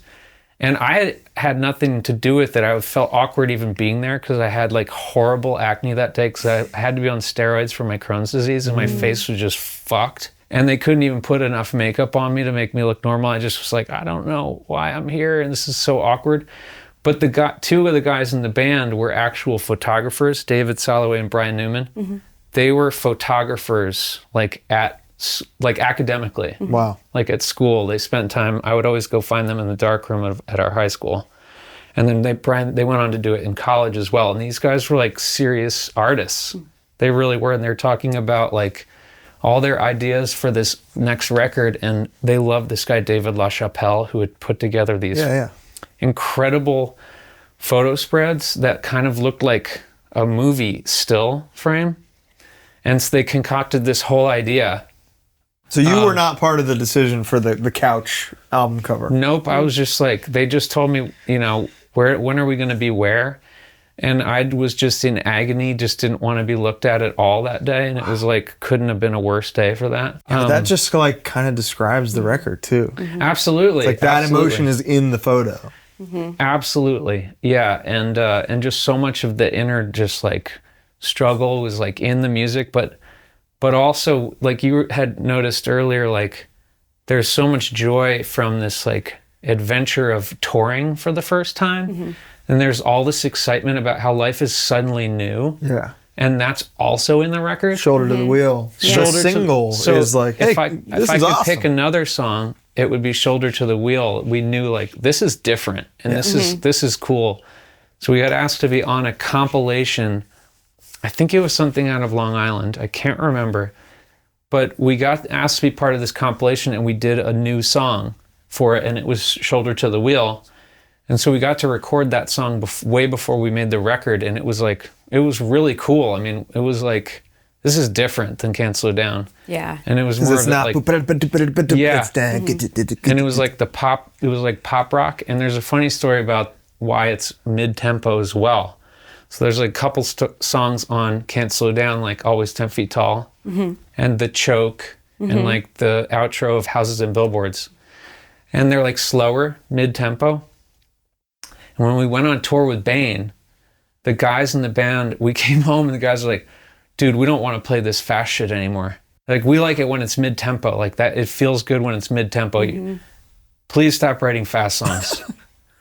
And I had nothing to do with it. I felt awkward even being there because I had like horrible acne that day because I had to be on steroids for my Crohn's disease, and my face was just fucked. And they couldn't even put enough makeup on me to make me look normal. I just was like, I don't know why I'm here, and this is so awkward. But two of the guys in the band were actual photographers, David Soloway and Brian Newman. They were photographers like academically. Wow. Like at school, they spent time, I would always go find them in the darkroom at our high school. And then they went on to do it in college as well. And these guys were like serious artists. They really were. And they're talking about like all their ideas for this next record. And they loved this guy, David LaChapelle, who had put together these incredible photo spreads that kind of looked like a movie still frame. And so they concocted this whole idea. So you were not part of the decision for the Couch album cover? Nope. I was just like, they just told me, you know, when are we going to be where? And I was just in agony, just didn't want to be looked at all that day. And it was like, couldn't have been a worse day for that. Yeah, that just like kind of describes the record too. Absolutely. It's like that emotion is in the photo. Absolutely. Yeah. And just so much of the inner just like struggle was like in the music, but also like you had noticed earlier, like there's so much joy from this like adventure of touring for the first time. And there's all this excitement about how life is suddenly new. Yeah. And that's also in the record. Shoulder to the Wheel. The single is like, hey, if I could pick another song, it would be Shoulder to the Wheel. We knew like this is different and this is cool. So we got asked to be on a compilation. I think it was something out of Long Island. I can't remember. But we got asked to be part of this compilation, and we did a new song for it, and it was Shoulder to the Wheel. And so we got to record that song way before we made the record, and it was like, it was really cool. I mean, it was like, this is different than Can't Slow Down. Yeah. And it was more of like, yeah. And it was like pop rock. And there's a funny story about why it's mid-tempo as well. So there's like a couple songs on Can't Slow Down, like Always 10 Feet Tall, and The Choke, and like the outro of Houses and Billboards. And they're like slower, mid-tempo. And when we went on tour with Bane, the guys in the band, we came home and the guys were like, dude, we don't want to play this fast shit anymore. Like, we like it when it's mid-tempo. Like that, it feels good when it's mid-tempo. Please stop writing fast songs.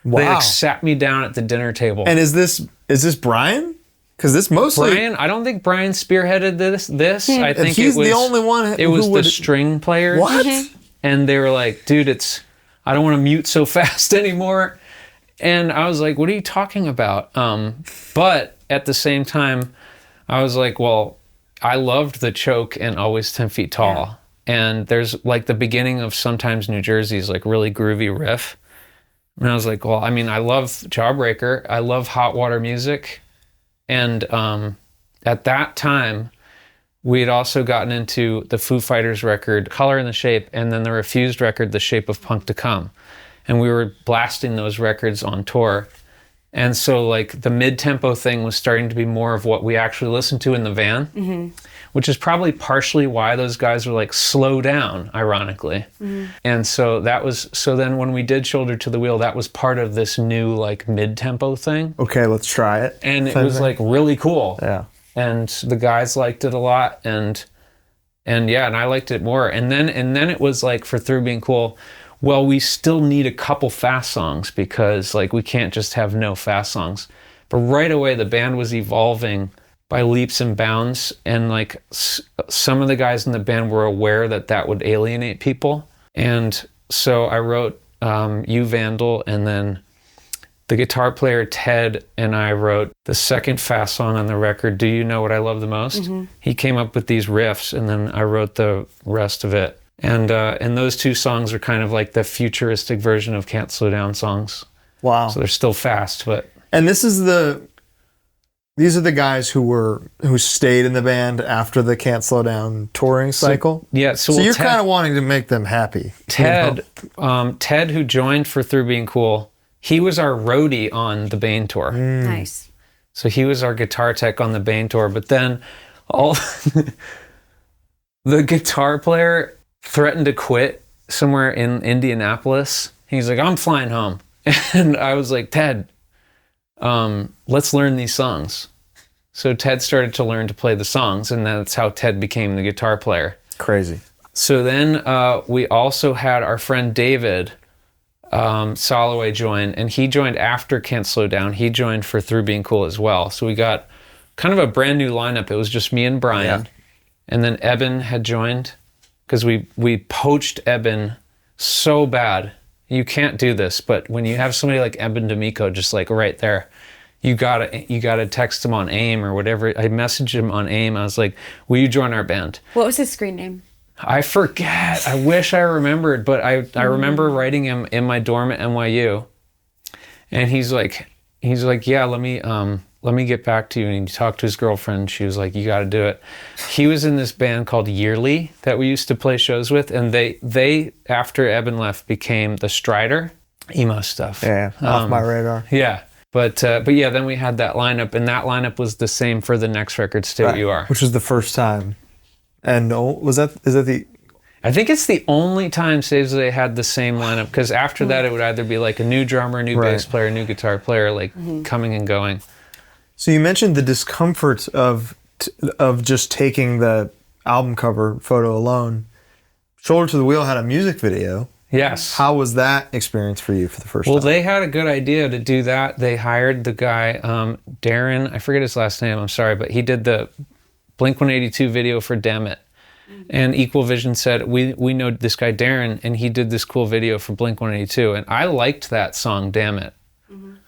Wow. They like sat me down at the dinner table. And is this Brian? Because this mostly... Brian, I don't think Brian spearheaded this. I think he's the only one it was the string player. What? And they were like, dude, I don't want to mute so fast anymore. And I was like, what are you talking about? But at the same time, I was like, well, I loved the choke and Always 10 Feet Tall. Yeah. And there's like the beginning of Sometimes New Jersey's like really groovy riff. And I was like, well, I mean, I love Jawbreaker. I love Hot Water Music. And at that time, we had also gotten into the Foo Fighters record, Color and the Shape, and then the Refused record, The Shape of Punk to Come. And we were blasting those records on tour. And so like the mid-tempo thing was starting to be more of what we actually listened to in the van, which is probably partially why those guys were like, slow down, ironically. And so then when we did Shoulder to the Wheel, that was part of this new like mid-tempo thing. Okay, let's try it. And it was like really cool. Yeah. And the guys liked it a lot. And I liked it more. And then it was like, for Through Being Cool, well, we still need a couple fast songs because like we can't just have no fast songs. But right away the band was evolving by leaps and bounds, and like some of the guys in the band were aware that would alienate people. And so I wrote You Vandal, and then the guitar player Ted and I wrote the second fast song on the record, Do You Know What I Love the Most? He came up with these riffs, and then I wrote the rest of it. And those two songs are kind of like the futuristic version of Can't Slow Down songs. Wow. So they're still fast, but... And these are the guys who stayed in the band after the Can't Slow Down touring cycle? So you're kind of wanting to make them happy. Ted, who joined for Through Being Cool, he was our roadie on the Bane tour. Nice. So he was our guitar tech on the Bane tour, but then the guitar player threatened to quit somewhere in Indianapolis. He's like, I'm flying home. And I was like, Ted, let's learn these songs. So Ted started to learn to play the songs, and that's how Ted became the guitar player. Crazy. So then we also had our friend David Soloway join, and he joined after Can't Slow Down. He joined for Through Being Cool as well. So we got kind of a brand new lineup. It was just me and Brian. And then Eben had joined, because we poached Eben so bad. You can't do this, but when you have somebody like Eben D'Amico just like right there, you gotta text him on AIM or whatever. I messaged him on AIM. I was like, will you join our band? What was his screen name? I forget. I wish I remembered, but I remember writing him in my dorm at NYU. And he's like, yeah, let me get back to you. And he talked to his girlfriend. She was like, you got to do it. He was in this band called Yearly that we used to play shows with. And they after Eben left, became the Strider. Emo stuff. Yeah, off my radar. Yeah. But yeah, then we had that lineup. And that lineup was the same for the next record, Stay What You Are. Which was the first time. And is that the... I think it's the only time Saves the Day had the same lineup. Because after that, it would either be like a new drummer, new bass player, new guitar player, like coming and going. So you mentioned the discomfort of just taking the album cover photo alone. Shoulder to the Wheel had a music video. Yes. How was that experience for you for the first time? Well, they had a good idea to do that. They hired the guy, Darren, I forget his last name, I'm sorry, but he did the Blink-182 video for Damn It. And Equal Vision said, we know this guy Darren, and he did this cool video for Blink-182. And I liked that song, Damn It.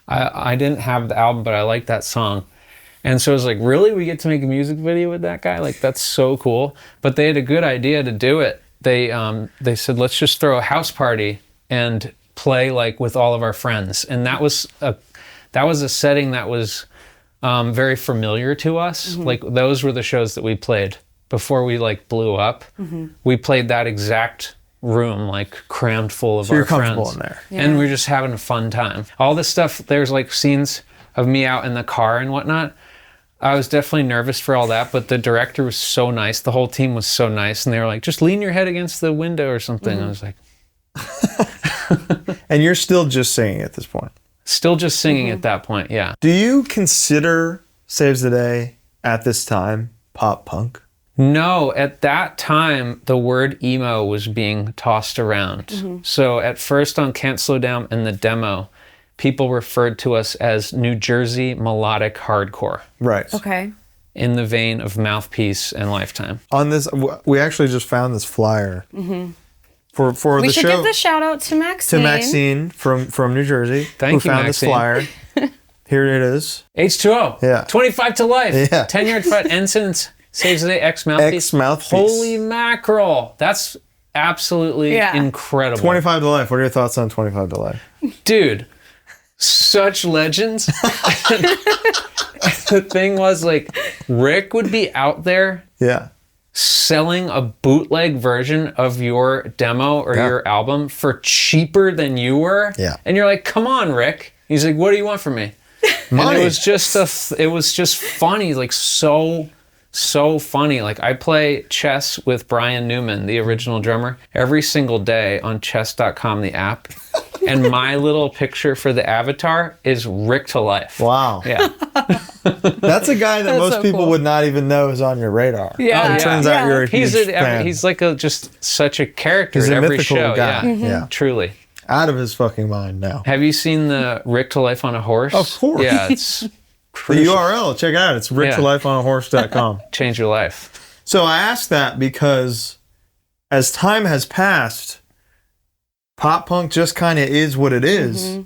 I didn't have the album, but I liked that song. And so I was like, really? We get to make a music video with that guy? Like, that's so cool. But they had a good idea to do it. They said, let's just throw a house party and play like with all of our friends. And that was a setting that was very familiar to us. Like, those were the shows that we played before we like blew up. We played that exact room like crammed full of our friends. So you're comfortable in there. Yeah. And we're just having a fun time. All this stuff, there's like scenes of me out in the car and whatnot. I was definitely nervous for all that, but the director was so nice. The whole team was so nice. And they were like, just lean your head against the window or something. I was like... And you're still just singing at this point? Still just singing at that point, yeah. Do you consider Saves the Day at this time pop punk? No, at that time, the word emo was being tossed around. So at first on Can't Slow Down and the demo, people referred to us as New Jersey melodic hardcore. Right. Okay. In the vein of Mouthpiece and Lifetime. On this, we actually just found this flyer for We the should show. give the shout out to Maxine. To Maxine from New Jersey. Thank who you, found Maxine. this flyer. Here it is. H2O. Yeah. 25 to life. Yeah. 10-yard fret ensigns. Saves the day. X Mouthpiece. X Mouthpiece. Holy mackerel. That's absolutely incredible. 25 to life. What are your thoughts on 25 to life? Dude, such legends. The thing was, like, Rick would be out there Yeah. selling a bootleg version of your demo or your album for cheaper than you were. Yeah. And you're like, come on, Rick. He's like, what do you want from me? Money. And it was just funny, like so funny. Like, I play chess with Brian Newman, the original drummer, every single day on chess.com, the app. And my little picture for the avatar is Rick to life. Wow. Yeah. That's a guy that most so people cool. would not even know is on your radar. Yeah. It turns out you're a huge He's fan. he's like just such a character He's at a every mythical show. guy. Yeah. Yeah. Truly. Out of his fucking mind now. Have you seen the Rick to Life on a Horse? Of course. Yeah, it's The crucial. URL, check it out. It's ricktolifeonahorse.com. Change your life. So I asked that because as time has passed, pop punk just kind of is what it is.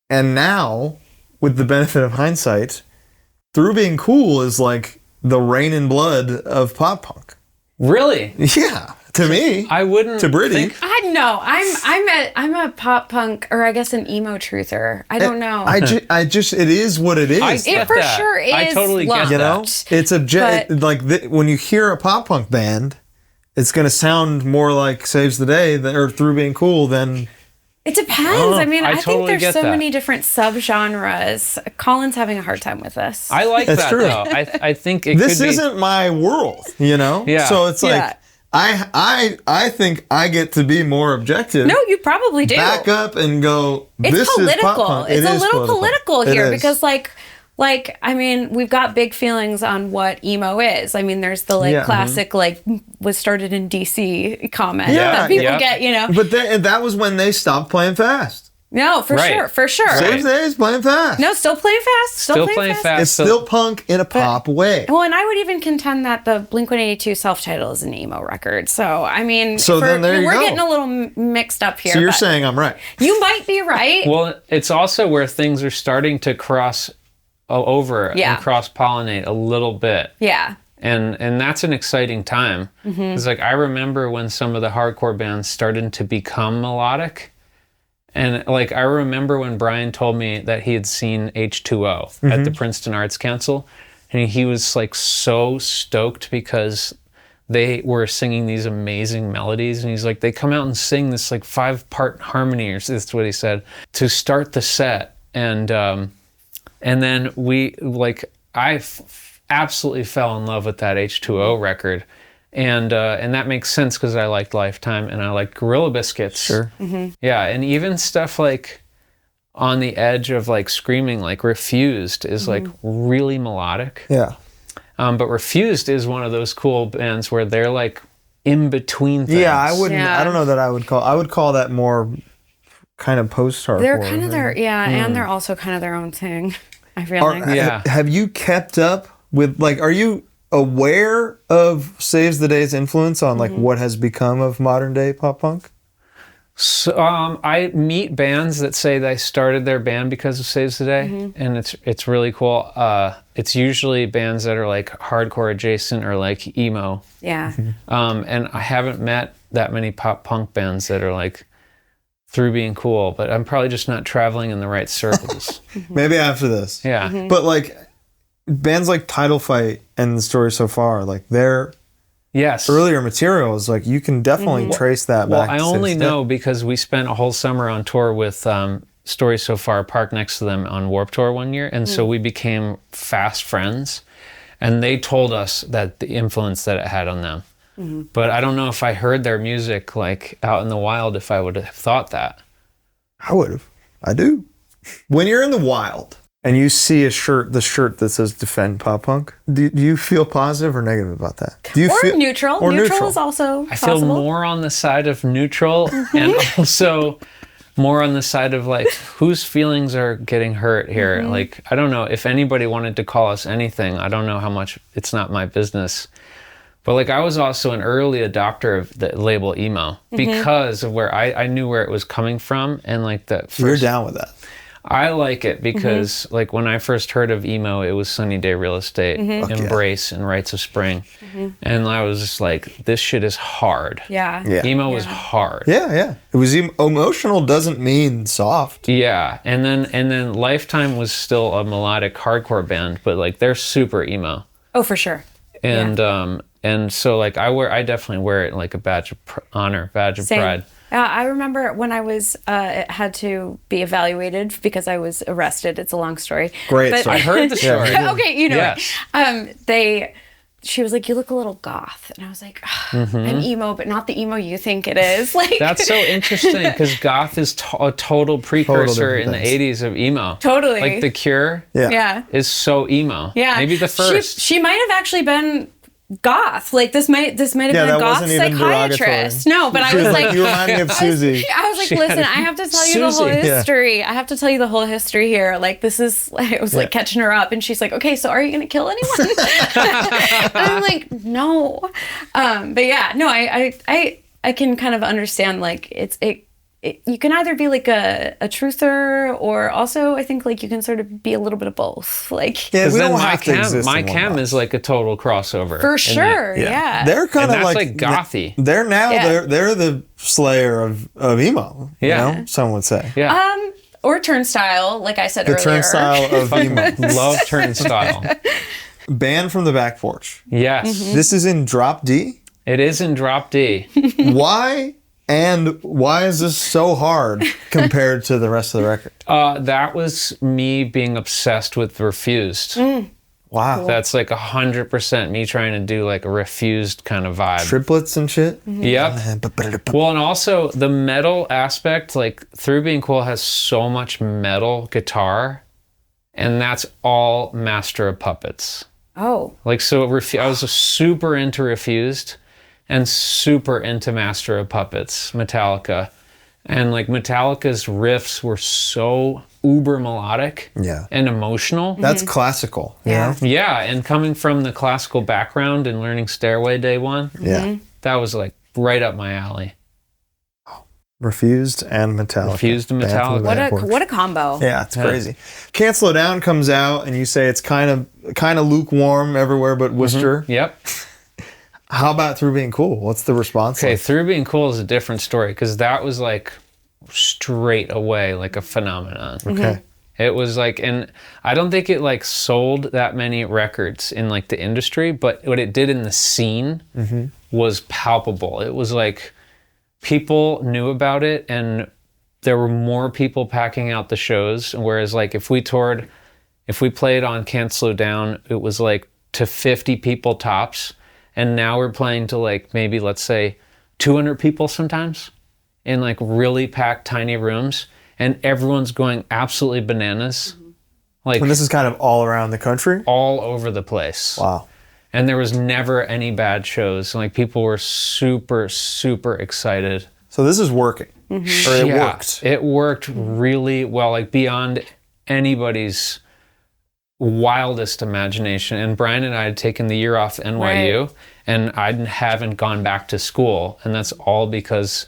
And now, with the benefit of hindsight, Through Being Cool is like the reign in blood of pop punk. Really? Yeah, to me. I wouldn't To Britty. think... I know. I'm a pop punk, or I guess an emo truther. I don't know. I just it is what it is. I it get for that. sure is. I totally get loved. You know, it's when you hear a pop punk band, it's going to sound more like Saves the Day or Through Being Cool than. It depends. I mean, I I totally think get there's so that. many different subgenres. Colin's having a hard time with this. I like That's that, true. though. I think it This could be... isn't my world, you know. Yeah. So it's like Yeah. I think I get to be more objective. No, you probably do. Back up and go. It's This political. is pop punk. It's It a is little political It here is. because I mean, we've got big feelings on what emo is. I mean, there's the classic was started in DC comment that people get, you know. But that was when they stopped playing fast. No, for Right. sure. Saves the Day is playing fast. No, still playing fast. Still playing fast. It's still punk in a pop way. Well, and I would even contend that the Blink-182 self-title is an emo record. So, I mean, Then there you we're go. getting a little mixed up here. So you're but saying I'm right. you might be right. Well, it's also where things are starting to cross over and cross-pollinate a little bit. Yeah. And that's an exciting time. It's like, I remember when some of the hardcore bands started to become melodic. And like, I remember when Brian told me that he had seen H2O at the Princeton Arts Council, and he was like so stoked because they were singing these amazing melodies. And he's like, they come out and sing this like 5-part harmony, or that's what he said, to start the set. And then I absolutely fell in love with that H2O record. And that makes sense because I liked Lifetime and I liked Gorilla Biscuits. Sure. Yeah, and even stuff like on the edge of like screaming, like Refused is like really melodic. Yeah. But Refused is one of those cool bands where they're like in between things. Yeah, I wouldn't. Yeah. I don't know that I would call. I would call that more kind of post-hardcore. They're kind of and they're also kind of their own thing, I feel like. Yeah. Have you kept up with are you aware of Saves the Day's influence on what has become of modern day pop punk? So I meet bands that say they started their band because of Saves the Day, and it's really cool. It's usually bands that are like hardcore adjacent or like emo. Yeah. And I haven't met that many pop punk bands that are like Through Being Cool, but I'm probably just not traveling in the right circles. Maybe after this. Yeah. But like bands like Title Fight and The Story So Far, like their Yes. earlier material is like you can definitely trace that Well, back. I to only Saves the Day. know because we spent a whole summer on tour with Story So Far, parked next to them on Warped Tour one year, and so we became fast friends, and they told us that the influence that it had on them. But I don't know if I heard their music like out in the wild if I would have thought that. I would have. I do. When you're in the wild and you see the shirt that says "Defend Pop Punk," do you feel positive or negative about that? Do you feel neutral. Or Neutral is also I feel possible. more on the side of neutral, and also more on the side of like, whose feelings are getting hurt here? Like, I don't know if anybody wanted to call us anything. I don't know how much, it's not my business. But like, I was also an early adopter of the label emo because of where I knew where it was coming from. And like the first, You're down with that. I like it because like when I first heard of emo, it was Sunny Day Real Estate, Embrace, and Rites of Spring. And I was just like, this shit is hard. Emo was hard. It was emotional doesn't mean soft. And then Lifetime was still a melodic hardcore band, but like they're super emo. Oh, for sure. And so like I definitely wear it like a badge of honor, badge of pride. I remember when I was had to be evaluated because I was arrested. It's a long story. Great story. I heard the story. Okay, you know it. She was like, "You look a little goth," and I was like, "I'm emo, but not the emo you think it is." Like that's so interesting because goth is a total precursor in the '80s of emo. Totally, like The Cure. Is so emo. Maybe the first. She might have actually been goth. Like this might have been a goth psychiatrist. No, but I was like, you remind me of Susie. I was like, listen, I have to tell you the whole history. I have to tell you the whole history here. Like this is, I was like catching her up, and she's like, okay, so are you gonna kill anyone? And I'm like, no. But yeah, no, I can kind of understand like you can either be like a truther, or also I think like you can sort of be a little bit of both. Like we then don't have to exist My in one Chem box. is like a total crossover. For sure, yeah. They're kind of like gothy. They're now they're the slayer of emo. You know, some would say. Or Turnstile, like I said the earlier. Turnstile of emo. Love Turnstile. Banned from the Back Porch. Yes. This is in drop D? It is in drop D. Why? And why is this so hard compared to the rest of the record? That was me being obsessed with Refused. Wow. That's like 100% me trying to do like a Refused kind of vibe. Triplets and shit? Yep. Well, and also the metal aspect, like Through Being Cool has so much metal guitar, and that's all Master of Puppets. Oh. Like, so I was super into Refused and super into Master of Puppets, Metallica. And like Metallica's riffs were so uber melodic and emotional. That's classical, you know? Yeah, and coming from the classical background and learning Stairway Day One, that was like right up my alley. Refused and Metallica. Refused and Metallica. What a combo. Yeah, it's crazy. Can't Slow Down comes out and you say it's kind of lukewarm everywhere but Worcester. Yep. How about Through Being Cool? What's the response like? Through Being Cool is a different story because that was like straight away like a phenomenon. Okay. It was like, and I don't think it like sold that many records in like the industry, but what it did in the scene was palpable. It was like people knew about it and there were more people packing out the shows. Whereas like if we played on Can't Slow Down, it was like to 50 people tops. And now we're playing to like maybe, let's say, 200 people sometimes in like really packed tiny rooms. And everyone's going absolutely bananas. Like, and this is kind of all around the country? All over the place. Wow. And there was never any bad shows. Like people were super, super excited. So this is working. Or it worked. It worked really well, like beyond anybody's wildest imagination. And Brian and I had taken the year off NYU and I haven't gone back to school, and that's all because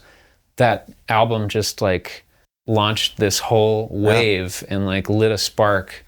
that album just like launched this whole wave and like lit a spark.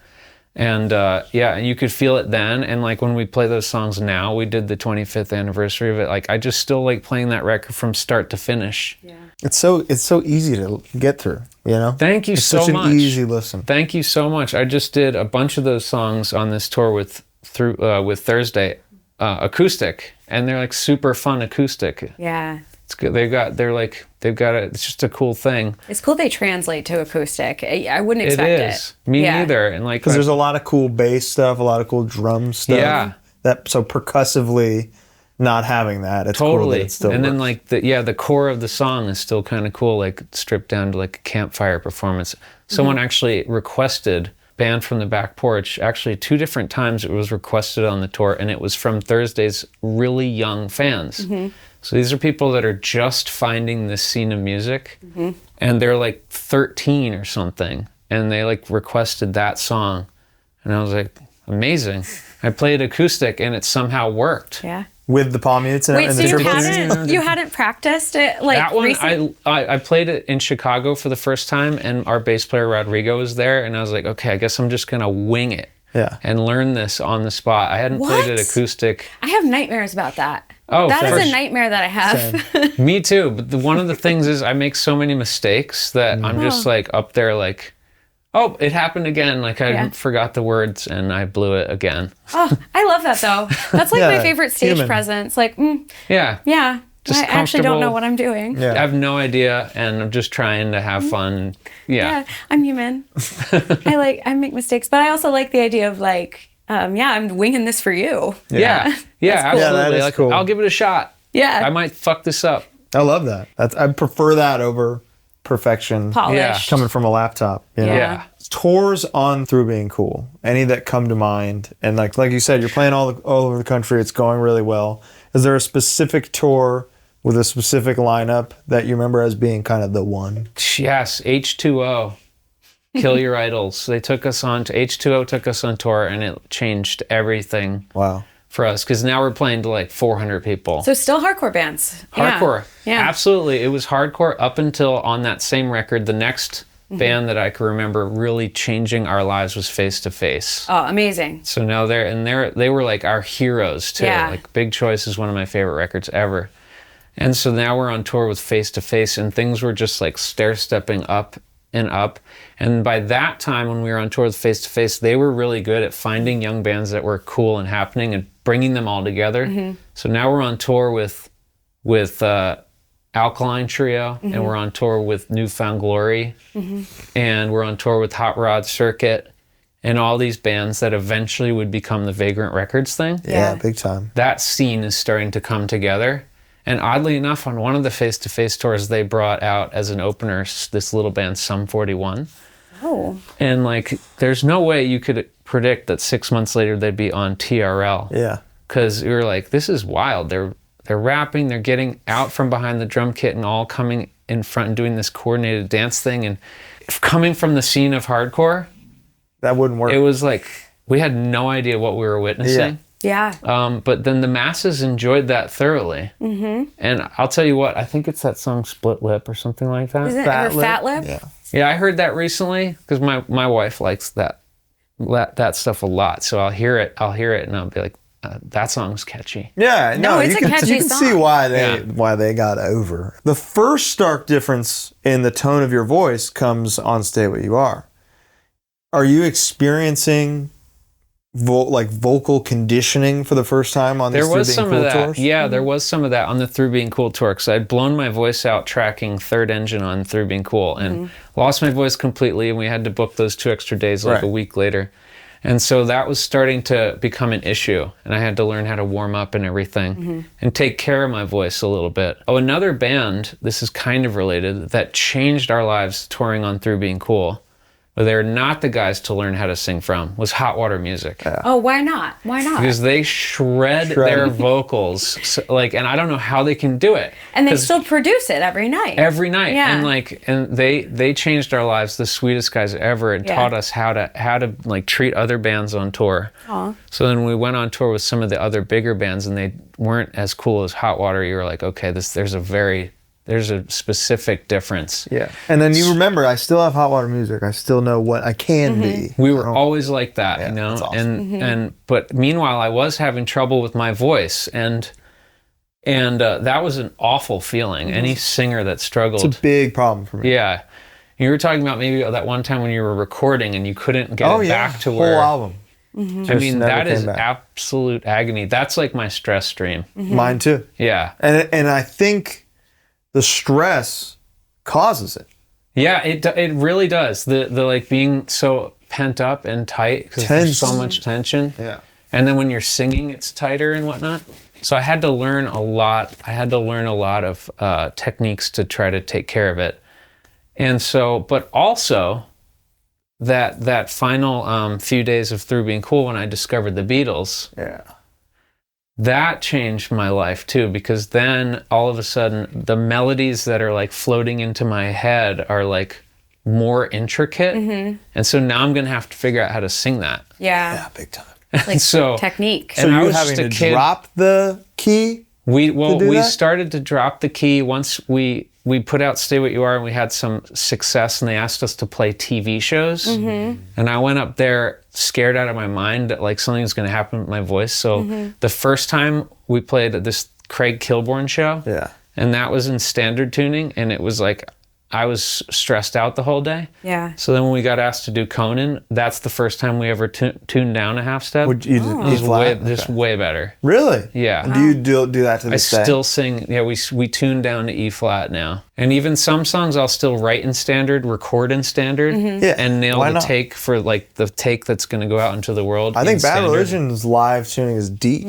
And you could feel it then. And like when we play those songs now, we did the 25th anniversary of it, like I just still like playing that record from start to finish. It's so easy to get through, you know? Thank you so much. It's such an easy listen. Thank you so much. I just did a bunch of those songs on this tour with Thursday acoustic, and they're like super fun acoustic. Yeah. It's good. It's just a cool thing. It's cool they translate to acoustic. I wouldn't expect it. It is. Me neither. And like, because there's a lot of cool bass stuff, a lot of cool drum stuff. Yeah. So percussively not having that, it's totally cool that it still and then works. like the core of the song is still kind of cool, like stripped down to like a campfire performance. Someone actually requested Band from the Back Porch, actually 2 different times it was requested on the tour, and it was from Thursday's really young fans. So these are people that are just finding this scene of music, and they're like 13 or something, and they like requested that song, and I was like, amazing. I played acoustic and it somehow worked. Yeah. With the palm mutes and wait, so the you hadn't practiced it like that one? recently? I played it in Chicago for the first time, and our bass player Rodrigo was there, and I was like, okay, I guess I'm just gonna wing it. Yeah. And learn this on the spot. I hadn't played it acoustic. I have nightmares about that. Oh, that is a nightmare that I have. Me too. But one of the things is I make so many mistakes that I'm just like up there like, oh, it happened again. Like I forgot the words and I blew it again. Oh, I love that though. That's like my favorite stage presence. Like, yeah. Just I actually don't know what I'm doing. Yeah. I have no idea, and I'm just trying to have fun. Yeah, I'm human. I make mistakes, but I also like the idea of like, I'm winging this for you. Yeah, absolutely. Yeah, that is cool. I'll give it a shot. Yeah, I might fuck this up. I love that. I prefer that over perfection. Polished. Coming from a laptop. You know? Yeah. Tours on Through Being Cool. Any that come to mind? And like you said, you're playing all over the country. It's going really well. Is there a specific tour with a specific lineup that you remember as being kind of the one? Yes, H2O. Kill Your Idols. They took us on to H2O took us on tour, and it changed everything. Wow. For us, because now we're playing to like 400 people. So still hardcore bands. Hardcore. Yeah. Absolutely. It was hardcore up until on that same record. The next band that I can remember really changing our lives was Face to Face. Oh, amazing. So now they were like our heroes too. Yeah. Like Big Choice is one of my favorite records ever. And so now we're on tour with Face to Face, and things were just like stair-stepping up and up. And by that time, when we were on tour with Face to Face, they were really good at finding young bands that were cool and happening and bringing them all together. So now we're on tour with Alkaline Trio, and we're on tour with Newfound Glory, and we're on tour with Hot Rod Circuit, and all these bands that eventually would become the Vagrant Records thing. Yeah, big time. That scene is starting to come together. And oddly enough, on one of the Face to Face tours, they brought out as an opener this little band, Sum 41. Oh. And like, there's no way you could predict that 6 months later they'd be on TRL. Yeah. Because we were like, this is wild. They're rapping, they're getting out from behind the drum kit and all coming in front and doing this coordinated dance thing. And coming from the scene of hardcore, that wouldn't work. It was like, we had no idea what we were witnessing. Yeah. But then the masses enjoyed that thoroughly. And I'll tell you what, I think it's that song Split Lip or something like that. Is it Fat Lip? Yeah, I heard that recently because my wife likes that stuff a lot. So I'll hear it and I'll be like, that song's catchy. Yeah, it's a catchy you can song. see why they got over. The first stark difference in the tone of your voice comes on Stay What You Are. Are you experiencing vocal conditioning for the first time on this Through Being Cool tours? Yeah, there was some of that on the Through Being Cool tour, because I'd blown my voice out tracking Third Engine on Through Being Cool and lost my voice completely, and we had to book those 2 extra days a week later. And so that was starting to become an issue, and I had to learn how to warm up and everything and take care of my voice a little bit. Oh, another band, this is kind of related, that changed our lives touring on Through Being Cool, but they're not the guys to learn how to sing from, was Hot Water Music. Yeah. Oh, why not? Why not? Because they shred their vocals, and I don't know how they can do it. And they still produce it every night. Every night. Yeah. And they changed our lives, the sweetest guys ever, and taught us how to like treat other bands on tour. Aww. So then we went on tour with some of the other bigger bands, and they weren't as cool as Hot Water. You were like, okay, there's a specific difference. Yeah. And then you remember, I still have Hot Water Music. I still know what I can be. We were always like that, you know? That's awesome. But meanwhile, I was having trouble with my voice, and that was an awful feeling. Any singer that struggled. It's a big problem for me. Yeah. You were talking about maybe that one time when you were recording and you couldn't get it back to where... whole album. I mean, that is absolute agony. That's like my stress stream. Mine too. Yeah. And I think the stress causes it. Yeah, it really does. The like being so pent up and tight because there's so much tension. Yeah. And then when you're singing, it's tighter and whatnot. So I had to learn a lot. I had to learn a lot of techniques to try to take care of it. And so, but also that final few days of Through Being Cool when I discovered the Beatles. Yeah. that changed my life too, because then all of a sudden the melodies that are like floating into my head are like more intricate. And so now I'm going to have to figure out how to sing that. Yeah, big time. Like so technique. So you having to drop the key? We started to drop the key once we put out Stay What You Are, and we had some success, and they asked us to play TV shows. And I went up there scared out of my mind that like something was going to happen with my voice. So the first time we played at this Craig Kilborn show, and that was in standard tuning, and it was like I was stressed out the whole day. Yeah. So then when we got asked to do Conan, that's the first time we ever tuned down a half step. Would you it was way better. Really? Yeah. And do you do that to this day? I still sing. Yeah, we tune down to E flat now, and even some songs I'll still write in standard, record in standard, and nail the take for like the take that's going to go out into the world. I think Bad Religion's live tuning is deep.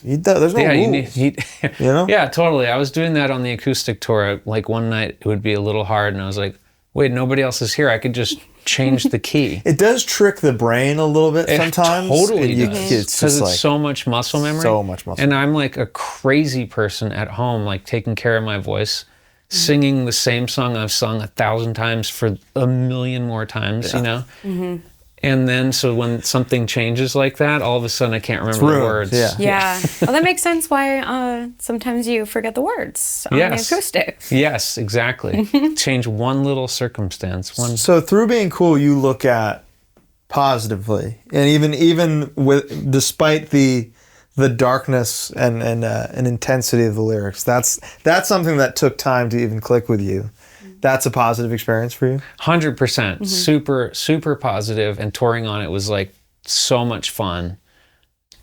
There's no rules. You know? Yeah, totally. I was doing that on the acoustic tour. Like one night it would be a little hard, and I was like, wait, nobody else is here. I could just change the key. It does trick the brain a little bit sometimes. It totally does. Because it's so much muscle memory. So much muscle memory. And I'm like a crazy person at home, like taking care of my voice, singing the same song I've sung 1,000 times for a million more times, you know? And then, so when something changes like that, all of a sudden I can't remember the words. Yeah. Well, that makes sense why sometimes you forget the words on the acoustic. Yes, exactly. Change one little circumstance. So through Being Cool, you look at positively, and even with despite the darkness and intensity of the lyrics, that's something that took time to even click with you. That's a positive experience for you? 100%. Super, super positive. And touring on it was like so much fun.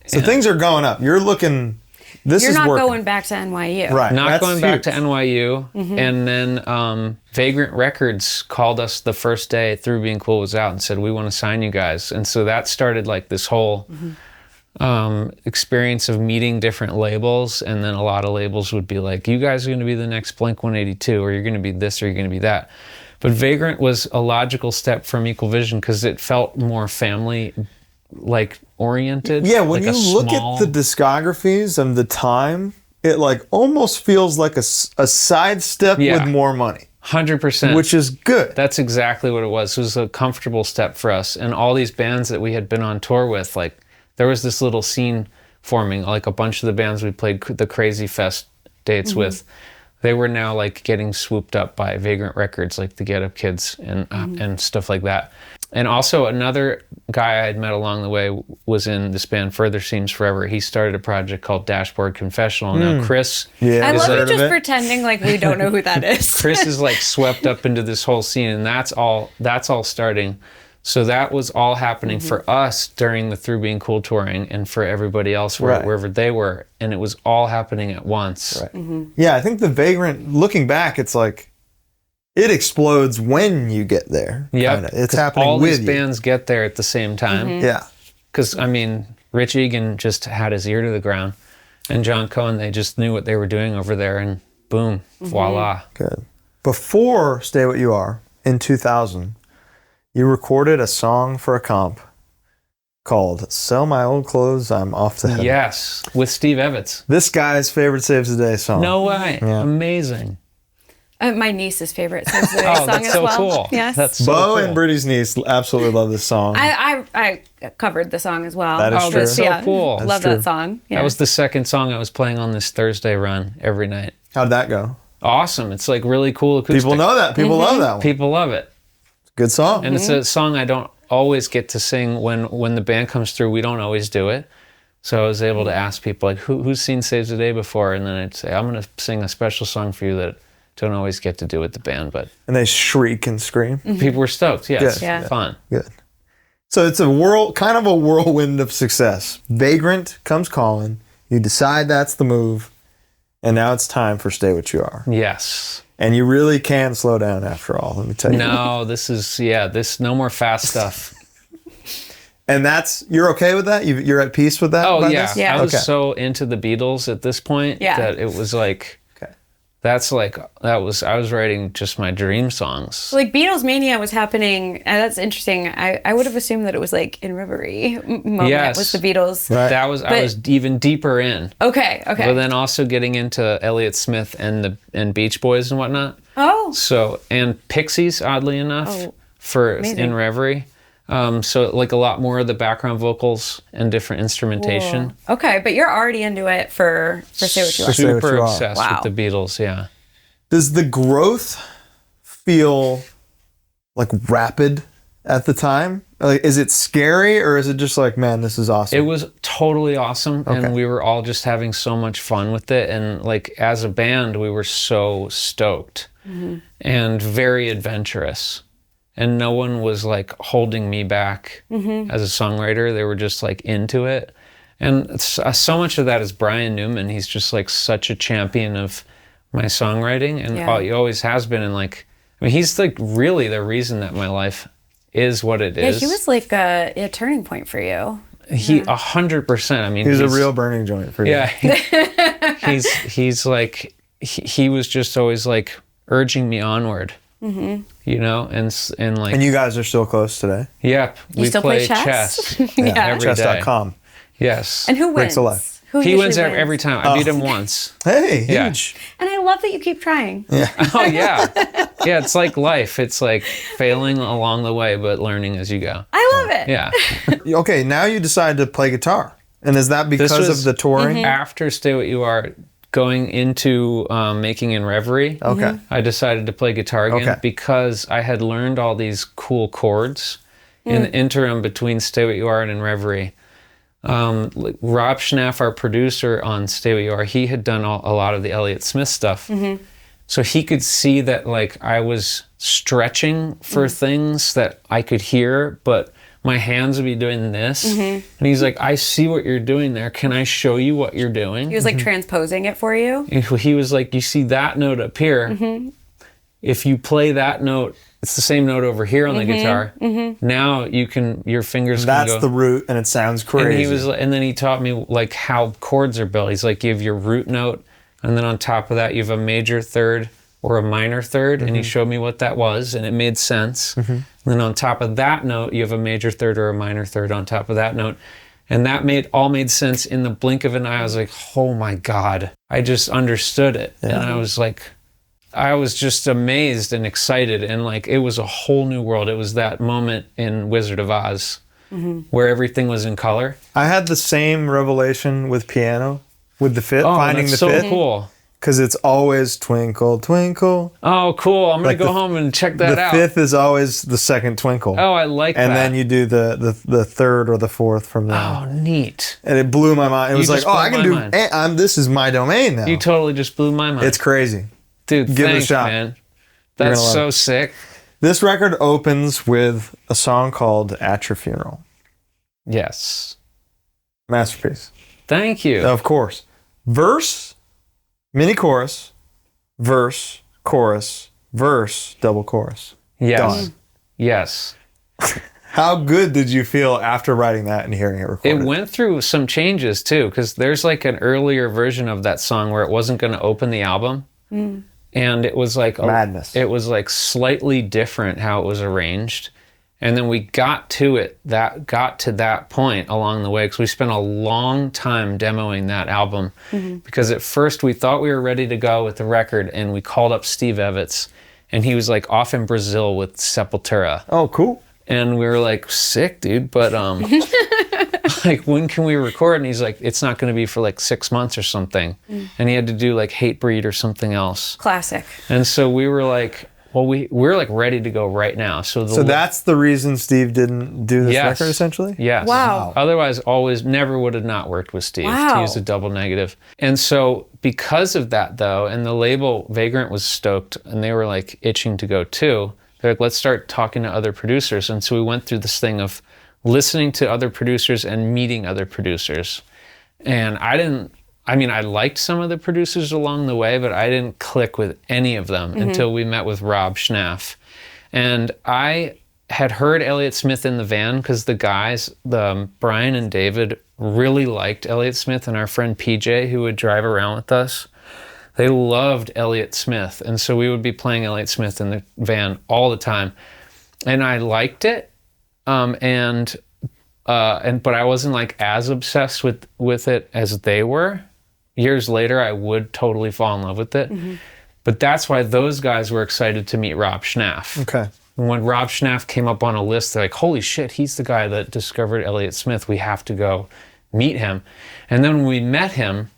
So things are going up. You're looking, You're not going back to NYU. Right. Not going back to NYU. And then Vagrant Records called us the first day Through Being Cool was out and said, we want to sign you guys. And so that started like this whole experience of meeting different labels, and then a lot of labels would be like, you guys are going to be the next Blink-182, or you're going to be this, or you're going to be that. But Vagrant was a logical step from Equal Vision because it felt more family like oriented. Yeah, when you look at the discographies and the time, it like almost feels like a sidestep with more money. 100%. Which is good. That's exactly what it was. It was a comfortable step for us. And all these bands that we had been on tour with, like, there was this little scene forming, like a bunch of the bands we played the Crazy Fest dates with, they were now like getting swooped up by Vagrant Records, like the Get Up Kids and stuff like that. And also another guy I had met along the way was in this band Further Seems Forever. He started a project called Dashboard Confessional. Now Chris... I love you just pretending like we don't know who that is. Chris is like swept up into this whole scene, and that's all starting. So that was all happening for us during the Through Being Cool touring, and for everybody else wherever they were. And it was all happening at once. Right. Yeah, I think the Vagrant, looking back, it's like, it explodes when you get there. Yeah, it's happening all with these bands get there at the same time. Yeah. Because, I mean, Rich Egan just had his ear to the ground, and John Cohen, they just knew what they were doing over there, and boom, voila. Good. Before Stay What You Are, in 2000, you recorded a song for a comp called Sell My Old Clothes, I'm Off to Heaven. Yes, with Steve Evetts. This guy's favorite Saves the Day song. No way. Yeah. Amazing. My niece's favorite Saves the Day song that's as so well. Cool. Yes. That's so Bo cool. and Britty's niece absolutely love this song. I covered the song as well. That is true. That's so cool. That's love true. that song. Yeah. That was the second song I was playing on this Thursday run every night. How'd that go? Awesome. It's like really cool acoustic. People know that. People love that one. People love it. Good song. And it's a song I don't always get to sing when the band comes through. We don't always do it. So I was able to ask people, like, who's seen Saves the Day before? And then I'd say, I'm going to sing a special song for you that don't always get to do with the band. But and they shriek and scream. People were stoked. Yeah, it's fun. Good. So it's kind of a whirlwind of success. Vagrant comes calling. You decide that's the move. And now it's time for Stay What You Are. Yes. And you really can slow down after all, let me tell you. No, this no more fast stuff. And you're okay with that? You're at peace with that? Oh, yeah. Yeah. I was so into the Beatles at this point that it was like, that's like, I was writing just my dream songs. Like Beatles mania was happening, and that's interesting. I would have assumed that it was like In Reverie moment was the Beatles. Right. I was even deeper in. Okay. But then also getting into Elliott Smith and Beach Boys and whatnot. Oh. So, and Pixies, oddly enough, for amazing. In Reverie. So like a lot more of the background vocals and different instrumentation. Cool. Okay, but you're already into it for Say What You Are. Super obsessed with the Beatles, yeah. Does the growth feel like rapid at the time? Like, is it scary, or is it just like, man, this is awesome? It was totally awesome, and we were all just having so much fun with it. And like as a band, we were so stoked and very adventurous. And no one was like holding me back as a songwriter. They were just like into it. And so much of that is Brian Newman. He's just like such a champion of my songwriting, and he always has been. And like, I mean, he's like really the reason that my life is what it is. Yeah, he was like a turning point for you. He 100%. I mean, he's a real burning joint for you. Yeah, he's like he was just always like urging me onward. You know, and like, and you guys are still close today. Yeah, we still play chess. Every chess.com. Yes. And who wins? He wins every time. I beat him once. Hey, huge. And I love that you keep trying. Yeah. Oh yeah. Yeah, it's like life. It's like failing along the way, but learning as you go. I love it. Yeah. Okay, now you decide to play guitar, and is that because of the touring? After Stay What You Are, going into making In Reverie, I decided to play guitar again because I had learned all these cool chords in the interim between Stay What You Are and In Reverie. Like Rob Schnapf, our producer on Stay What You Are, he had done a lot of the Elliott Smith stuff. So he could see that like I was stretching for things that I could hear, but my hands would be doing this. And he's like, I see what you're doing there. Can I show you what you're doing? He was like transposing it for you? And he was like, you see that note up here? If you play that note, it's the same note over here on the guitar. Now you can, your fingers can go. That's the root, and it sounds crazy. And then he taught me like how chords are built. He's like, you have your root note, and then on top of that, you have a major third or a minor third, and he showed me what that was, and it made sense. And then on top of that note, you have a major third or a minor third on top of that note. And that all made sense in the blink of an eye. I was like, oh my God. I just understood it. And I was like, I was just amazed and excited, and like it was a whole new world. It was that moment in Wizard of Oz where everything was in color. I had the same revelation with piano, with the fifth, finding the fifth. Oh, cool. Because it's always twinkle, twinkle. Oh, cool. I'm going to go home and check that out. The fifth is always the second twinkle. Oh, I like that. And then you do the third or the fourth from there. Oh, neat. And it blew my mind. It was like, I can do, this is my domain now. You totally just blew my mind. It's crazy. Dude, give thanks, it a shot, man. That's so sick. This record opens with a song called At Your Funeral. Yes. Masterpiece. Thank you. Of course. Verse, mini chorus, verse, chorus, verse, double chorus. Yes. Done. Yes. How good did you feel after writing that and hearing it recorded? It went through some changes too, because there's like an earlier version of that song where it wasn't going to open the album. And it was like madness. It was like slightly different how it was arranged. And then we got to that point along the way, because we spent a long time demoing that album. Because at first we thought we were ready to go with the record, and we called up Steve Evetts, and he was like off in Brazil with Sepultura. Oh, cool. And we were like, sick, dude, but like, when can we record? And he's like, it's not going to be for like 6 months or something. And he had to do like Hatebreed or something else. Classic. And so we were like, well, we're like ready to go right now. So that's the reason Steve didn't do this record, essentially? Yes. Wow. Otherwise, never would have not worked with Steve. Wow. He was a double negative. And so because of that, though, and the label Vagrant was stoked, and they were like itching to go too, they're like, let's start talking to other producers. And so we went through this thing of listening to other producers and meeting other producers. And I liked some of the producers along the way, but I didn't click with any of them until we met with Rob Schnapf. And I had heard Elliott Smith in the van because the guys, Brian and David, really liked Elliott Smith, and our friend PJ, who would drive around with us, They loved Elliott Smith. And so we would be playing Elliott Smith in the van all the time. And I liked it. But I wasn't like as obsessed with it as they were. Years later, I would totally fall in love with it. Mm-hmm. But that's why those guys were excited to meet Rob Schnapf. Okay. And when Rob Schnapf came up on a list, they're like, holy shit, he's the guy that discovered Elliott Smith. We have to go meet him. And then when we met him,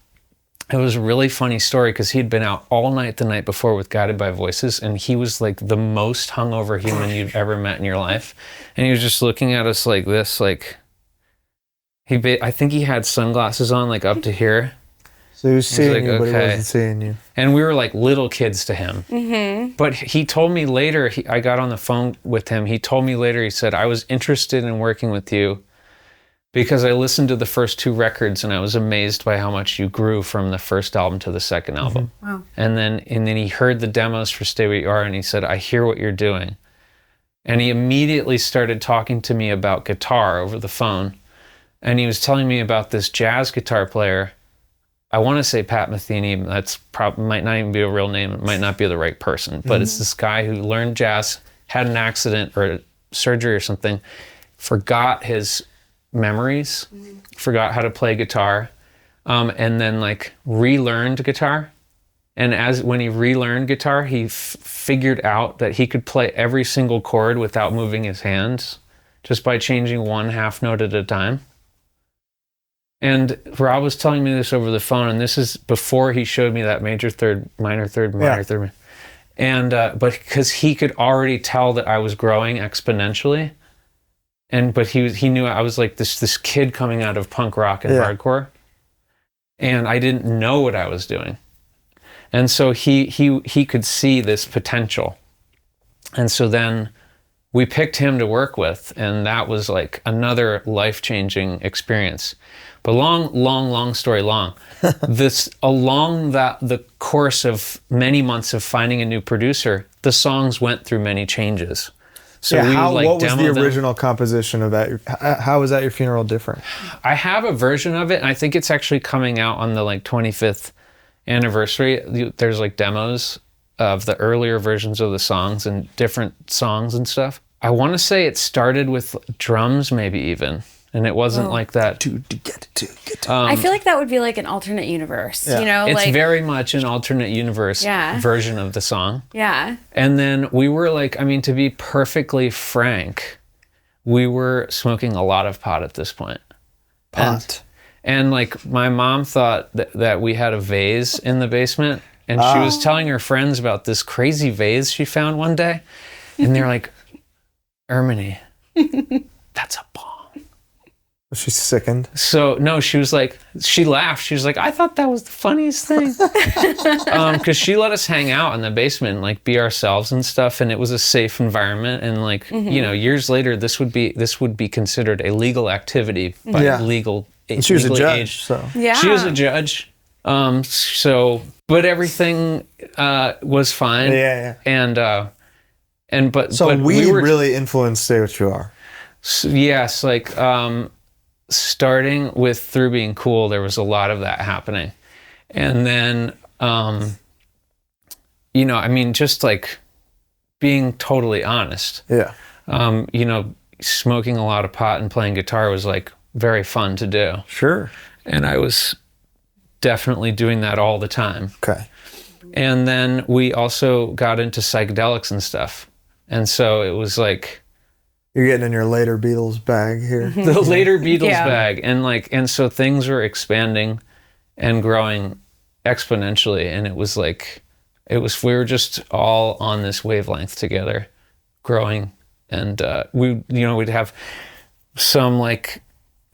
it was a really funny story because he'd been out all night the night before with Guided by Voices, and he was like the most hungover human you've ever met in your life. And he was just looking at us like this, like, I think he had sunglasses on like up to here. So he was seeing you, but he wasn't seeing you. And we were like little kids to him. Mm-hmm. But he told me later, I got on the phone with him, he told me later, he said, I was interested in working with you because I listened to the first 2 records and I was amazed by how much you grew from the first album to the second album. Mm-hmm. Wow. And then he heard the demos for Stay Where You Are and he said, I hear what you're doing. And he immediately started talking to me about guitar over the phone. And he was telling me about this jazz guitar player. I want to say Pat Metheny. That's might not even be a real name. It might not be the right person. But it's this guy who learned jazz, had an accident or surgery or something, forgot his memories, forgot how to play guitar, and then like relearned guitar. And when he relearned guitar, he figured out that he could play every single chord without moving his hands, just by changing 1 half note at a time. And Rob was telling me this over the phone, and this is before he showed me that major third, minor third, minor third. And but because he could already tell that I was growing exponentially, but he knew I was like this kid coming out of punk rock and hardcore, and I didn't know what I was doing, and so he could see this potential, and so then we picked him to work with, and that was like another life-changing experience. But long story long. Along the course of many months of finding a new producer, the songs went through many changes. So what was the original composition of that? How was At Your Funeral different? I have a version of it, and I think it's actually coming out on the like 25th anniversary. There's like demos of the earlier versions of the songs and different songs and stuff. I want to say it started with drums, maybe even. And it wasn't like that. I feel like that would be like an alternate universe, you know? It's very much an alternate universe version of the song. Yeah. And then we were like, I mean, to be perfectly frank, we were smoking a lot of pot at this point. Pot. And like my mom thought that we had a vase in the basement. And she was telling her friends about this crazy vase she found one day. And they're like, Erminy, that's a bomb. Was she sickened? So, no, she laughed. She was like, I thought that was the funniest thing. Because she let us hang out in the basement and like be ourselves and stuff. And it was a safe environment. And like, you know, years later, this would be considered a legal activity by legal age. She was a judge, so. Yeah. She was a judge. But everything was fine. Yeah. But we really influenced Stay What You Are. So, yes, like starting with Through Being Cool, there was a lot of that happening. And then, you know, I mean, just like being totally honest. Yeah. You know, smoking a lot of pot and playing guitar was like very fun to do. Sure. And I was definitely doing that all the time. Okay. And then we also got into psychedelics and stuff. And so it was like, you're getting in your later Beatles bag here. The later Beatles bag. And so things were expanding and growing exponentially. And it was like, we were just all on this wavelength together, growing. And we'd have some like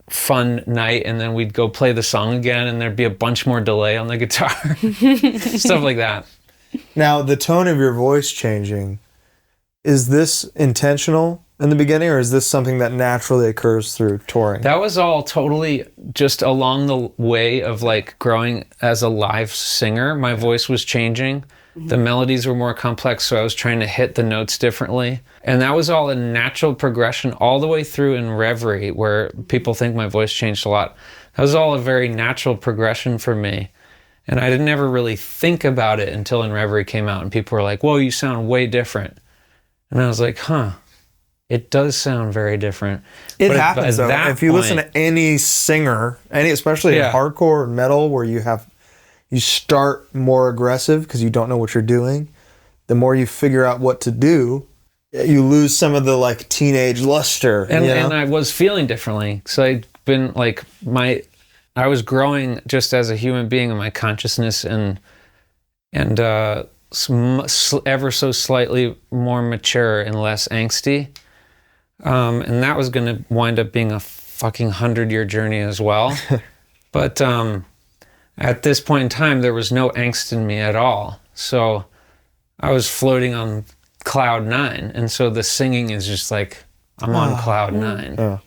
fun night and then we'd go play the song again and there'd be a bunch more delay on the guitar. Stuff like that. Now, the tone of your voice changing, is this intentional in the beginning, or is this something that naturally occurs through touring? That was all totally just along the way of like growing as a live singer. My voice was changing. The melodies were more complex, so I was trying to hit the notes differently. And that was all a natural progression all the way through In Reverie, where people think my voice changed a lot. That was all a very natural progression for me. And I didn't ever really think about it until In Reverie came out, and people were like, whoa, you sound way different. And I was like, huh, it does sound very different. It happens, though. If you listen to any singer, especially in hardcore and metal, where you start more aggressive because you don't know what you're doing, the more you figure out what to do, you lose some of the like teenage luster. And I was feeling differently. So I'd been like, I was growing just as a human being in my consciousness and ever so slightly more mature and less angsty. And that was going to wind up being a fucking 100-year journey as well. But at this point in time, there was no angst in me at all. So I was floating on cloud 9. And so the singing is just like, I'm on cloud 9. Yeah.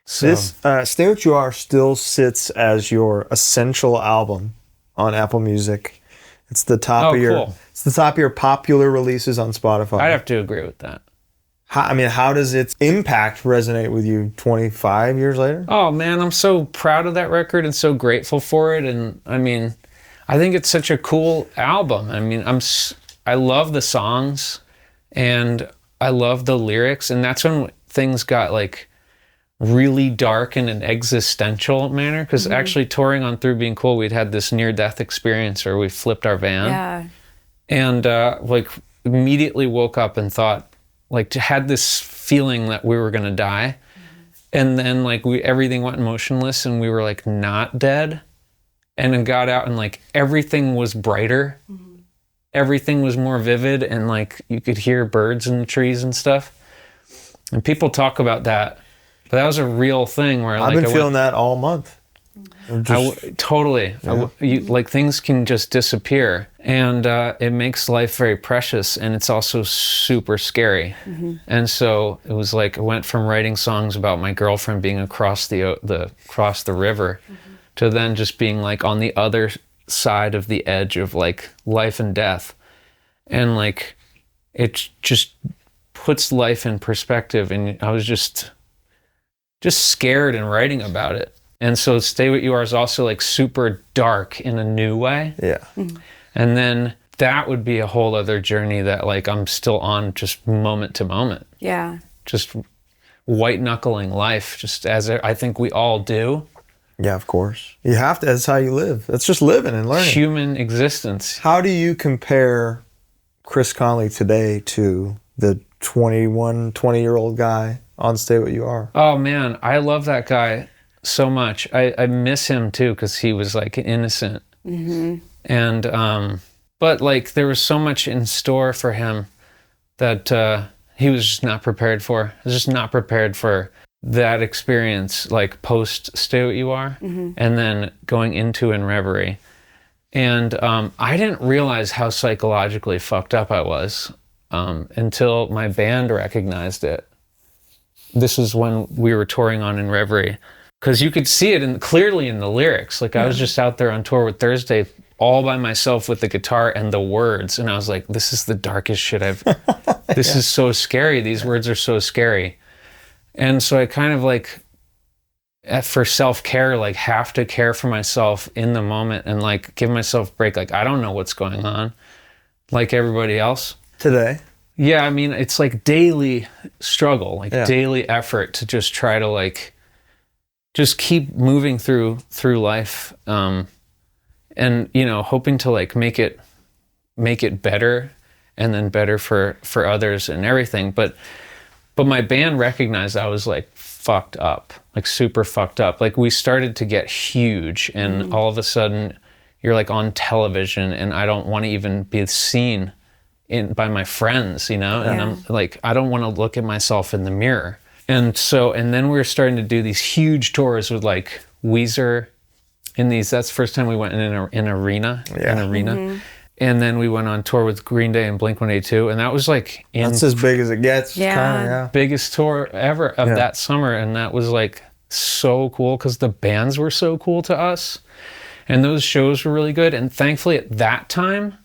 So. This Stay What You Are still sits as your essential album on Apple Music. It's the top it's the top of your popular releases on Spotify. I'd have to agree with that. How does its impact resonate with you 25 years later? Oh man, I'm so proud of that record and so grateful for it. And I mean, I think it's such a cool album. I mean, I love the songs and I love the lyrics, and that's when things got like really dark in an existential manner, because actually touring on Through Being Cool, we'd had this near-death experience where we flipped our van, and like immediately woke up and thought, like, had this feeling that we were gonna die, and then like everything went motionless and we were like not dead, and then got out and like everything was brighter, everything was more vivid, and like you could hear birds in the trees and stuff, and people talk about that. But that was a real thing where I've been feeling that all month. Totally. Yeah. Like things can just disappear, and it makes life very precious, and it's also super scary. And so it was like I went from writing songs about my girlfriend being across the river to then just being like on the other side of the edge of like life and death, and like it just puts life in perspective. And I was just scared and writing about it. And so Stay What You Are is also like super dark in a new way. Yeah. And then that would be a whole other journey that like I'm still on, just moment to moment. Yeah. Just white knuckling life, just as I think we all do. Yeah, of course. You have to, that's how you live. That's just living and learning. Human existence. How do you compare Chris Conley today to the 20-year-old guy on Stay What You Are? Oh man, I love that guy so much. I miss him too, because he was like innocent. And but like there was so much in store for him that he was just not prepared for. He was just not prepared for that experience, like post Stay What You Are, and then going into In Reverie. And I didn't realize how psychologically fucked up I was until my band recognized it. This was when we were touring on In Reverie, because you could see it clearly in the lyrics. Like I was just out there on tour with Thursday all by myself with the guitar and the words, and I was like, this is the darkest shit this is so scary. These words are so scary. And so I kind of like, for self-care, like have to care for myself in the moment and like give myself a break. Like I don't know what's going on like everybody else. Today. Yeah, I mean, it's like daily struggle, like daily effort to just try to like, just keep moving through life, and you know, hoping to like make it better, and then better for others and everything. But my band recognized I was like fucked up, like super fucked up. Like we started to get huge, and all of a sudden you're like on television, and I don't want to even be seen by my friends, you know, and I'm like, I don't want to look at myself in the mirror. And then we were starting to do these huge tours with like Weezer that's the first time we went in an arena. And then we went on tour with Green Day and Blink-182, and that was like that's as big as it gets. Biggest tour ever of that summer. And that was like so cool because the bands were so cool to us, and those shows were really good. And thankfully at that time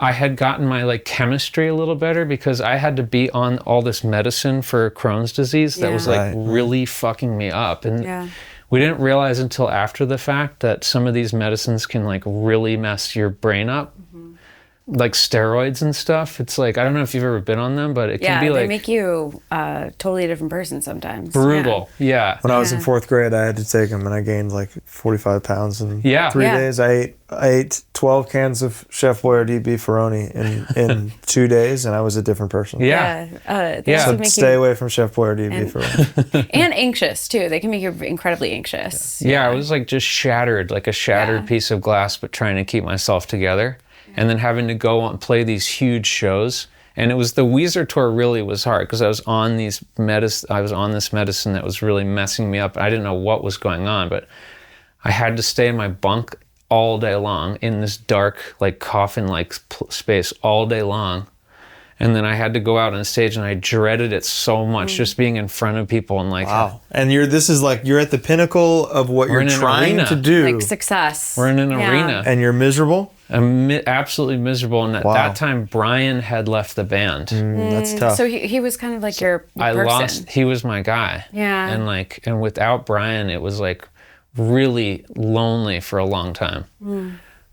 I had gotten my like chemistry a little better, because I had to be on all this medicine for Crohn's disease that was like really fucking me up. And we didn't realize until after the fact that some of these medicines can like really mess your brain up. Like steroids and stuff. It's like, I don't know if you've ever been on them, but it can be like... Yeah, they make you totally a different person sometimes. Brutal, yeah. When I was in 4th grade, I had to take them, and I gained like 45 pounds in 3 days. I ate 12 cans of Chef Boyardee beefaroni in 2 days, and I was a different person. So stay away from Chef Boyardee beefaroni. And anxious, too. They can make you incredibly anxious. Yeah, I was like just shattered, like a shattered piece of glass, but trying to keep myself together. And then having to go and play these huge shows. And it was the Weezer tour really was hard because I was on this medicine that was really messing me up. I didn't know what was going on, but I had to stay in my bunk all day long in this dark, like coffin-like space all day long. And then I had to go out on stage, and I dreaded it so much, just being in front of people and like... Wow. And you're at the pinnacle of what you're trying to do. Like success. We're in an arena. And you're miserable? I'm absolutely miserable. And at that time, Brian had left the band. That's tough. So he was kind of like your person. He was my guy. Yeah. And without Brian, it was like really lonely for a long time.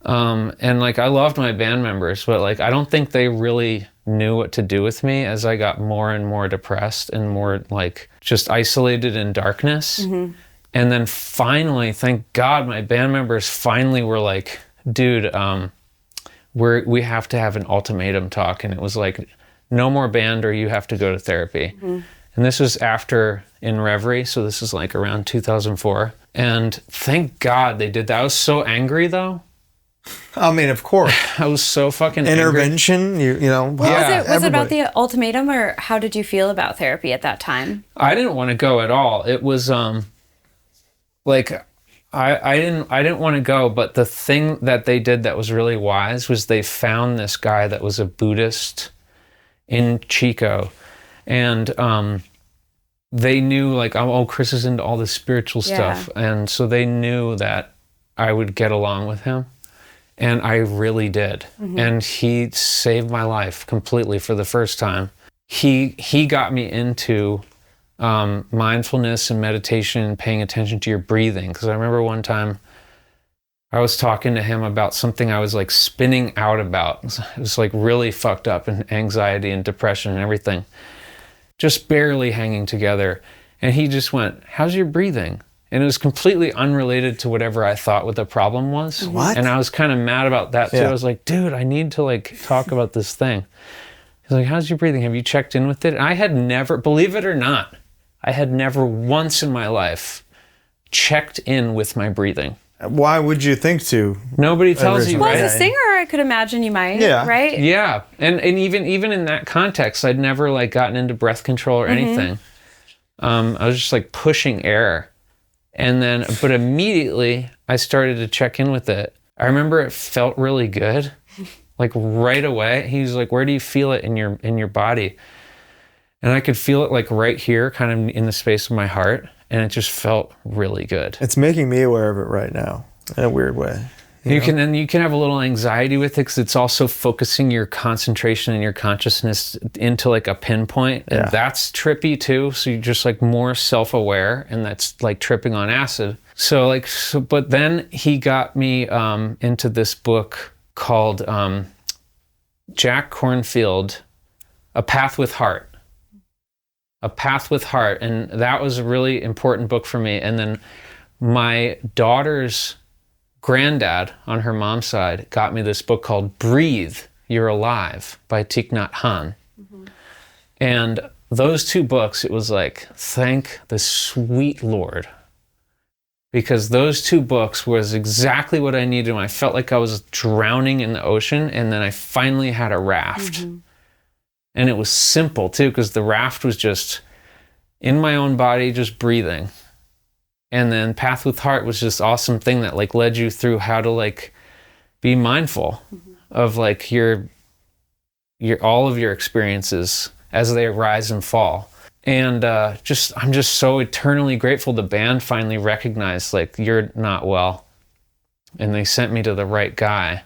And like, I loved my band members, but like, I don't think they really knew what to do with me as I got more and more depressed and more like just isolated in darkness. And then finally, thank God, my band members finally were like, dude, we have to have an ultimatum talk. And it was like, no more band or you have to go to therapy. And this was after In Reverie, so this is like around 2004. And thank God they did that. I was so angry though. I mean, of course. I was so fucking intervention, angry. you know. Was it about the ultimatum, or how did you feel about therapy at that time? I didn't want to go at all. It was like I didn't want to go, but the thing that they did that was really wise was they found this guy that was a Buddhist in Chico, and they knew like, oh, Chris is into all this spiritual stuff, and so they knew that I would get along with him. And I really did. And he saved my life completely for the first time. He got me into mindfulness and meditation and paying attention to your breathing. Because I remember one time I was talking to him about something I was like spinning out about. It was like really fucked up, and anxiety and depression and everything. Just barely hanging together. And he just went, how's your breathing? And it was completely unrelated to whatever I thought what the problem was. What? And I was kind of mad about that too. I was like, dude, I need to like talk about this thing. He's like, how's your breathing? Have you checked in with it? And I had never, believe it or not, I had never once in my life checked in with my breathing. Why would you think to? Nobody tells you, right? Well, as a singer, I could imagine you might, right? Yeah. And even in that context, I'd never like gotten into breath control or anything. I was just like pushing air. And then, but immediately I started to check in with it. I remember it felt really good, like right away. He was like, where do you feel it in your body? And I could feel it like right here, kind of in the space of my heart. And it just felt really good. It's making me aware of it right now in a weird way. You can have a little anxiety with it because it's also focusing your concentration and your consciousness into like a pinpoint. And that's trippy too. So you're just like more self-aware, and that's like tripping on acid. But then he got me into this book called Jack Kornfield, A Path with Heart. A Path with Heart. And that was a really important book for me. And then my daughter's granddad on her mom's side got me this book called Breathe, You're Alive by Thich Nhat Hanh. And those two books, it was like, thank the sweet Lord. Because those two books was exactly what I needed when I felt like I was drowning in the ocean, and then I finally had a raft. And it was simple too, because the raft was just in my own body, just breathing. And then Path with Heart was just awesome thing that like led you through how to like be mindful of like your all of your experiences as they rise and fall. And I'm just so eternally grateful the band finally recognized like, you're not well. And they sent me to the right guy.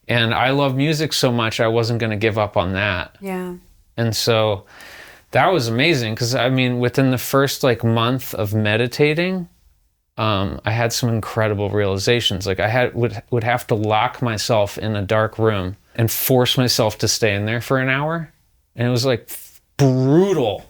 And I love music so much, I wasn't going to give up on that. Yeah. And so that was amazing because, I mean, within the first like month of meditating, I had some incredible realizations. Like I would have to lock myself in a dark room and force myself to stay in there for an hour. And it was like brutal,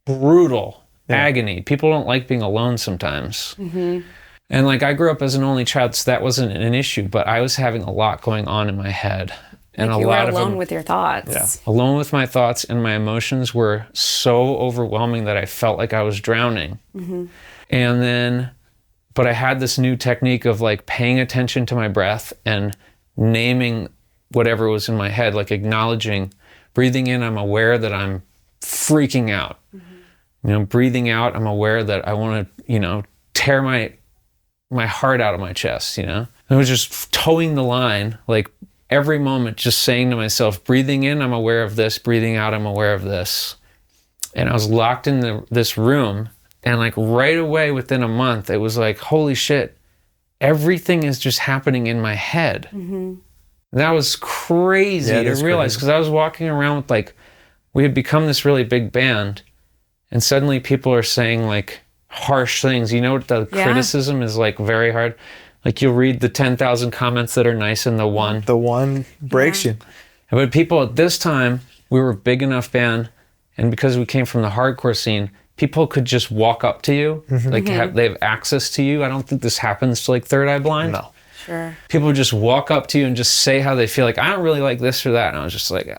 brutal agony. People don't like being alone sometimes. And like I grew up as an only child, so that wasn't an issue, but I was having a lot going on in my head. And like a you lot were of alone with your thoughts. Yeah. Alone with my thoughts, and my emotions were so overwhelming that I felt like I was drowning. And then, but I had this new technique of like paying attention to my breath and naming whatever was in my head, like acknowledging, breathing in, I'm aware that I'm freaking out. You know, breathing out, I'm aware that I want to, you know, tear my heart out of my chest, you know? I was just towing the line, like every moment just saying to myself, breathing in, I'm aware of this, breathing out, I'm aware of this. And I was locked in this room, and like right away within a month, it was like, holy shit, everything is just happening in my head. And that was crazy to realize, because I was walking around with like, we had become this really big band, and suddenly people are saying like harsh things. You know what the criticism is like very hard? Like you'll read the 10,000 comments that are nice, and the one breaks you. But people at this time, we were a big enough band, and because we came from the hardcore scene, people could just walk up to you, like they have access to you. I don't think this happens to like Third Eye Blind. No. Sure. People would just walk up to you and just say how they feel. Like, I don't really like this or that. And I was just like,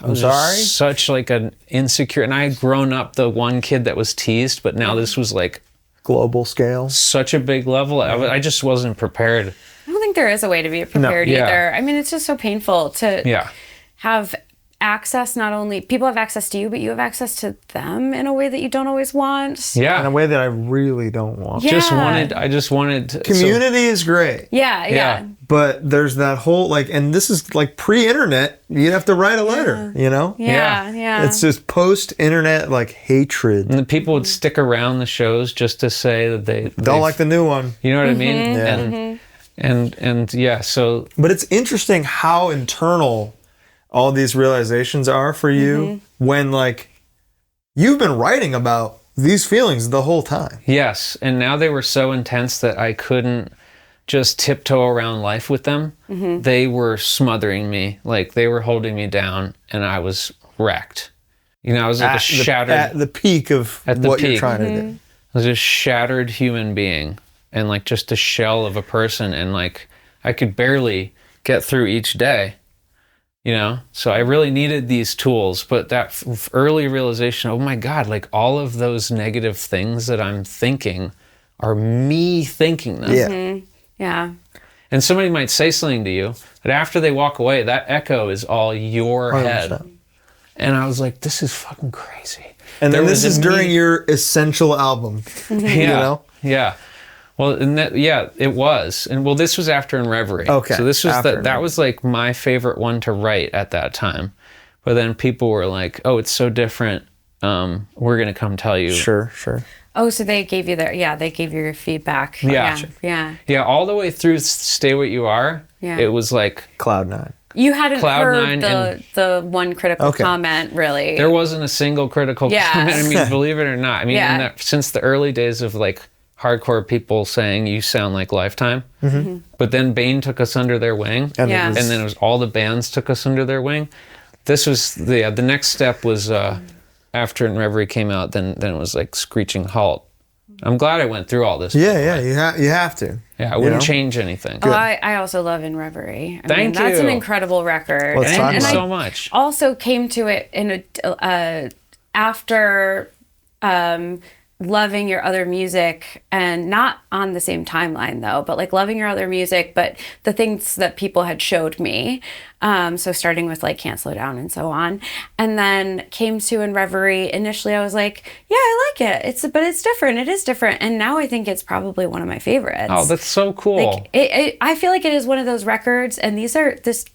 I'm sorry. Such like an insecure, and I had grown up the one kid that was teased, but now this was like global scale, such a big level. I just wasn't prepared. I don't think there is a way to be prepared either. I mean, it's just so painful to have access. Not only people have access to you, but you have access to them in a way that you don't always want. In a way that I really don't want. I just wanted community is great. Yeah. But there's that whole like, and this is like pre-internet, you'd have to write a letter, you know? Yeah. It's just post-internet like hatred. And the people would stick around the shows just to say that they don't like the new one. You know what I mean? And yeah, so. But it's interesting how internal all these realizations are for you when like you've been writing about these feelings the whole time. Yes, and now they were so intense that I couldn't just tiptoe around life with them. They were smothering me, like they were holding me down, and I was wrecked. You know, I was like at the peak of what you're trying to do. I was a shattered human being, and like just a shell of a person, and like I could barely get through each day. You know, so I really needed these tools, but that early realization, oh my God, like all of those negative things that I'm thinking are me thinking them. Yeah. And somebody might say something to you, but after they walk away, that echo is all your 100%. Head. And I was like, this is fucking crazy. And then this is during your Essential album, you know? Yeah. Well, it was. And well, this was after In Reverie. Okay. So this was that was like my favorite one to write at that time. But then people were like, oh, it's so different. We're going to come tell you. Sure. Oh, so they gave you they gave you your feedback. Yeah, all the way through Stay What You Are, it was like Cloud 9. You hadn't heard the one critical comment, really. There wasn't a single critical comment. I mean, believe it or not. I mean, since the early days of like hardcore people saying you sound like Lifetime, but then Bane took us under their wing, and then it was all the bands took us under their wing. This was the next step was after In Reverie came out, then it was like screeching halt. I'm glad I went through all this. Yeah, you have to. Yeah, I wouldn't change anything. Oh, I also love In Reverie. Thank you. That's an incredible record. Well, thank you so much. Also came to it in after loving your other music, and not on the same timeline though, but like loving your other music, but the things that people had showed me. So starting with like Can't Slow Down and so on, and then came to In Reverie. Initially I was like, yeah, I like it. But it's different. It is different. And now I think it's probably one of my favorites. Oh, that's so cool. Like, I feel like it is one of those records, and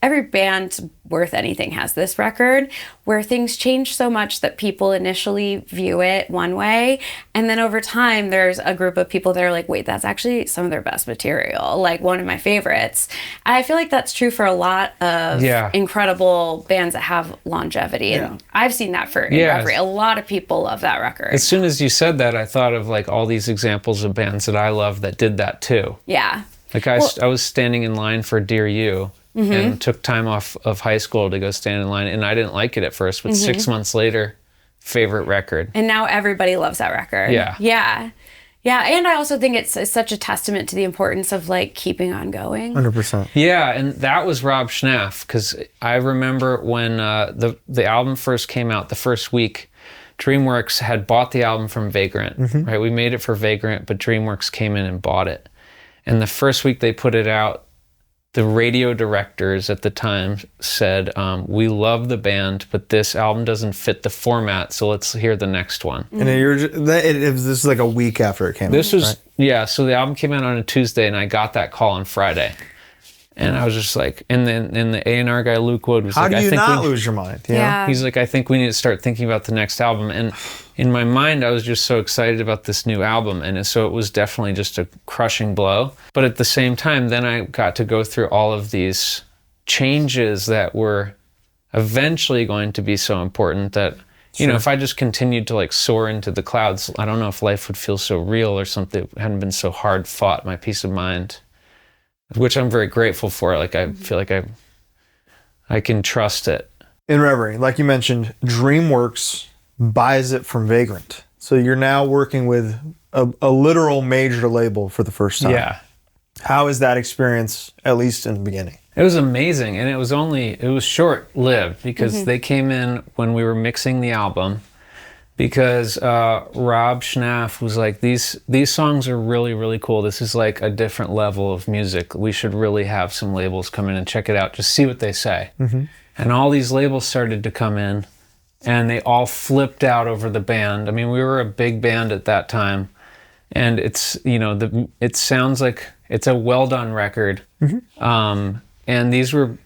every band Worth Anything has this record where things change so much that people initially view it one way, and then over time there's a group of people that are like, wait, that's actually some of their best material, like one of my favorites. I feel like that's true for a lot of incredible bands that have longevity, and I've seen that for In Reverie. A lot of people love that record. As soon as you said that, I thought of like all these examples of bands that I love that did that too. Yeah. Like I was standing in line for Dear You, and took time off of high school to go stand in line, and I didn't like it at first, but 6 months later, favorite record. And now everybody loves that record. Yeah. Yeah. Yeah, and I also think it's such a testament to the importance of like keeping on going. 100%. Yeah, and that was Rob Schnapf, because I remember when the album first came out, the first week, Dreamworks had bought the album from Vagrant, right? We made it for Vagrant, but Dreamworks came in and bought it. And the first week they put it out, the radio directors at the time said, we love the band, but this album doesn't fit the format, so let's hear the next one. And this is like a week after it came out. This was, right? Yeah, so the album came out on a Tuesday, and I got that call on Friday. And I was just like, and then the A&R guy, Luke Wood, was How like, do you not lose your mind? You know? He's like, I think we need to start thinking about the next album. And in my mind, I was just so excited about this new album. And so it was definitely just a crushing blow. But at the same time, then I got to go through all of these changes that were eventually going to be so important that, you know, if I just continued to like soar into the clouds, I don't know if life would feel so real or something. It hadn't been so hard fought, my peace of mind, which I'm very grateful for. Like, I feel like I can trust it. In Reverie, like you mentioned, Dreamworks buys it from Vagrant. So you're now working with a literal major label for the first time. Yeah. How is that experience, at least in the beginning? It was amazing, and it was short-lived because they came in when we were mixing the album, because Rob Schnapf was like, these songs are really, really cool. This is like a different level of music. We should really have some labels come in and check it out, just see what they say. And all these labels started to come in, and they all flipped out over the band. I mean, we were a big band at that time, and it's, you know, it sounds like it's a well-done record. And these were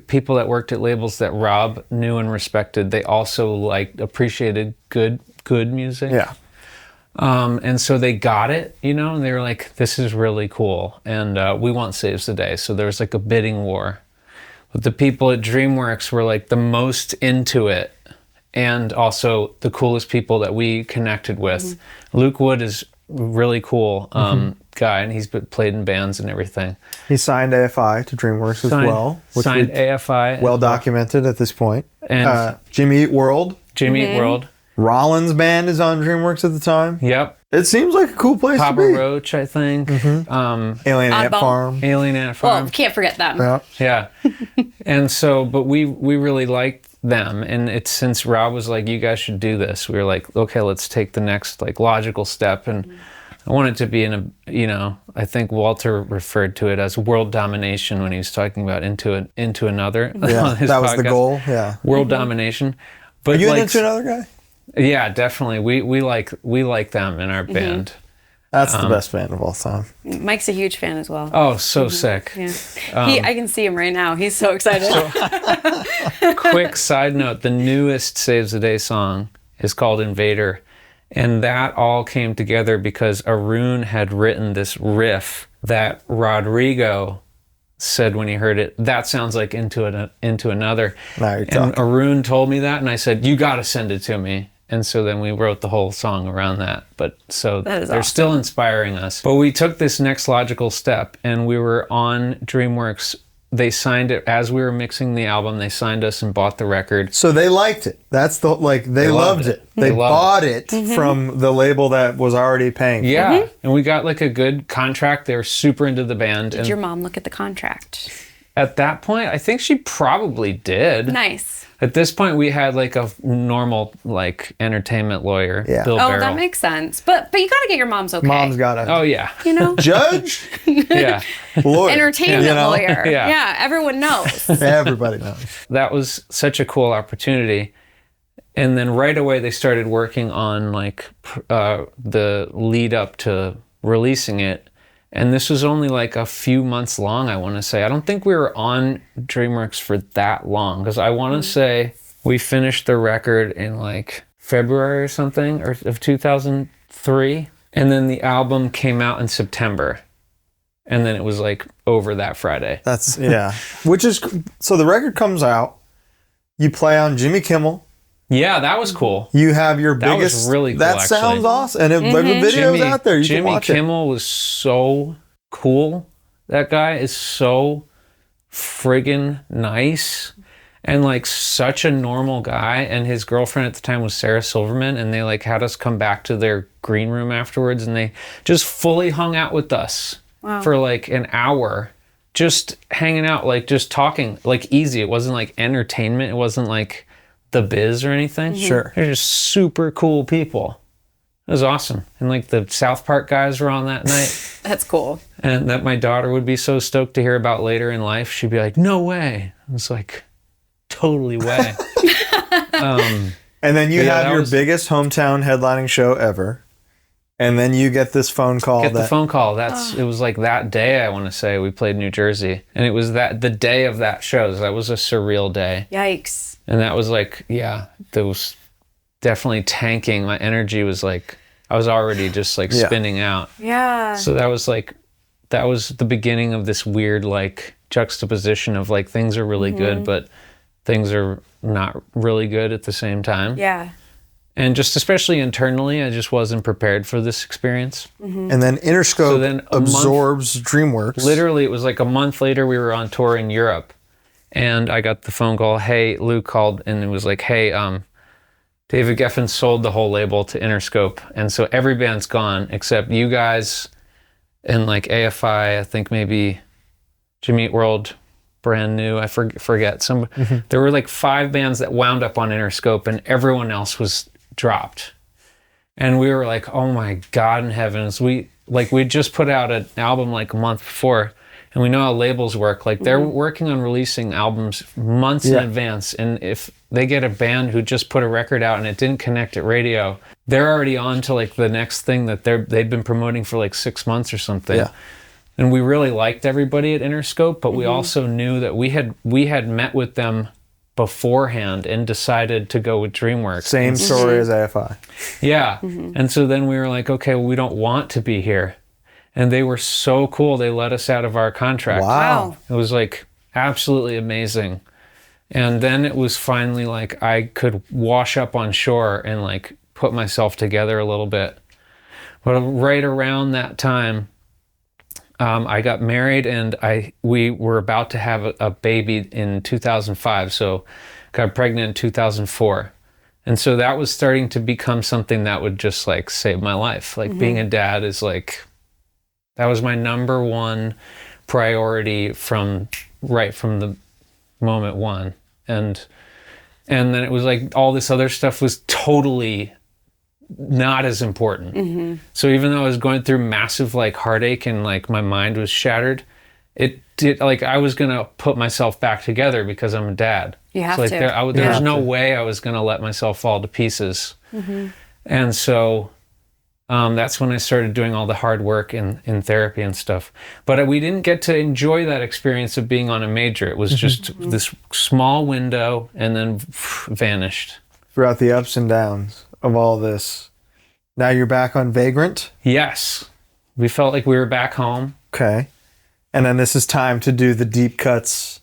people that worked at labels that Rob knew and respected. They also appreciated good music. Yeah. And so they got it, you know, and they were like, this is really cool. And we want Saves the Day. So there was like a bidding war. But the people at Dreamworks were like the most into it, and also the coolest people that we connected with. Luke Wood is really cool guy, and he's played in bands and everything. He signed AFI to Dreamworks as well. Signed AFI. Well documented at this point. And Jimmy Eat World. Jimmy Eat World. Rollins' band is on Dreamworks at the time. Yep. It seems like a cool place Papa to be. Roach, I think. Alien Ant Farm. Alien Ant Farm. Well, can't forget them. Yeah. And so, but we really liked them, and it's since Rob was like, you guys should do this, we were like, okay, let's take the next like logical step. And I want it to be in a, you know, I think Walter referred to it as world domination when he was talking about into another. Yeah, that was the goal. Yeah, world domination. But are you Into Another guy? Yeah, definitely. We like them in our band. That's the best band of all time. Mike's a huge fan as well. Oh, so sick. Yeah. I can see him right now. He's so excited. Quick side note, the newest Saves the Day song is called Invader. And that all came together because Arun had written this riff that Rodrigo said when he heard it, that sounds like Into Another. And Arun told me that, and I said, you got to send it to me. And so then we wrote the whole song around that. But so they're still inspiring us. But we took this next logical step, and we were on Dreamworks. They signed it as we were mixing the album. They signed us and bought the record. So they liked it. That's the they loved it. They bought it from the label that was already paying. Yeah, and we got like a good contract. They were super into the band. Did your mom look at the contract? At that point, I think she probably did. Nice. At this point, we had like a normal like entertainment lawyer, Bill Barrell. That makes sense. But you got to get your mom's okay. Mom's got to. Oh yeah. You know. Judge. Yeah. Lawyer. Entertainment lawyer. Yeah. Everyone knows. Everybody knows. That was such a cool opportunity. And then right away they started working on like the lead up to releasing it. And this was only like a few months long, I want to say. I don't think we were on Dreamworks for that long, because I want to say we finished the record in like February or something of 2003. And then the album came out in September. And then it was like over that Friday. That's, yeah. Which is, so the record comes out, you play on Jimmy Kimmel. Yeah, that was cool. You have your that biggest. Was really cool, that actually. sounds awesome. And the video's out there. You Jimmy can watch Kimmel was so cool. That guy is so friggin' nice. And like such a normal guy. And his girlfriend at the time was Sarah Silverman. And they like had us come back to their green room afterwards. And they just fully hung out with us for like an hour. Just hanging out, like just talking, like easy. It wasn't like entertainment. It wasn't like The Biz or anything. Sure. They're just super cool people. It was awesome. And like the South Park guys were on that night. That's cool. And that my daughter would be so stoked to hear about later in life. She'd be like, no way. I was like, totally way. And then you have your biggest hometown headlining show ever. And then you get this phone call. The phone call. It was like that day, I want to say, we played New Jersey. And it was the day of that show. So that was a surreal day. Yikes. And that was like, that was definitely tanking. My energy was like, I was already just like spinning out. Yeah. So that was the beginning of this weird like juxtaposition of like things are really good, but things are not really good at the same time. Yeah. And just especially internally, I just wasn't prepared for this experience. And then Interscope absorbs Dreamworks. Literally, it was like a month later, we were on tour in Europe. And I got the phone call, hey, Lou called, and it was like, hey, David Geffen sold the whole label to Interscope. And so every band's gone except you guys and like AFI, I think maybe Jimmy Eat World, brand new, I forget. There were like 5 bands that wound up on Interscope and everyone else was dropped. And we were like, oh my God in heavens. We just put out an album like a month before, and we know how labels work. Like they're working on releasing albums months in advance. And if they get a band who just put a record out and it didn't connect at radio, they're already on to like the next thing that they've been promoting for like 6 months or something. Yeah. And we really liked everybody at Interscope, but we also knew that we had met with them beforehand and decided to go with Dreamworks. Same story as AFI. Yeah. And so then we were like, okay, well, we don't want to be here. And they were so cool. They let us out of our contract. Wow. It was like absolutely amazing. And then it was finally like I could wash up on shore and like put myself together a little bit. But right around that time, I got married and we were about to have a baby in 2005. So got pregnant in 2004. And so that was starting to become something that would just like save my life. Like being a dad is like, that was my number one priority from the moment one. And then it was like all this other stuff was totally not as important. So even though I was going through massive like heartache and like my mind was shattered, it did like I was gonna put myself back together because I'm a dad. You have so, to. There was no way I was gonna let myself fall to pieces. And so that's when I started doing all the hard work in therapy and stuff. But we didn't get to enjoy that experience of being on a major. It was just this small window and then vanished. Throughout the ups and downs of all this. Now you're back on Vagrant? Yes. We felt like we were back home. Okay. And then this is time to do the deep cuts,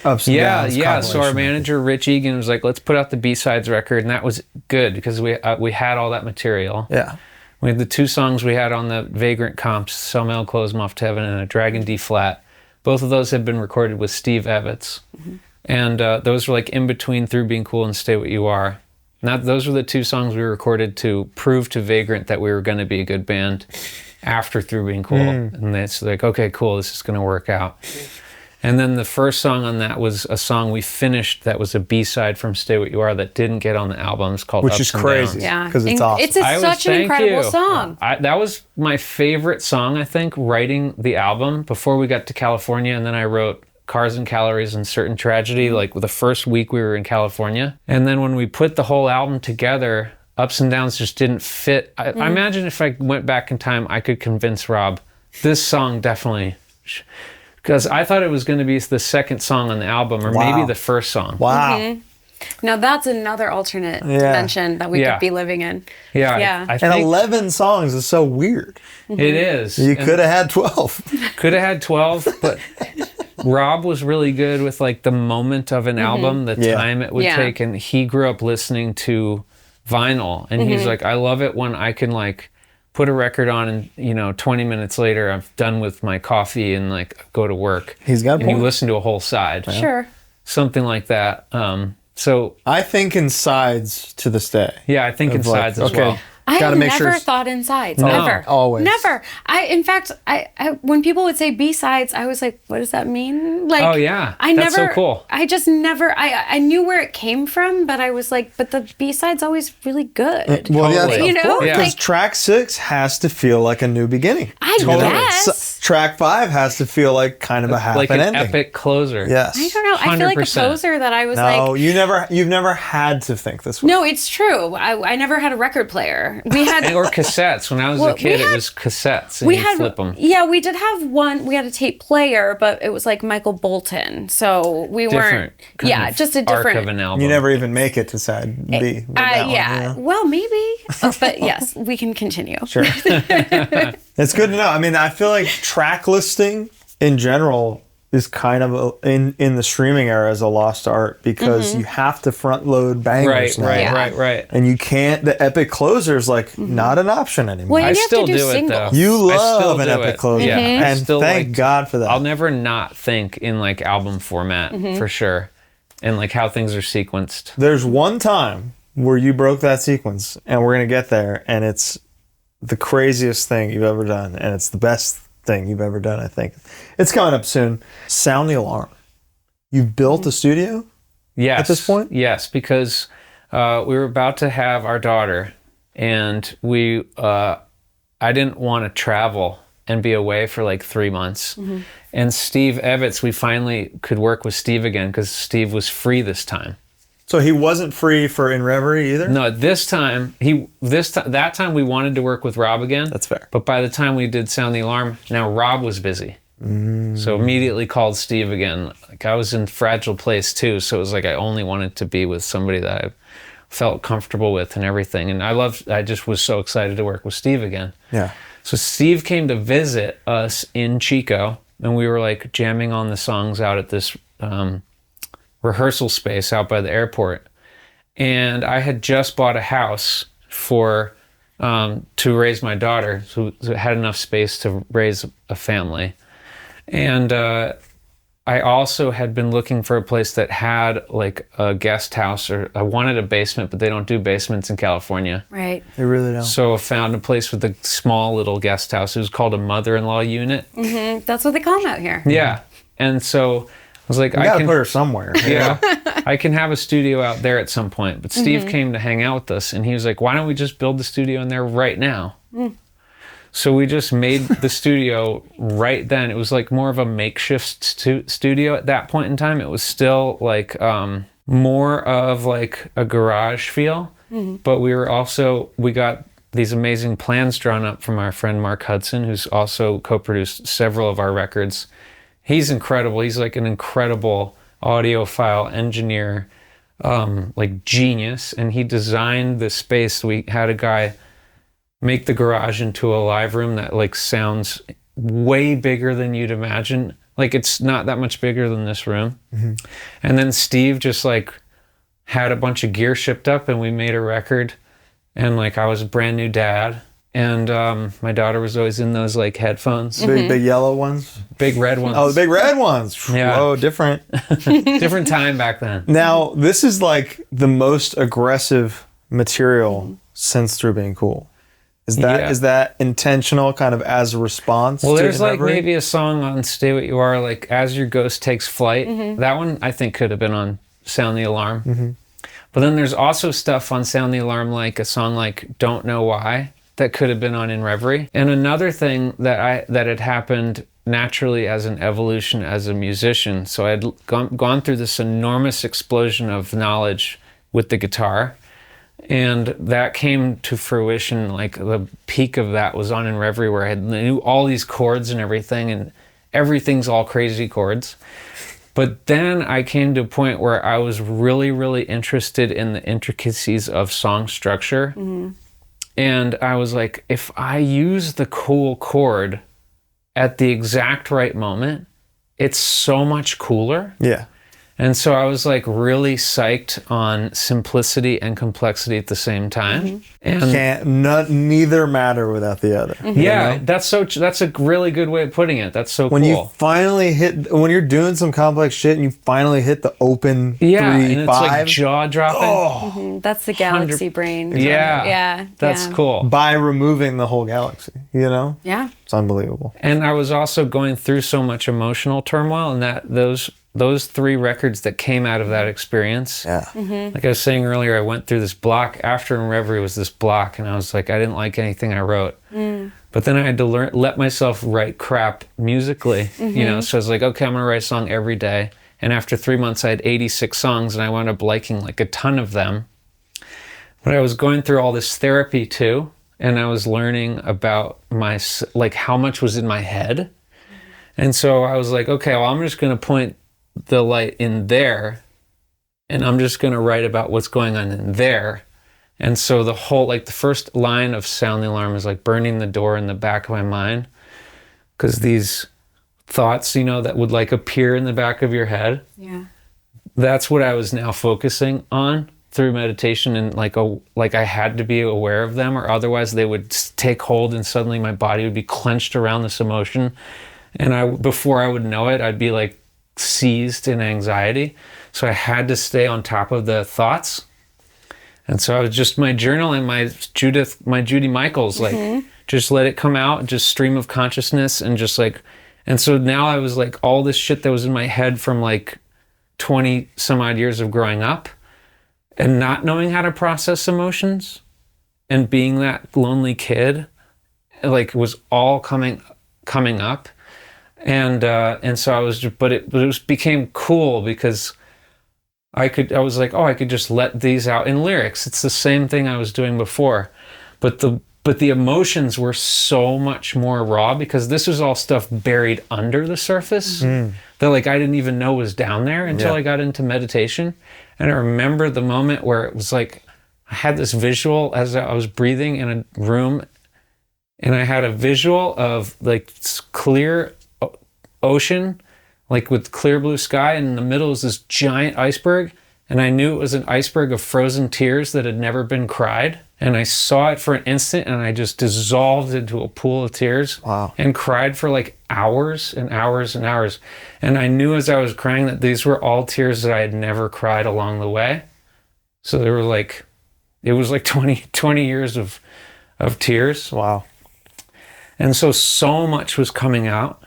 ups and downs. Yeah. So our manager, Rich Egan, was like, let's put out the B-sides record. And that was good because we had all that material. Yeah. We had the 2 songs we had on the Vagrant comps, Sell Mail, Clothes, Moth to Heaven, and a Dragon D flat. Both of those had been recorded with Steve Evetts. And those were like in between Through Being Cool and Stay What You Are. Those were the 2 songs we recorded to prove to Vagrant that we were going to be a good band after Through Being Cool. And it's like, okay, cool, this is going to work out. And then the first song on that was a song we finished that was a B-side from Stay What You Are that didn't get on the album. It's called Which is crazy. Yeah. Because it's awesome. It's such an incredible song. That was my favorite song, I think, writing the album before we got to California. And then I wrote Cars and Calories and Certain Tragedy, like the first week we were in California. And then when we put the whole album together, Ups and Downs just didn't fit. I imagine if I went back in time, I could convince Rob this song definitely, because I thought it was going to be the second song on the album, or maybe the first song. Wow. Mm-hmm. Now that's another alternate dimension that we could be living in. Yeah. I and 11 songs is so weird. It is. You could have had 12. Could have had 12, but Rob was really good with like the moment of an album, the time it would take, and he grew up listening to vinyl, and he's like, I love it when I can like put a record on and, you know, 20 minutes later I'm done with my coffee and like go to work. He's got a point. You listen to a whole side. Sure. Something like that. So I think in sides to this day. Yeah, I think in sides as well. I have never thought in sides. Never. Always. Never. In fact, when people would say B-sides, I was like, what does that mean? Like, oh, yeah. That's so cool. I just never, I knew where it came from, but I was like, but the B-side's always really good. Well, totally. You know? Because Like, track 6 has to feel like a new beginning. I guess. Track 5 has to feel like kind of a happy like an ending. Epic closer. Yes. I don't know. I feel like a 100%. poser that I was like. No, you've never had to think this way. No, it's true. I never had a record player. We had Or cassettes. When I was a kid, it was cassettes, and you flip them. Yeah, we did have one. We had a tape player, but it was like Michael Bolton, so we weren't. Yeah, just a different arc of an album. You never even make it to side B. with that one, yeah. you know? Well, maybe. But yes, we can continue. Sure. It's good to know. I mean, I feel like track listing in general is kind of in the streaming era is a lost art because you have to front load bangers now. Right. And you can't. The epic closer is like not an option anymore. Well, I you have still to do do it singles. though. You I still love an do epic it. closer, Yeah, I and still thank like- God for that. I'll never not think in like album format for sure, and like how things are sequenced. There's one time where you broke that sequence, and we're gonna get there, and it's the craziest thing you've ever done, and it's the best thing you've ever done. I think it's coming up soon. Sound the Alarm. You built a studio. Yes. At this point? Yes, because we were about to have our daughter, and I didn't want to travel and be away for like 3 months. And Steve Evetts, we finally could work with Steve again because Steve was free this time. So he wasn't free for In Reverie either? No, that time we wanted to work with Rob again. That's fair. But by the time we did Sound the Alarm, now Rob was busy. So immediately called Steve again. Like I was in fragile place too, so it was like I only wanted to be with somebody that I felt comfortable with and everything. And I just was so excited to work with Steve again. Yeah. So Steve came to visit us in Chico, and we were like jamming on the songs out at this rehearsal space out by the airport. And I had just bought a house for to raise my daughter, so it had enough space to raise a family. And I also had been looking for a place that had like a guest house, or I wanted a basement, but they don't do basements in California. Right. They really don't. So I found a place with a small little guest house. It was called a mother-in-law unit. That's what they call them out here. Yeah. And so I was like, I can put her somewhere. Yeah. I can have a studio out there at some point. But Steve came to hang out with us, and he was like, why don't we just build the studio in there right now? So we just made the studio right then. It was like more of a makeshift studio at that point in time. It was still like more of like a garage feel. But we got these amazing plans drawn up from our friend Mark Hudson, who's also co-produced several of our records. He's incredible. He's like an incredible audiophile engineer, like genius. And he designed this space. We had a guy make the garage into a live room that like sounds way bigger than you'd imagine. Like it's not that much bigger than this room. And then Steve just like had a bunch of gear shipped up, and we made a record. And like I was a brand new dad, and my daughter was always in those like headphones. Big yellow ones? Big red ones. Oh, the big red ones. Yeah. Whoa, different. Different time back then. Now, this is like the most aggressive material since Through Being Cool. Is that intentional, kind of as a response? Well, to there's In like Reverie? maybe a song on Stay What You Are, like As Your Ghost Takes Flight. That one I think could have been on Sound the Alarm. But then there's also stuff on Sound the Alarm, like a song like Don't Know Why, that could have been on In Reverie. And another thing that had happened naturally as an evolution as a musician. So I had gone through this enormous explosion of knowledge with the guitar. And that came to fruition, like the peak of that was on In Reverie, where I knew all these chords and everything's all crazy chords. But then I came to a point where I was really, really interested in the intricacies of song structure. Mm-hmm. And I was like, if I use the cool chord at the exact right moment, it's so much cooler. Yeah. And so I was like really psyched on simplicity and complexity at the same time. Mm-hmm. And neither matter without the other. Mm-hmm. Yeah, you know? That's a really good way of putting it. That's so when cool. You finally when you're doing some complex shit and you finally hit the open 3, and 5. It's like jaw dropping. Oh. Mm-hmm. That's the galaxy brain. Yeah. That's cool. By removing the whole galaxy, you know? Yeah. It's unbelievable. And I was also going through so much emotional turmoil, and those 3 records that came out of that experience. Yeah. Mm-hmm. Like I was saying earlier, I went through this block. After In Reverie was this block, and I was like, I didn't like anything I wrote. But then I had to let myself write crap musically, you know? So I was like, okay, I'm gonna write a song every day. And after 3 months, I had 86 songs, and I wound up liking like a ton of them. But I was going through all this therapy too, and I was learning about like how much was in my head. And so I was like, okay, well, I'm just gonna point the light in there, and I'm just going to write about what's going on in there. And so the whole, like the first line of Sound the Alarm is like burning the door in the back of my mind, because these thoughts, you know, that would like appear in the back of your head. Yeah. That's what I was now focusing on through meditation, and like I had to be aware of them, or otherwise they would take hold and suddenly my body would be clenched around this emotion. And before I would know it, I'd be like seized in anxiety. So I had to stay on top of the thoughts. And so I was just my journal and my Judy Michaels, like just let it come out, just stream of consciousness, and just like, and so now I was like all this shit that was in my head from like 20 some odd years of growing up and not knowing how to process emotions and being that lonely kid, like was all coming up. And so I was, but it became cool because I was like, oh, I could just let these out in lyrics. It's the same thing I was doing before, but the emotions were so much more raw because this was all stuff buried under the surface that like I didn't even know was down there until I got into meditation. And I remember the moment where it was like I had this visual as I was breathing in a room, and I had a visual of like clear ocean, like with clear blue sky, and in the middle is this giant iceberg, and I knew it was an iceberg of frozen tears that had never been cried. And I saw it for an instant, and I just dissolved into a pool of tears. Wow. And cried for like hours and hours and hours. And I knew as I was crying that these were all tears that I had never cried along the way. So they were like, it was like 20 years of tears. Wow. And so much was coming out.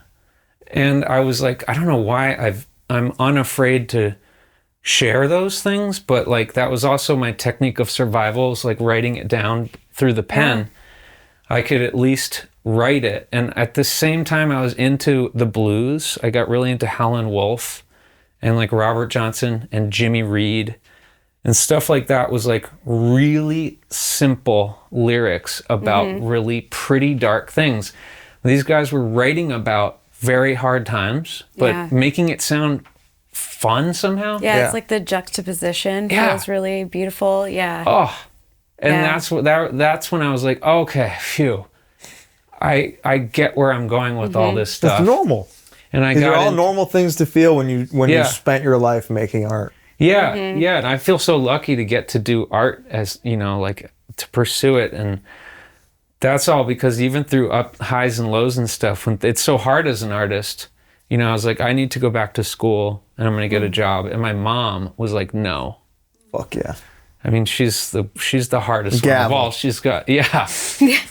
And I was like, I don't know why I'm unafraid to share those things, but like that was also my technique of survival, is like writing it down through the pen. I could at least write it. And at the same time I was into the blues. I got really into Howlin' Wolf and like Robert Johnson and Jimmy Reed and stuff like that. Was like really simple lyrics about really pretty dark things. These guys were writing about very hard times, but making it sound fun somehow. Yeah, it's like the juxtaposition feels really beautiful. Yeah. Oh, and that's when I was like, okay, phew, I get where I'm going with all this stuff. It's normal, and these are all normal things to feel when you spent your life making art. Yeah, and I feel so lucky to get to do art, as you know, like to pursue it. And that's all because even through up highs and lows and stuff, when it's so hard as an artist, you know, I was like, I need to go back to school and I'm going to get a job. And my mom was like, no. Fuck yeah. I mean, she's the hardest one of all. She's got,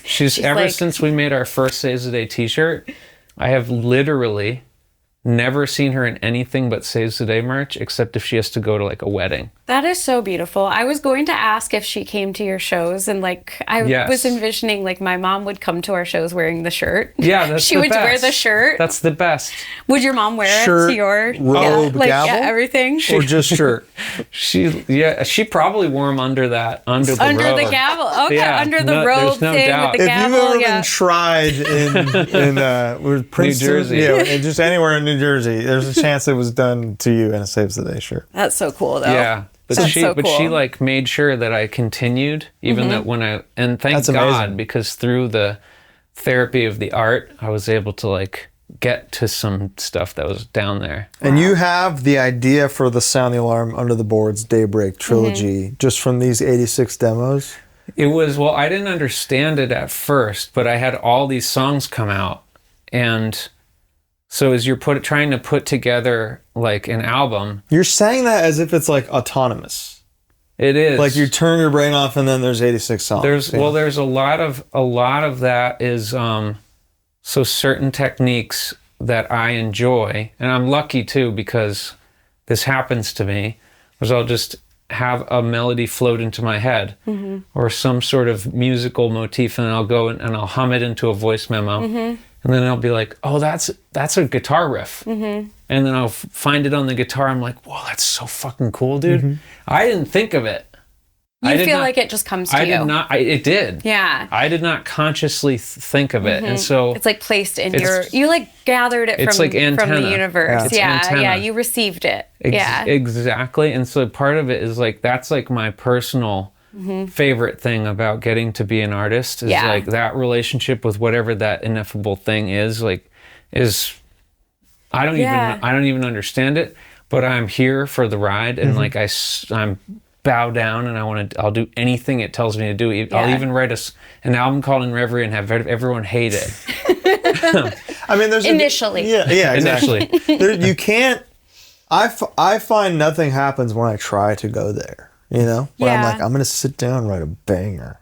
she's ever since we made our first Says a Day t-shirt, I have literally never seen her in anything but Saves the Day merch, except if she has to go to like a wedding. That is so beautiful. I was going to ask if she came to your shows, and like I was envisioning like my mom would come to our shows wearing the shirt. Yeah, that's she the would best. Wear the shirt. That's the best. Would your mom wear shirt, it to your robe, gavel, everything? or just shirt? She probably wore them under the robe. Under the gavel. Okay, under the robe thing doubt. with the gavel. If you've ever been tried in Princeton, New Jersey, and just anywhere in New Jersey, there's a chance it was done to you in a Saves the Day shirt. That's so cool, though. Yeah. But she like made sure that I continued, even that and thank God, because through the therapy of the art, I was able to like get to some stuff that was down there. And you have the idea for the Sound the Alarm, Under the Boards, Daybreak trilogy just from these 86 demos? It was, well, I didn't understand it at first, but I had all these songs come out. And so as you're trying to put together like an album. You're saying that as if it's like autonomous. It is. Like you turn your brain off and then there's 86 songs. There's a lot of that is so certain techniques that I enjoy, and I'm lucky too because this happens to me, was I'll just have a melody float into my head or some sort of musical motif, and I'll go and I'll hum it into a voice memo. And then I'll be like, oh, that's a guitar riff. And then I'll find it on the guitar. I'm like, whoa, that's so fucking cool, dude. I didn't think of it. You feel like it just comes to you. It did. Yeah. I did not consciously think of it. And so it's like placed in you like gathered it from the universe. Yeah. You received it. Exactly. And so part of it is like, that's like my personal favorite thing about getting to be an artist is like that relationship with whatever that ineffable thing is I don't even understand it, but I'm here for the ride, and like I'm bow down, and I'll do anything it tells me to do. I'll even write an album called In Reverie and have everyone hate it. I mean, there's initially. Exactly. You can't. I find nothing happens when I try to go there. You know, when I'm like, I'm going to sit down and write a banger.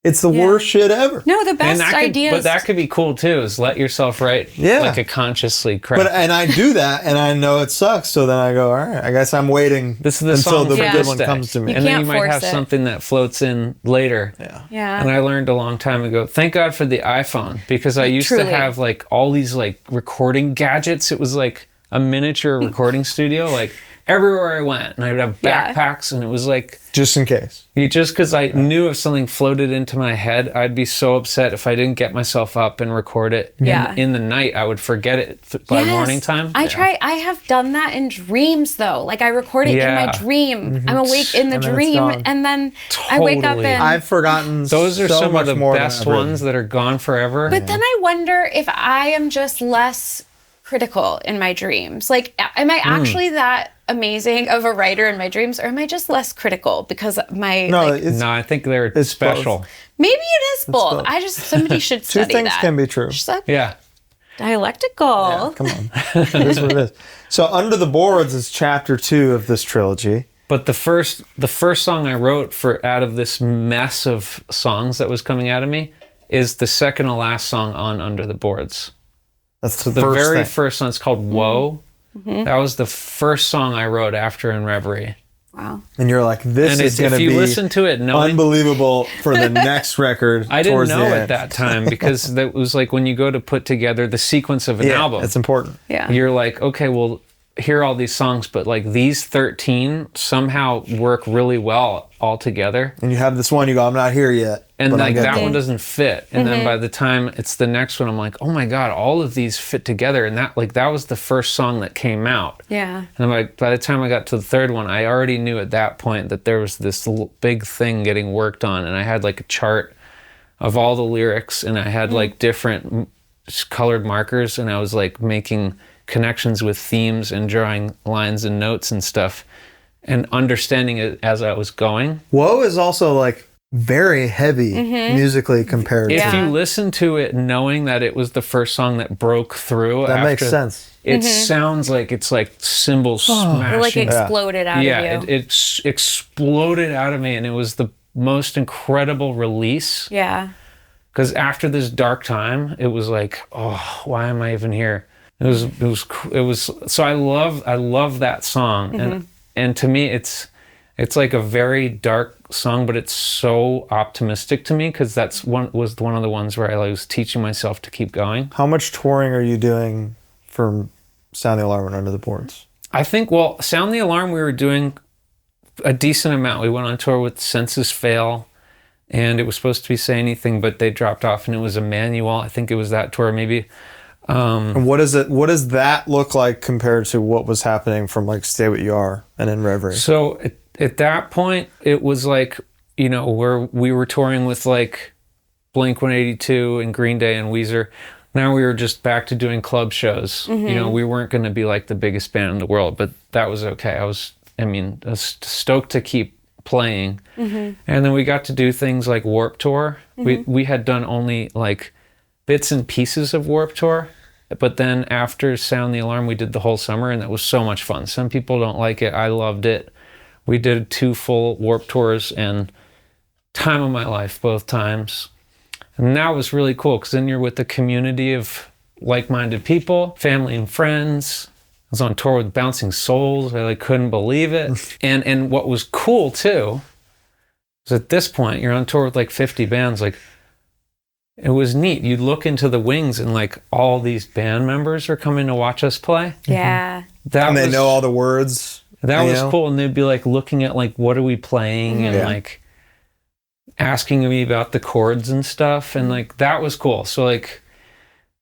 It's the worst shit ever. No, the best ideas. But that could be cool too, is let yourself write like a consciously crap. And I do that, and I know it sucks, so then I go, all right, I guess I'm waiting until the good one comes to me. And then you might have something that floats in later. Yeah. And I learned a long time ago, thank God for the iPhone, because I used to have like all these like recording gadgets. It was like a miniature recording studio, like everywhere I went, and I would have backpacks, and it was like just in case. Just because I knew if something floated into my head, I'd be so upset if I didn't get myself up and record it. In the night, I would forget it by morning time. I have done that in dreams though. Like I record it in my dream. I'm awake in the dream, and then I wake up and I've forgotten. Those are some of the best ones that are gone forever. But then I wonder if I am just less critical in my dreams. Like, am I actually that amazing of a writer in my dreams, or am I just less critical because my No, I think they're special. Both. Maybe it is both. Somebody should study that. Two things can be true. Dialectical. Yeah, come on. It is what it is. So Under the Boards is chapter 2 of this trilogy. But the first song I wrote out of this mess of songs that was coming out of me is the second to last song on Under the Boards. That's the very first song. It's called Whoa. That was the first song I wrote after In Reverie. Wow. And you're like, this is going to be listen to it unbelievable for the next record. I didn't know at that time, because that was like when you go to put together the sequence of an album. It's important. Yeah. You're like, okay, well, here are all these songs, but like these 13 somehow work really well all together. And you have this one, you go, I'm not here yet. And like that one doesn't fit. And then by the time it's the next one, I'm like, oh my God, all of these fit together. And that was the first song that came out. Yeah. And I'm like, by the time I got to the third one, I already knew at that point that there was this big thing getting worked on. And I had like a chart of all the lyrics, and I had like different colored markers, and I was like making connections with themes and drawing lines and notes and stuff and understanding it as I was going. Whoa is also like very heavy musically compared if you listen to it knowing that it was the first song that broke through, that makes sense. It sounds like it's like cymbals smashing. Or like exploded out of you. Yeah, it exploded out of me, and it was the most incredible release. Yeah. Because after this dark time, it was like, oh, why am I even here? It was. So I love that song, and to me, it's like a very dark song, but it's so optimistic to me because was one of the ones where I was teaching myself to keep going. How much touring are you doing for Sound the Alarm and Under the Boards? I think, Sound the Alarm, we were doing a decent amount. We went on tour with Senses Fail, and it was supposed to be Say Anything, but they dropped off, and it was Emmanuel. I think it was that tour, maybe. And what does that look like compared to what was happening from like Stay What You Are and In Reverie? So at that point, it was like, where we were touring with like Blink-182 and Green Day and Weezer. Now we were just back to doing club shows. We weren't going to be like the biggest band in the world, but that was okay. I was stoked to keep playing. And then we got to do things like Warped Tour. We had done only like bits and pieces of Warped Tour, but then after Sound the Alarm, we did the whole summer, and that was so much fun. Some people don't like it. I loved it. We did 2 full Warped Tours, and time of my life both times. And that was really cool, because then you're with a community of like-minded people, family and friends. I was on tour with Bouncing Souls. I couldn't believe it. And what was cool too is at this point you're on tour with like 50 bands. Like, it was neat. You'd look into the wings and like all these band members are coming to watch us play. Yeah. And they know all the words. That was cool. And they'd be like looking at like, what are we playing? And like asking me about the chords and stuff. And like, that was cool. So like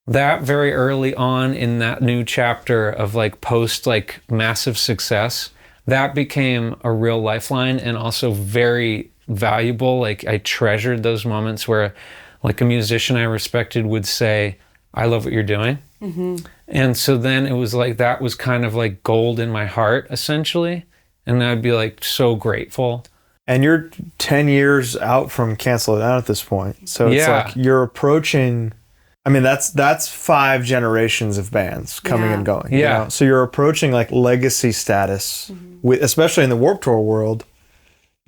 that very early on in that new chapter of like post like massive success, that became a real lifeline and also very valuable. Like I treasured those moments where like a musician I respected would say, I love what you're doing. And so then it was like, that was kind of like gold in my heart, essentially. And I'd be like so grateful. And you're 10 years out from Cancel It Out at this point. So it's like you're approaching, I mean, that's 5 generations of bands coming and going. Yeah. You know? So you're approaching like legacy status, with, especially in the Warped Tour world,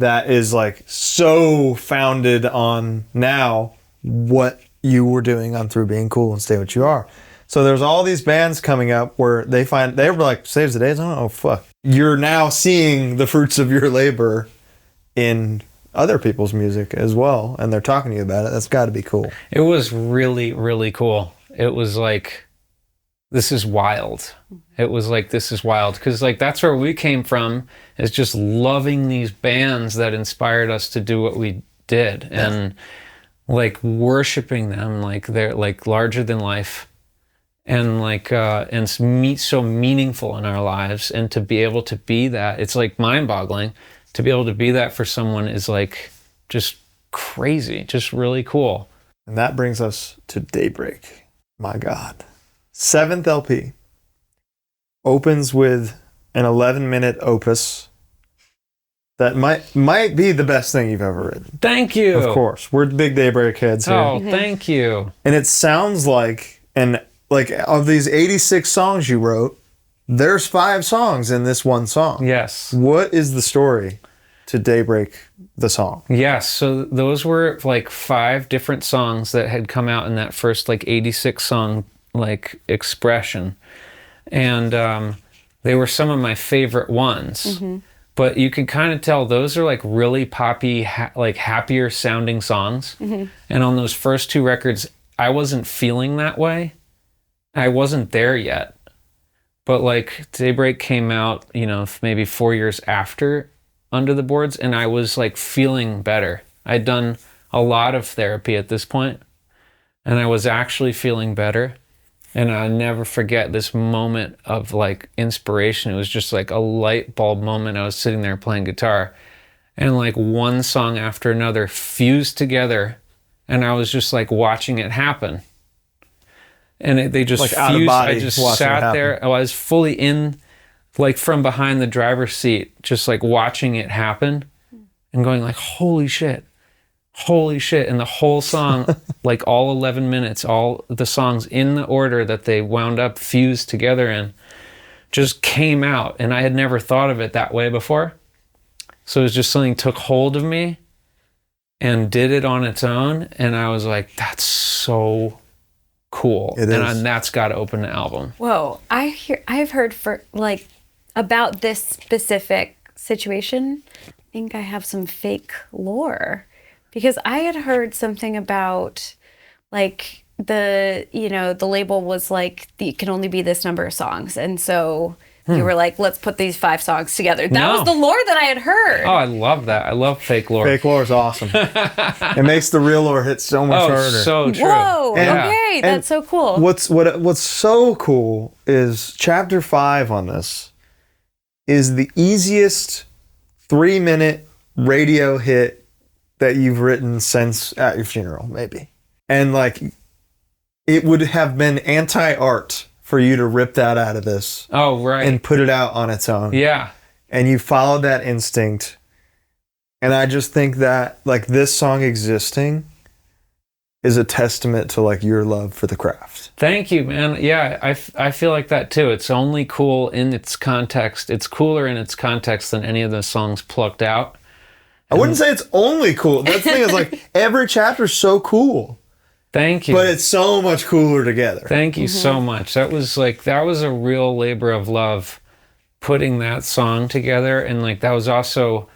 that is like so founded on now what you were doing on Through Being Cool and Stay What You Are. So there's all these bands coming up where they were like, Saves the Days, oh fuck. You're now seeing the fruits of your labor in other people's music as well, and they're talking to you about it. That's got to be cool. It was really, really cool. It was like, this is wild. It was like, this is wild. Because like, that's where we came from, is just loving these bands that inspired us to do what we did. And like worshiping them, like they're like larger than life, and like and so meaningful in our lives. And to be able to be that, it's like mind-boggling. To be able to be that for someone is like just crazy, just really cool. And that brings us to Daybreak. My God. 7th LP opens with an 11-minute opus that might be the best thing you've ever written. Thank you. Of course. We're big Daybreak heads here. Oh, thank you. And it sounds like, and like of these 86 songs you wrote, there's 5 songs in this one song. Yes. What is the story to Daybreak, the song? Yes. So those were like 5 different songs that had come out in that first like 86 song like expression. And they were some of my favorite ones. But you can kind of tell those are like really poppy, like happier sounding songs. And on those first 2 records, I wasn't feeling that way. I wasn't there yet. But like Daybreak came out, you know, maybe 4 years after Under the Boards, and I was like feeling better. I'd done a lot of therapy at this point, and I was actually feeling better. And I'll never forget this moment of like inspiration. It was just like a light bulb moment. I was sitting there playing guitar, and like one song after another fused together, and I was just like watching it happen. And they just like fused. Out of body, I just sat there. I was fully in, like from behind the driver's seat, just like watching it happen and going like, holy shit. And the whole song, like all 11 minutes, all the songs in the order that they wound up fused together in, just came out. And I had never thought of it that way before. So it was just something took hold of me and did it on its own. And I was like, that's so cool. It is. And that's got to open the album. Whoa. I've heard for like about this specific situation. I think I have some fake lore because I had heard something about like the label was like, it can only be this number of songs. And so you were like, let's put these 5 songs together. That was the lore that I had heard. Oh, I love that. I love fake lore. Fake lore is awesome. It makes the real lore hit so much harder. So true. Whoa, Yeah. okay, that's so cool. What's so cool is chapter 5 on this is the easiest 3-minute radio hit that you've written since At Your Funeral, maybe. And like, it would have been anti-art for you to rip that out of this. Oh, right. And put it out on its own. Yeah. And you followed that instinct. And I just think that like this song existing is a testament to like your love for the craft. Thank you, man. Yeah, I feel like that too. It's only cool in its context. It's cooler in its context than any of the songs plucked out. I wouldn't say it's only cool. That's the thing is like every chapter's so cool. Thank you. But it's so much cooler together. Thank you so much. That was a real labor of love putting that song together. And like that was also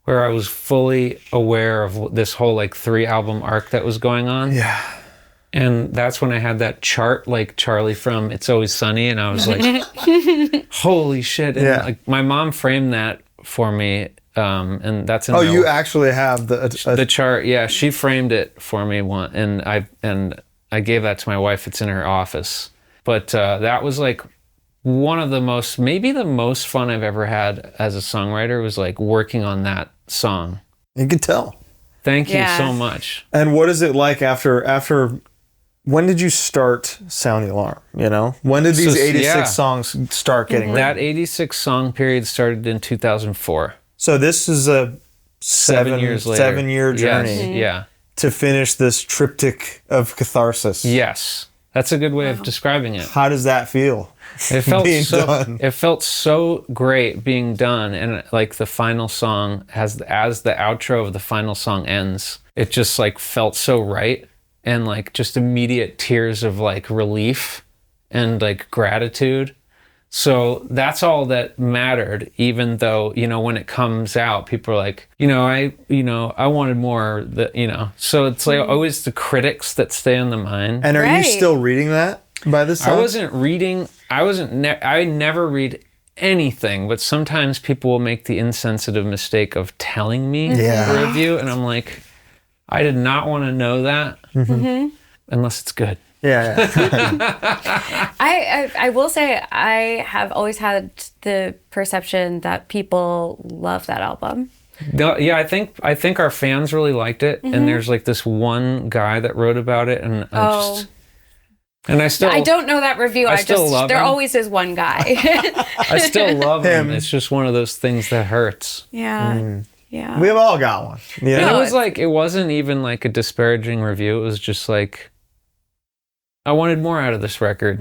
where I was fully aware of this whole like 3-album arc that was going on. Yeah. And that's when I had that chart like Charlie from It's Always Sunny, and I was like, holy shit. And like my mom framed that for me. And that's in you actually have the chart. Yeah, she framed it for me one, and I gave that to my wife. It's in her office. But that was like one of the most fun I've ever had as a songwriter was like working on that song. You can tell. Thank you so much. And what is it like after when did you start Sound the Alarm? You know, when did these 86 songs start getting written? That 86 song period started in 2004. So this is a 7 years later. 7-year journey. Yeah. To finish this triptych of catharsis. Yes. That's a good way of describing it. How does that feel? It felt done? It felt so great being done, and like the final song as the outro of the final song ends, it just like felt so right, and like just immediate tears of like relief and like gratitude. So that's all that mattered, even though, you know, when it comes out, people are like, I wanted more, so it's like always the critics that stay on the mind. And are you still reading that by this time? I never read anything, but sometimes people will make the insensitive mistake of telling me a review, and I'm like, I did not want to know that unless it's good. Yeah. I will say I have always had the perception that people love that album. No, yeah, I think our fans really liked it, and there's like this one guy that wrote about it, and I don't know that review. I still love there him. Always is one guy. I still love him. It's just one of those things that hurts. Yeah. Yeah. We've all got one. Yeah. And it was like, it wasn't even like a disparaging review. It was just like, I wanted more out of this record.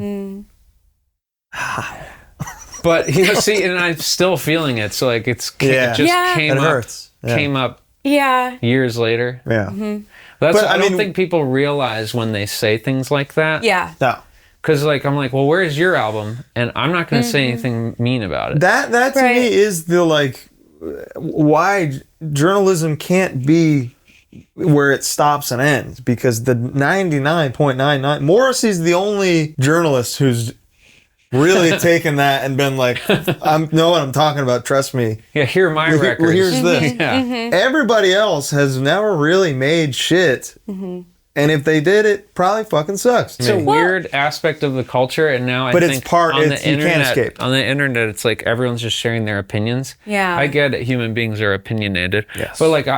But, see, and I'm still feeling it. So, like, it just came up years later. Yeah. I don't think people realize when they say things like that. Yeah. No. Because, like, I'm like, well, where's your album? And I'm not going to say anything mean about it. That to me is the, like, why journalism can't be where it stops and ends, because the 99.99 Morrissey's the only journalist who's really taken that and been like, I know what I'm talking about, trust me. Yeah, here are my records. Here's this. Everybody else has never really made shit. And if they did, it probably fucking sucks. It's a weird aspect of the culture, and now I think you can't escape. On the internet, it's like everyone's just sharing their opinions. Yeah. I get it. Human beings are opinionated. Yes. But like,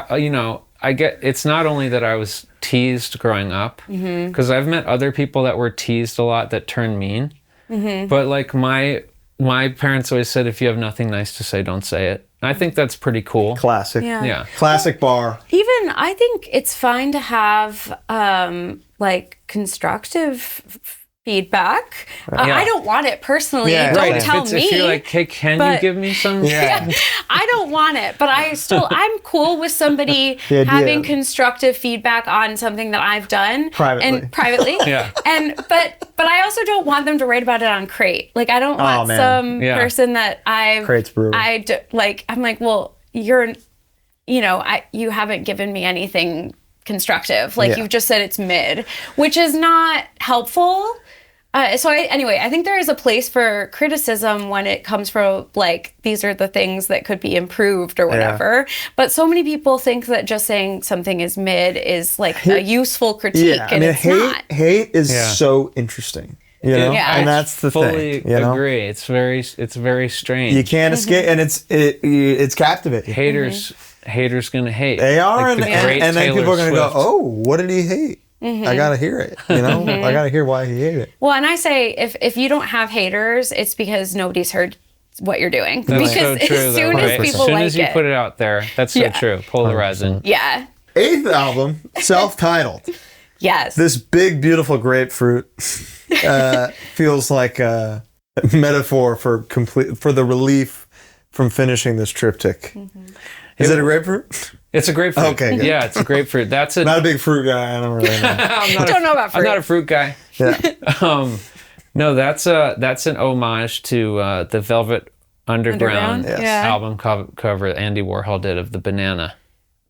I get, it's not only that I was teased growing up, because I've met other people that were teased a lot that turned mean. But like my parents always said, if you have nothing nice to say, don't say it. And I think that's pretty cool. Classic. Yeah. Classic bar. Even I think it's fine to have like constructive feedback. I don't want it personally. Yeah, don't tell me. If you're like, hey, can you give me some? Yeah. I don't want it, but I'm cool with somebody having constructive feedback on something that I've done privately. Yeah. But I also don't want them to write about it on Crate. Like, I don't want some person that Crate's brutal. I'm like, well, you haven't given me anything constructive. Like, you've just said it's mid, which is not helpful. I think there is a place for criticism when it comes from, like, these are the things that could be improved or whatever. Yeah. But so many people think that just saying something is mid is, like, a useful critique, and it's not. Hate is so interesting. You know? Yeah, and that's the fully thing. You agree. It's very strange. You can't escape, and it's captivating. Haters gonna hate. They are, like and then people are gonna go, "Oh, what did he hate?" I gotta hear it. You know, I gotta hear why he hated it. Well, and I say if you don't have haters, it's because nobody's heard what you're doing. That's because so true, as soon as people as soon like as you put it out there, that's so true. Polarizing. Yeah. 8th album, self-titled. Yes. This big, beautiful grapefruit feels like a metaphor for the relief from finishing this triptych. Is it a grapefruit? It's a grapefruit. Okay, good. Yeah, it's a grapefruit. Not a big fruit guy. I don't really know. I don't know about fruit. I'm not a fruit guy. Yeah. No, that's an homage to the Velvet Underground album cover Andy Warhol did of the banana.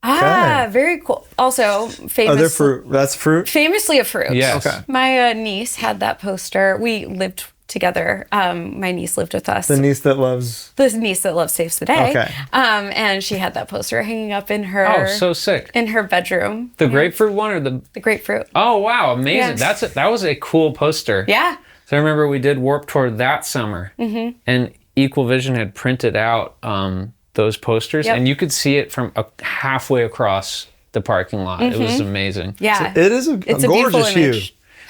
Ah, very cool. Also, famous. Other fruit. That's fruit? Famously a fruit. Yes. Okay. My niece had that poster. We lived together. My niece lived with us. The niece that loves Saves the Day. Okay. And she had that poster hanging up in her. Oh, so sick. In her bedroom. The grapefruit one or the grapefruit. Oh wow, amazing! Yeah. That was a cool poster. Yeah. So I remember we did Warped Tour that summer, and Equal Vision had printed out those posters, and you could see it from halfway across the parking lot. It was amazing. Yeah. So it is a gorgeous hue.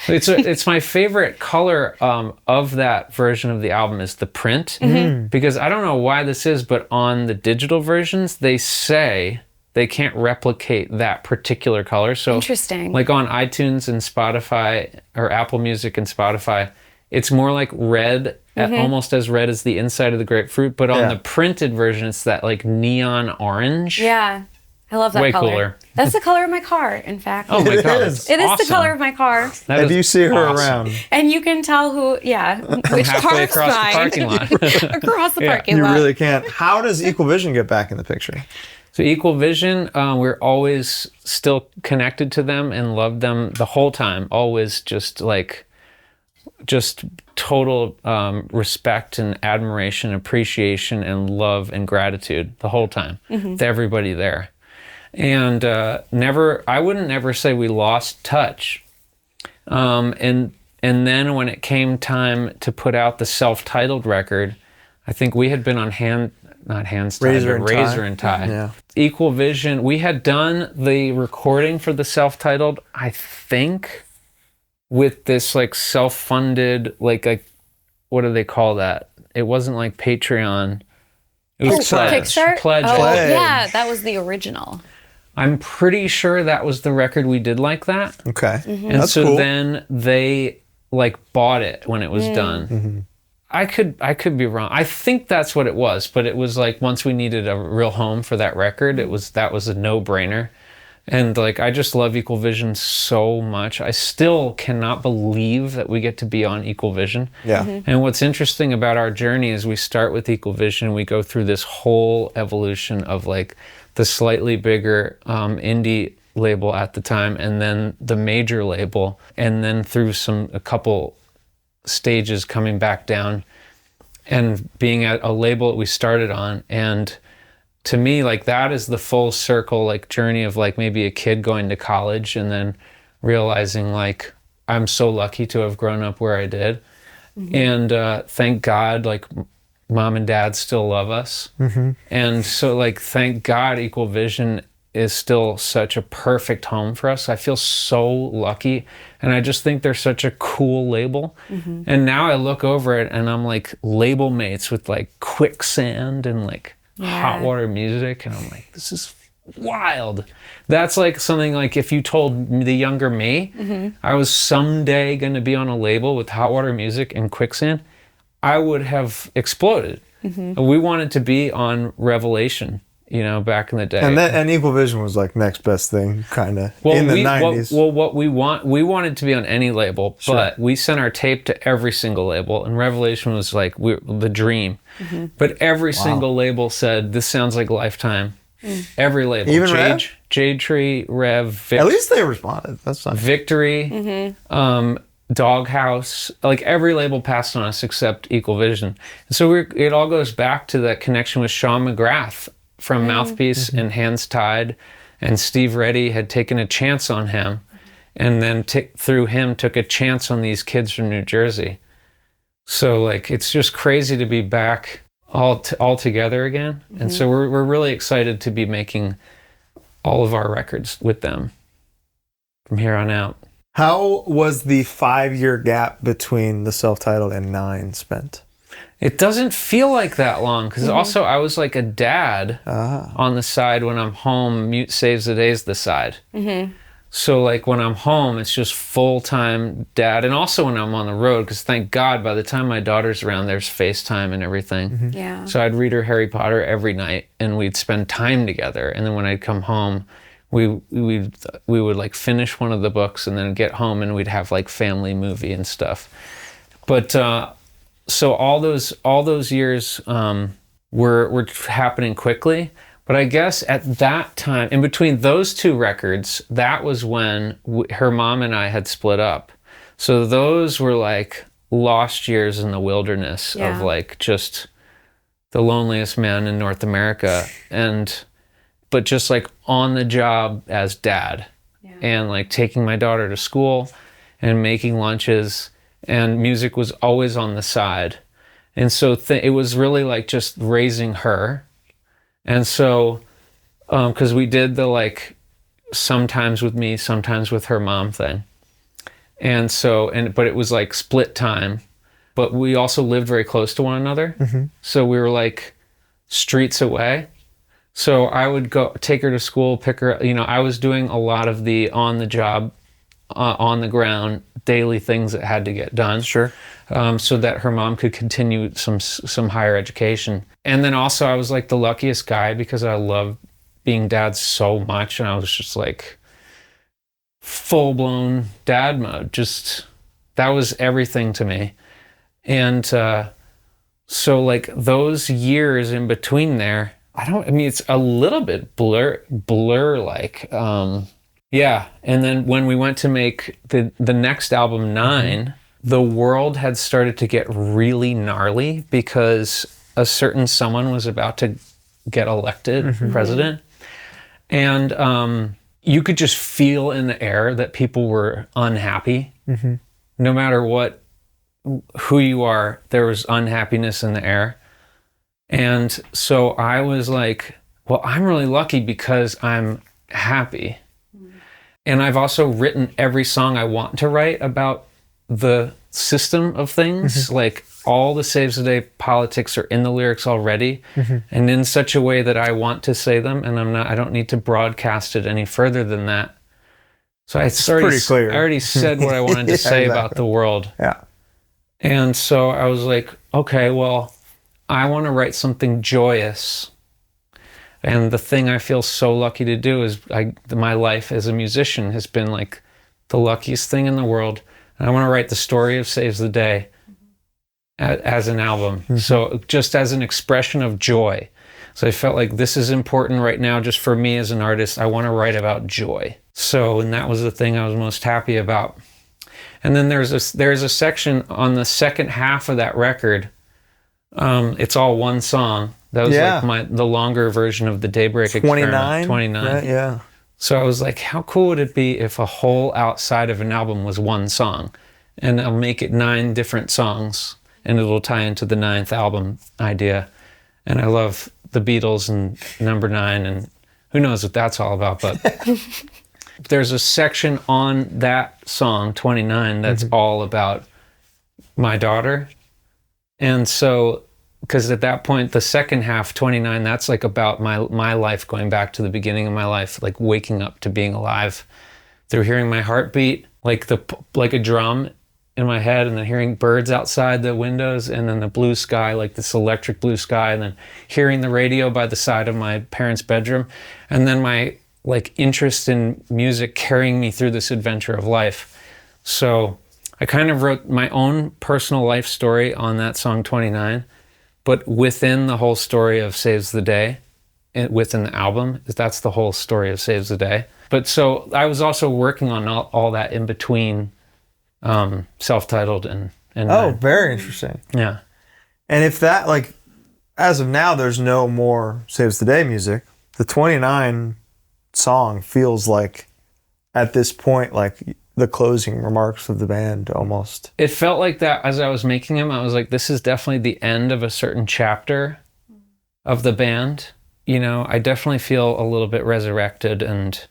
It's my favorite color of that version of the album is the print, because I don't know why this is, but on the digital versions they say they can't replicate that particular color. So interesting. Like on iTunes and Spotify or Apple Music and Spotify, it's more like red, almost as red as the inside of the grapefruit, but on the printed version it's that like neon orange. Yeah. I love that Way color. Cooler. That's the color of my car, in fact. Oh my God. It is the color of my car. If you see her around. And you can tell which car is across mine. The parking lot. Across the parking lot. You really can't. How does Equal Vision get back in the picture? So Equal Vision, we're always still connected to them and love them the whole time. Always just total respect and admiration, appreciation and love and gratitude the whole time to everybody there. And I wouldn't never say we lost touch. And then when it came time to put out the self-titled record, I think we had been on Razor and Tie. Yeah. Equal Vision, we had done the recording for the self-titled, I think, with this like self-funded, like what do they call that? It wasn't like Patreon. It was Kickstart? Pledge. Oh, yeah, that was the original. I'm pretty sure that was the record we did like that. Okay. And That's so cool. then they like bought it when it was done. I could be wrong. I think that's what it was, but it was like once we needed a real home for that record, that was a no-brainer. And like I just love Equal Vision so much. I still cannot believe that we get to be on Equal Vision. Yeah. And what's interesting about our journey is we start with Equal Vision, we go through this whole evolution of like the slightly bigger indie label at the time, and then the major label, and then through a couple stages coming back down and being at a label that we started on. And to me, like that is the full circle like journey of like maybe a kid going to college and then realizing like I'm so lucky to have grown up where I did. And thank God like mom and dad still love us. And so like thank God Equal Vision is still such a perfect home for us. I feel so lucky, and I just think they're such a cool label. And now I look over it and I'm like label mates with like Quicksand and like Hot Water Music, and I'm like, this is wild. That's like something like if you told the younger me I was someday going to be on a label with Hot Water Music and Quicksand, I would have exploded. We wanted to be on Revelation, you know, back in the day. And Equal Vision was like next best thing, kind of, in the 90s. What we wanted to be on any label, but we sent our tape to every single label, and Revelation was like the dream. But every single label said, this sounds like Lifetime. Every label. Even Rev? Jade Tree, Rev, At least they responded. That's not Victory, Doghouse, like every label passed on us except Equal Vision. And so it all goes back to that connection with Sean McGrath from Mouthpiece and Hands Tied, and Steve Reddy had taken a chance on him, and then through him took a chance on these kids from New Jersey. So like it's just crazy to be back all together again. And so we're really excited to be making all of our records with them from here on out. How was the 5-year gap between the self-titled and 9 spent? It doesn't feel like that long, because also I was like a dad on the side. When I'm home, Mute Saves the Day's the side. So like when I'm home, it's just full-time dad. And also when I'm on the road, because thank God by the time my daughter's around, there's FaceTime and everything. Yeah. So I'd read her Harry Potter every night, and we'd spend time together. And then when I'd come home, we would like finish one of the books and then get home, and we'd have like family movie and stuff. But so all those years were happening quickly. But I guess at that time, in between those two records, that was when her mom and I had split up. So those were like lost years in the wilderness of like just the loneliest man in North America, but just like on the job as dad, and like taking my daughter to school and making lunches, and music was always on the side. And so it was really like just raising her. And so, because we did the like sometimes with me, sometimes with her mom thing. And so, but it was like split time, but we also lived very close to one another. So we were like streets away. So I would go take her to school, pick her, you know, I was doing a lot of the on the job, on the ground, daily things that had to get done. So that her mom could continue some higher education. And then also I was like the luckiest guy because I love being dad so much. And I was just like full blown dad mode. Just, that was everything to me. And so like those years in between there, it's a little bit blur like, yeah. And then when we went to make the next album, 9, the world had started to get really gnarly because a certain someone was about to get elected president. And you could just feel in the air that people were unhappy. No matter who you are, there was unhappiness in the air. And so I was like, well, I'm really lucky because I'm happy. And I've also written every song I want to write about the system of things. Like all the Saves the Day politics are in the lyrics already, and in such a way that I want to say them, and I don't need to broadcast it any further than that. So it's pretty clear. I already said what I wanted to say about the world. And so I was like, okay, well, I want to write something joyous. And the thing I feel so lucky to do is my life as a musician has been like the luckiest thing in the world. And I want to write the story of Saves the Day as an album. So just as an expression of joy. So I felt like this is important right now just for me as an artist. I want to write about joy. So, and that was the thing I was most happy about. And then there's a section on the second half of that record. It's all one song. That was like the longer version of the DAYBREAK experiment. 29. Right, yeah. So I was like, how cool would it be if a whole outside of an album was one song? And I'll make it 9 different songs, and it'll tie into the 9th album idea. And I love the Beatles and number 9, and who knows what that's all about. But there's a section on that song, 29, that's all about my daughter. And so because at that point, the second half, 29, that's like about my life, going back to the beginning of my life, like waking up to being alive through hearing my heartbeat, like a drum in my head, and then hearing birds outside the windows, and then the blue sky, like this electric blue sky, and then hearing the radio by the side of my parents' bedroom, and then my like interest in music carrying me through this adventure of life. So I kind of wrote my own personal life story on that song 29, but within the whole story of Saves the Day, within the album, that's the whole story of Saves the Day. But so I was also working on all that in between self-titled and very interesting. Yeah. And if that, like, as of now, there's no more Saves the Day music, the 29 song feels like, at this point, like the closing remarks of the band almost. It felt like that as I was making them. I was like, this is definitely the end of a certain chapter of the band. You know, I definitely feel a little bit resurrected and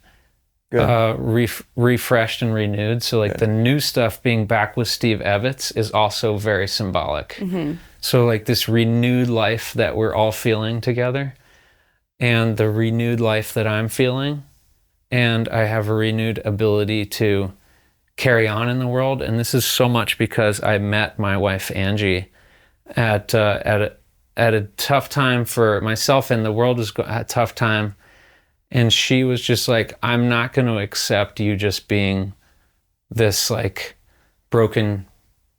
refreshed and renewed. So like the new stuff being back with Steve Evetts is also very symbolic. Mm-hmm. So like this renewed life that we're all feeling together, and the renewed life that I'm feeling, and I have a renewed ability to carry on in the world. And this is so much because I met my wife Angie at a tough time for myself, and the world was at a tough time. And she was just like, I'm not going to accept you just being this like broken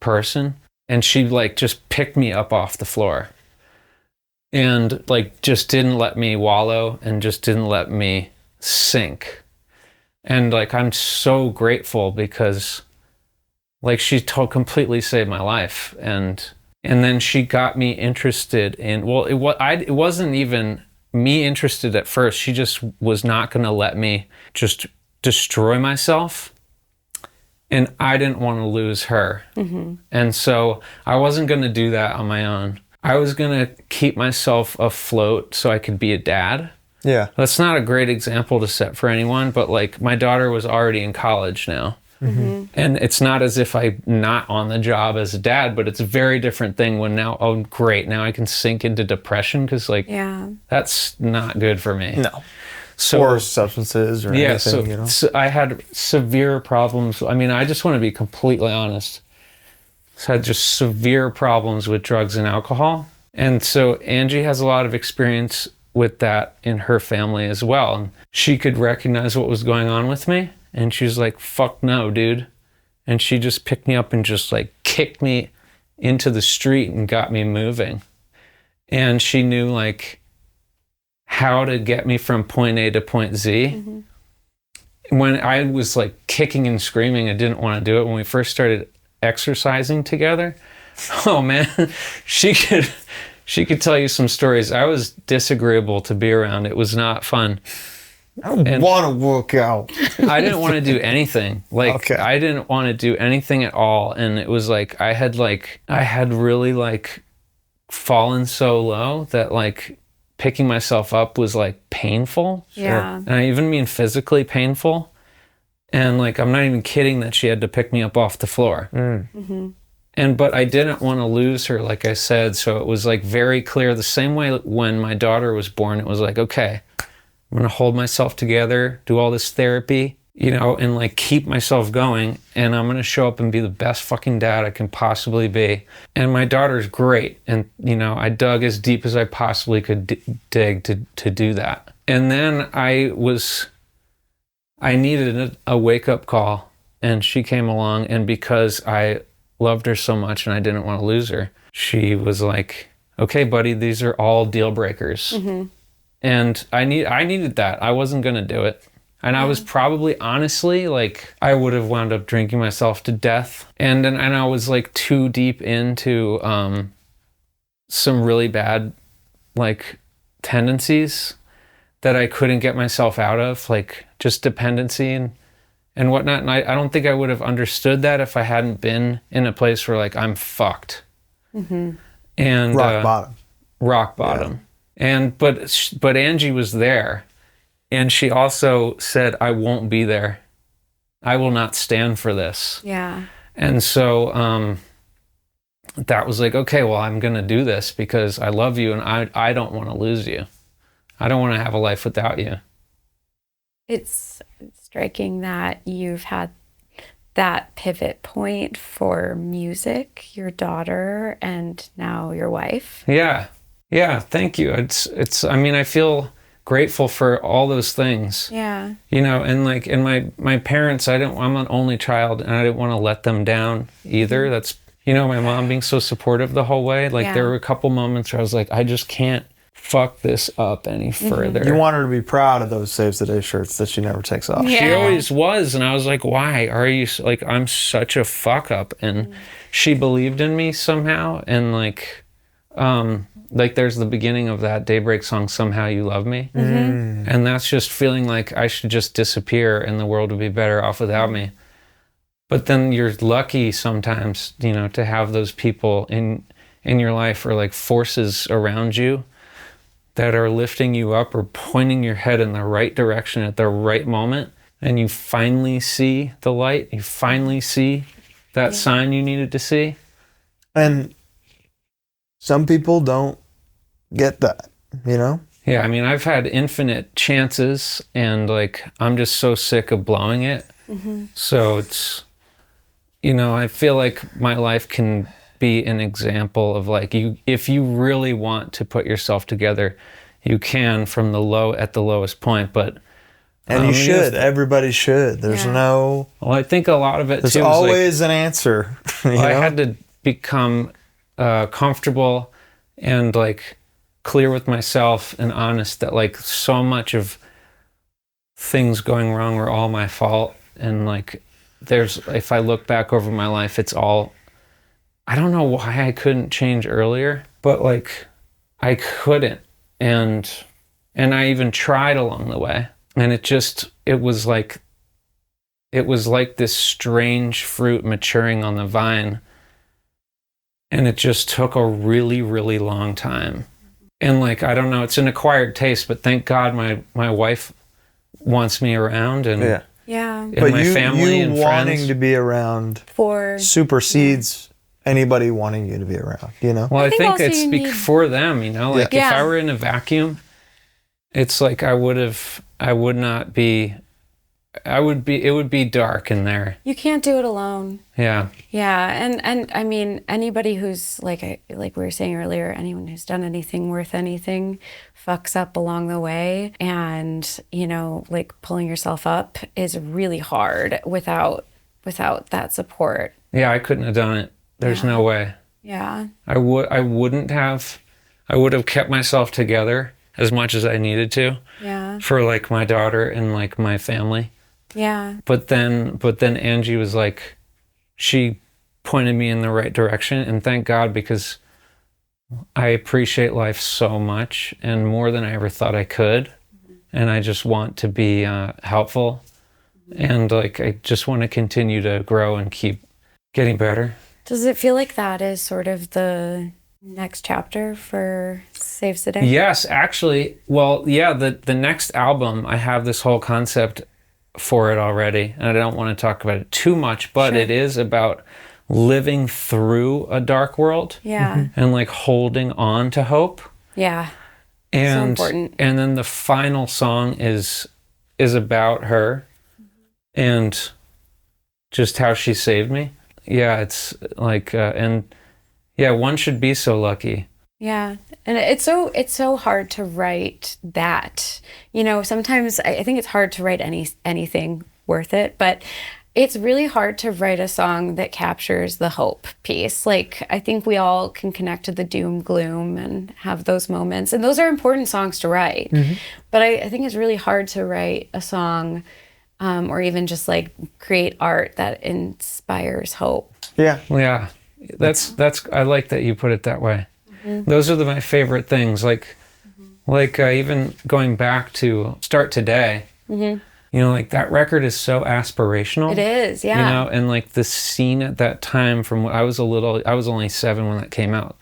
person. And she like just picked me up off the floor and like just didn't let me wallow and just didn't let me sink. And like, I'm so grateful because like she completely saved my life. And then she got me interested in, well, it wasn't even me interested at first. She just was not going to let me just destroy myself, and I didn't want to lose her. Mm-hmm. And so I wasn't going to do that on my own. I was going to keep myself afloat so I could be a dad. Yeah. That's not a great example to set for anyone, but like my daughter was already in college now. Mm-hmm. And it's not as if I'm not on the job as a dad, but it's a very different thing when now, oh great, now I can sink into depression, because like that's not good for me. No. So, or substances or anything, you know? So I had severe problems. I mean, I just want to be completely honest. I had just severe problems with drugs and alcohol. And so Angie has a lot of experience with that in her family as well. And she could recognize what was going on with me. And she's like, fuck no, dude. And she just picked me up and just like kicked me into the street and got me moving. And she knew like how to get me from point A to point Z. Mm-hmm. When I was like kicking and screaming, I didn't want to do it. When we first started exercising together, oh man, she could tell you some stories. I was disagreeable to be around. It was not fun. I don't want to work out. I didn't want to do anything. Like, I didn't want to do anything at all. And it was like, I had really like fallen so low that like picking myself up was like painful. Yeah. And I even mean physically painful. And like, I'm not even kidding that she had to pick me up off the floor. Mm. Mm-hmm. But I didn't want to lose her, like I said. So it was like very clear. The same way when my daughter was born, it was like, okay, I'm going to hold myself together, do all this therapy, you know, and like keep myself going. And I'm going to show up and be the best fucking dad I can possibly be. And my daughter's great. And, you know, I dug as deep as I possibly could dig to do that. And then I needed a wake-up call, and she came along. And because I loved her so much and I didn't want to lose her, she was like, okay, buddy, these are all deal breakers. Mm-hmm. And I needed that. I wasn't going to do it. And I was probably, honestly, like, I would have wound up drinking myself to death. And I was like too deep into some really bad like tendencies that I couldn't get myself out of, like just dependency and whatnot. And I don't think I would have understood that if I hadn't been in a place where like I'm fucked. Mm-hmm. And rock bottom. Yeah. And but Angie was there, and she also said, I won't be there. I will not stand for this. Yeah. And so that was like, okay, well, I'm going to do this because I love you and I don't want to lose you. I don't want to have a life without you. It's striking that you've had that pivot point for music, your daughter, and now your wife. Yeah. Yeah. Thank you. I mean, I feel grateful for all those things. Yeah. You know, and like, and my parents, I'm an only child and I didn't want to let them down either. That's, you know, my mom being so supportive the whole way. Like there were a couple moments where I was like, I just can't fuck this up any further. You want her to be proud of those Saves the Day shirts that she never takes off. She always was. And I was like, why are you like, I'm such a fuck up. And she believed in me somehow. And like there's the beginning of that Daybreak song, Somehow You Love Me. And that's just feeling like I should just disappear and the world would be better off without me. But then you're lucky sometimes, you know, to have those people in your life or like forces around you that are lifting you up or pointing your head in the right direction at the right moment. And you finally see the light. You finally see that sign you needed to see. And some people don't get that, you know? Yeah, I mean, I've had infinite chances and like, I'm just so sick of blowing it. So it's, you know, I feel like my life can be an example of like, if you really want to put yourself together, you can from the lowest point, but and you should. Everybody should. There's no. Well, I think a lot of it there's too. There's always an answer. I had to become comfortable and like clear with myself and honest that like so much of things going wrong were all my fault, and like if I look back over my life, it's all. I don't know why I couldn't change earlier, but like I couldn't. And I even tried along the way. And it was like this strange fruit maturing on the vine. And it just took a really, really long time. And like, I don't know, it's an acquired taste, but thank God my wife wants me around and, and but my family and wanting friends. To be around supersedes anybody wanting you to be around, you know? Well, I think it's for them, you know? Like if I were in a vacuum, it's like it would be dark in there. You can't do it alone. Yeah. Yeah. And I mean, anybody who's like we were saying earlier, anyone who's done anything worth anything fucks up along the way. And, you know, like pulling yourself up is really hard without that support. Yeah, I couldn't have done it. There's no way. Yeah. I would have kept myself together as much as I needed to. Yeah. For like my daughter and like my family. Yeah. But then Angie was like, she pointed me in the right direction, and thank God, because I appreciate life so much and more than I ever thought I could. And I just want to be helpful. And like, I just want to continue to grow and keep getting better. Does it feel like that is sort of the next chapter for Saves the Day? Yes, actually. Well, yeah, the next album, I have this whole concept for it already, and I don't want to talk about it too much, but it is about living through a dark world. Yeah. And like holding on to hope. Yeah. And, so important. And then the final song is about her and just how she saved me. Yeah, it's like, one should be so lucky. Yeah, and it's so hard to write that. You know, sometimes I think it's hard to write anything worth it, but it's really hard to write a song that captures the hope piece. Like, I think we all can connect to the doom gloom and have those moments, and those are important songs to write. But I think it's really hard to write a song or even just like create art that inspires hope. Yeah. Yeah. That's I like that you put it that way. Those are my favorite things. Like even going back to Start Today, you know, like that record is so aspirational. It is, yeah. You know, and like the scene at that time from when I was only 7 when that came out,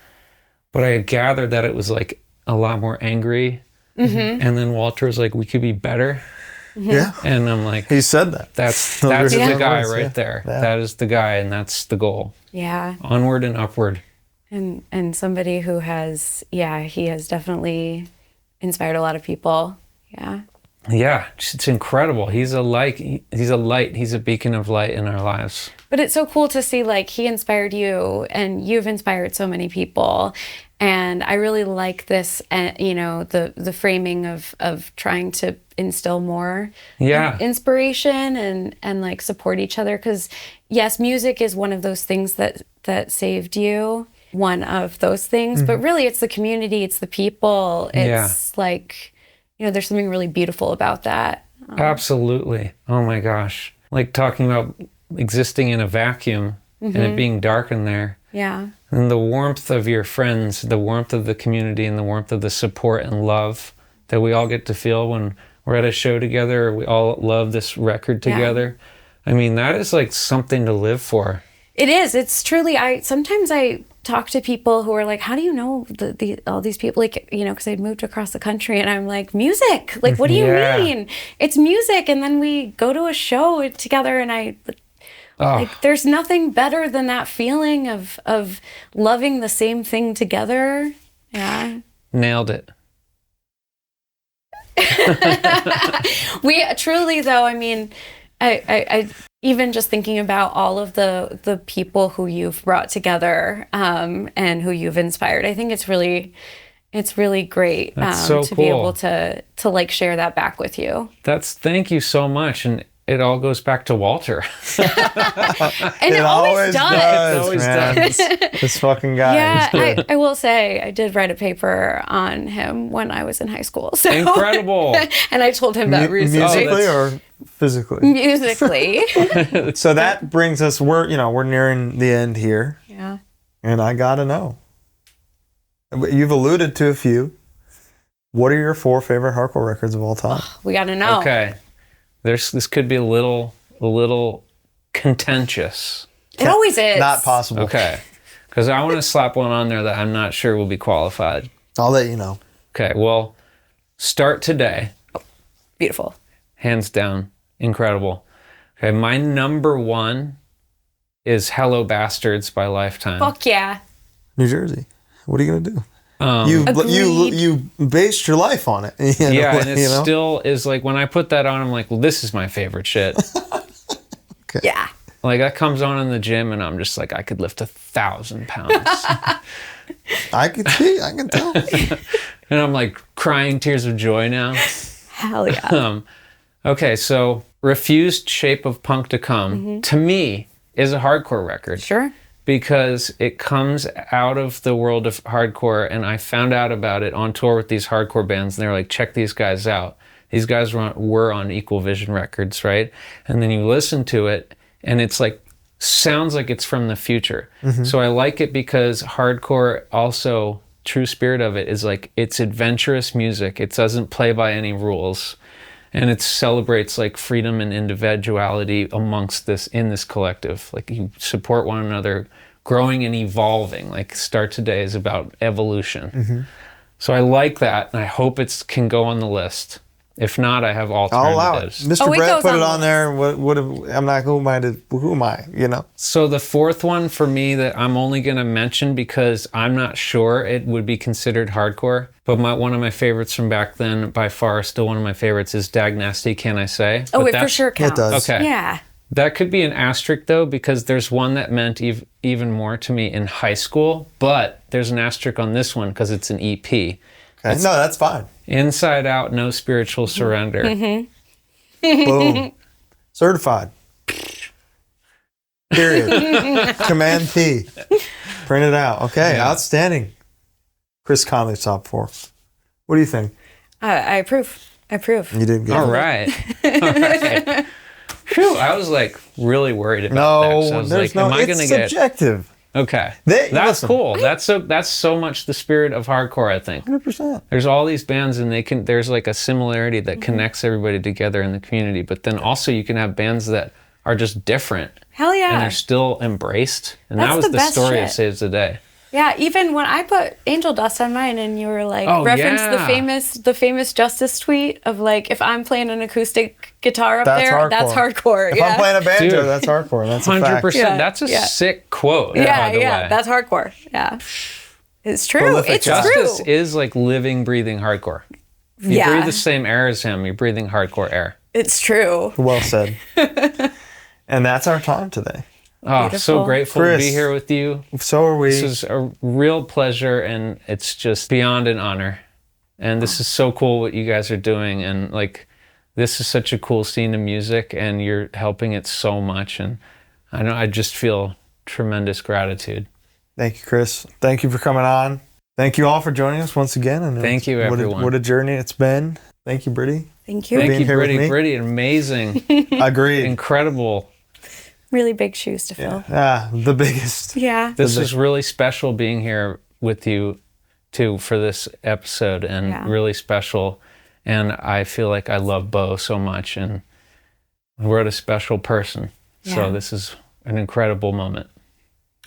but I had gathered that it was like a lot more angry. And then Walter was like, we could be better. Yeah. And I'm like, he said that. That's the guy right there. Yeah. That is the guy, and that's the goal. Yeah. Onward and upward. And somebody who has, he has definitely inspired a lot of people. Yeah. Yeah, it's incredible. He's a light. He's a beacon of light in our lives. But it's so cool to see, like, he inspired you, and you've inspired so many people. And I really like this, the framing of trying to instill more inspiration and like support each other. Because yes, music is one of those things that saved you. One of those things, but really it's the community, it's the people. It's like, there's something really beautiful about that. Absolutely. Oh my gosh. Like talking about existing in a vacuum and it being dark in there. Yeah. And the warmth of your friends, the warmth of the community, and the warmth of the support and love that we all get to feel when we're at a show together, or we all love this record together. I mean, that is like something to live for. It is. It's truly, sometimes I talk to people who are like, how do you know all these people? Like, because they'd moved across the country, and I'm like, music. Like, what do you mean? It's music. And then we go to a show together, and like, there's nothing better than that feeling of loving the same thing together. Yeah. Nailed it. We truly, though, I mean, I even just thinking about all of the people who you've brought together and who you've inspired, I think it's really great to be able to like share that back with you. Thank you so much. And it all goes back to Walter. And it always does. It always does. This fucking guy. Yeah, I will say I did write a paper on him when I was in high school. So. Incredible. And I told him that recently. Musically or physically? Musically. So that brings us, we're nearing the end here. Yeah. And I gotta know. You've alluded to a few. What are your 4 favorite hardcore records of all time? We gotta know. Okay. This could be a little contentious. It always is. Not possible. Okay. Because I want to slap one on there that I'm not sure will be qualified. I'll let you know. Okay, well, Start Today. Beautiful. Hands down. Incredible. Okay, my number 1 is Hello Bastards by Lifetime. Fuck yeah. New Jersey. What are you going to do? You based your life on it. And it still is like, when I put that on, I'm like, well, this is my favorite shit. Okay. Yeah. Like, that comes on in the gym, and I'm just like, I could lift 1,000 pounds. I can tell. And I'm like crying tears of joy now. Hell yeah. Okay, so Refused Shape of Punk to Come, to me, is a hardcore record. Sure. Because it comes out of the world of hardcore, and I found out about it on tour with these hardcore bands, and they're like, check these guys out. These guys were on Equal Vision Records, right? And then you listen to it, and it's like, sounds like it's from the future. So I like it because hardcore also, true spirit of it is like, it's adventurous music. It doesn't play by any rules. And it celebrates like freedom and individuality amongst in this collective. Like, you support one another, growing and evolving. Like, Start Today is about evolution. So I like that, and I hope it can go on the list. If not, I have alternatives. I'll allow it. Mr. Brett put it on there. I'm not, who am I? So the 4th one for me that I'm only going to mention because I'm not sure it would be considered hardcore, but one of my favorites from back then, by far still one of my favorites, is Dag Nasty, Can I Say? Oh, it for sure counts. It does. Okay. Yeah. That could be an asterisk, though, because there's one that meant even more to me in high school, but there's an asterisk on this one because it's an EP. Okay. No, that's fine. Inside Out, No Spiritual Surrender. Boom. Certified. Period. Command P. Print it out. Okay, outstanding. Chris Conley's top 4. What do you think? I approve. You did good. All right. Phew, I was like really worried about that. So I was like, am I going to get... It's subjective. Okay. That's listen, cool. That's so much the spirit of hardcore, I think. 100%. There's all these bands, and there's like a similarity that connects everybody together in the community, but then also you can have bands that are just different. Hell yeah. And they're still embraced. And that was the story of Saves the Day. Yeah, even when I put Angel Dust on mine and you were like, reference the famous Justice tweet of like, if I'm playing an acoustic guitar up that's hardcore. If I'm playing a banjo, that's hardcore. That's 100%. Yeah, that's a sick quote. Yeah, that's hardcore. Yeah. It's true. Prolific it's Justice true. is like living, breathing hardcore. You breathe the same air as him, you're breathing hardcore air. It's true. Well said. And that's our time today. Oh, so grateful to be here with you. So are we. This is a real pleasure, and it's just beyond an honor. And this is so cool what you guys are doing. And like, this is such a cool scene of music, and you're helping it so much. And I just feel tremendous gratitude. Thank you, Chris. Thank you for coming on. Thank you all for joining us once again. And thank you, everyone. What a journey it's been. Thank you, Britty. Thank you. Thank you, Britty. Britty, amazing. Agreed. Incredible. Really big shoes to fill. Yeah, the biggest. Yeah. This is really special being here with you, too, for this episode, and really special. And I feel like I love Bo so much, and we're a special person. Yeah. So this is an incredible moment.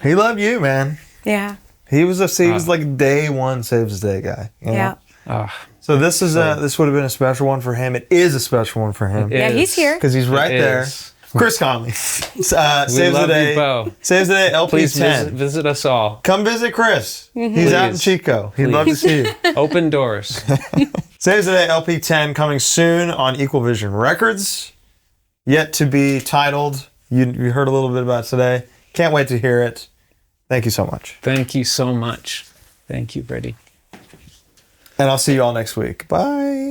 He loved you, man. Yeah. He was like day one Saves the Day guy. You know? Yeah. So this is this would have been a special one for him. It is a special one for him. Yeah, he's here because he's right there. Chris Conley, Saves the Day. Saves the Day LP10. Please visit us all. Come visit Chris. Mm-hmm. He's out in Chico. He'd love to see you. Open doors. Saves the Day LP10 coming soon on Equal Vision Records. Yet to be titled. You heard a little bit about it today. Can't wait to hear it. Thank you so much. Thank you so much. Thank you, Britty. And I'll see you all next week. Bye.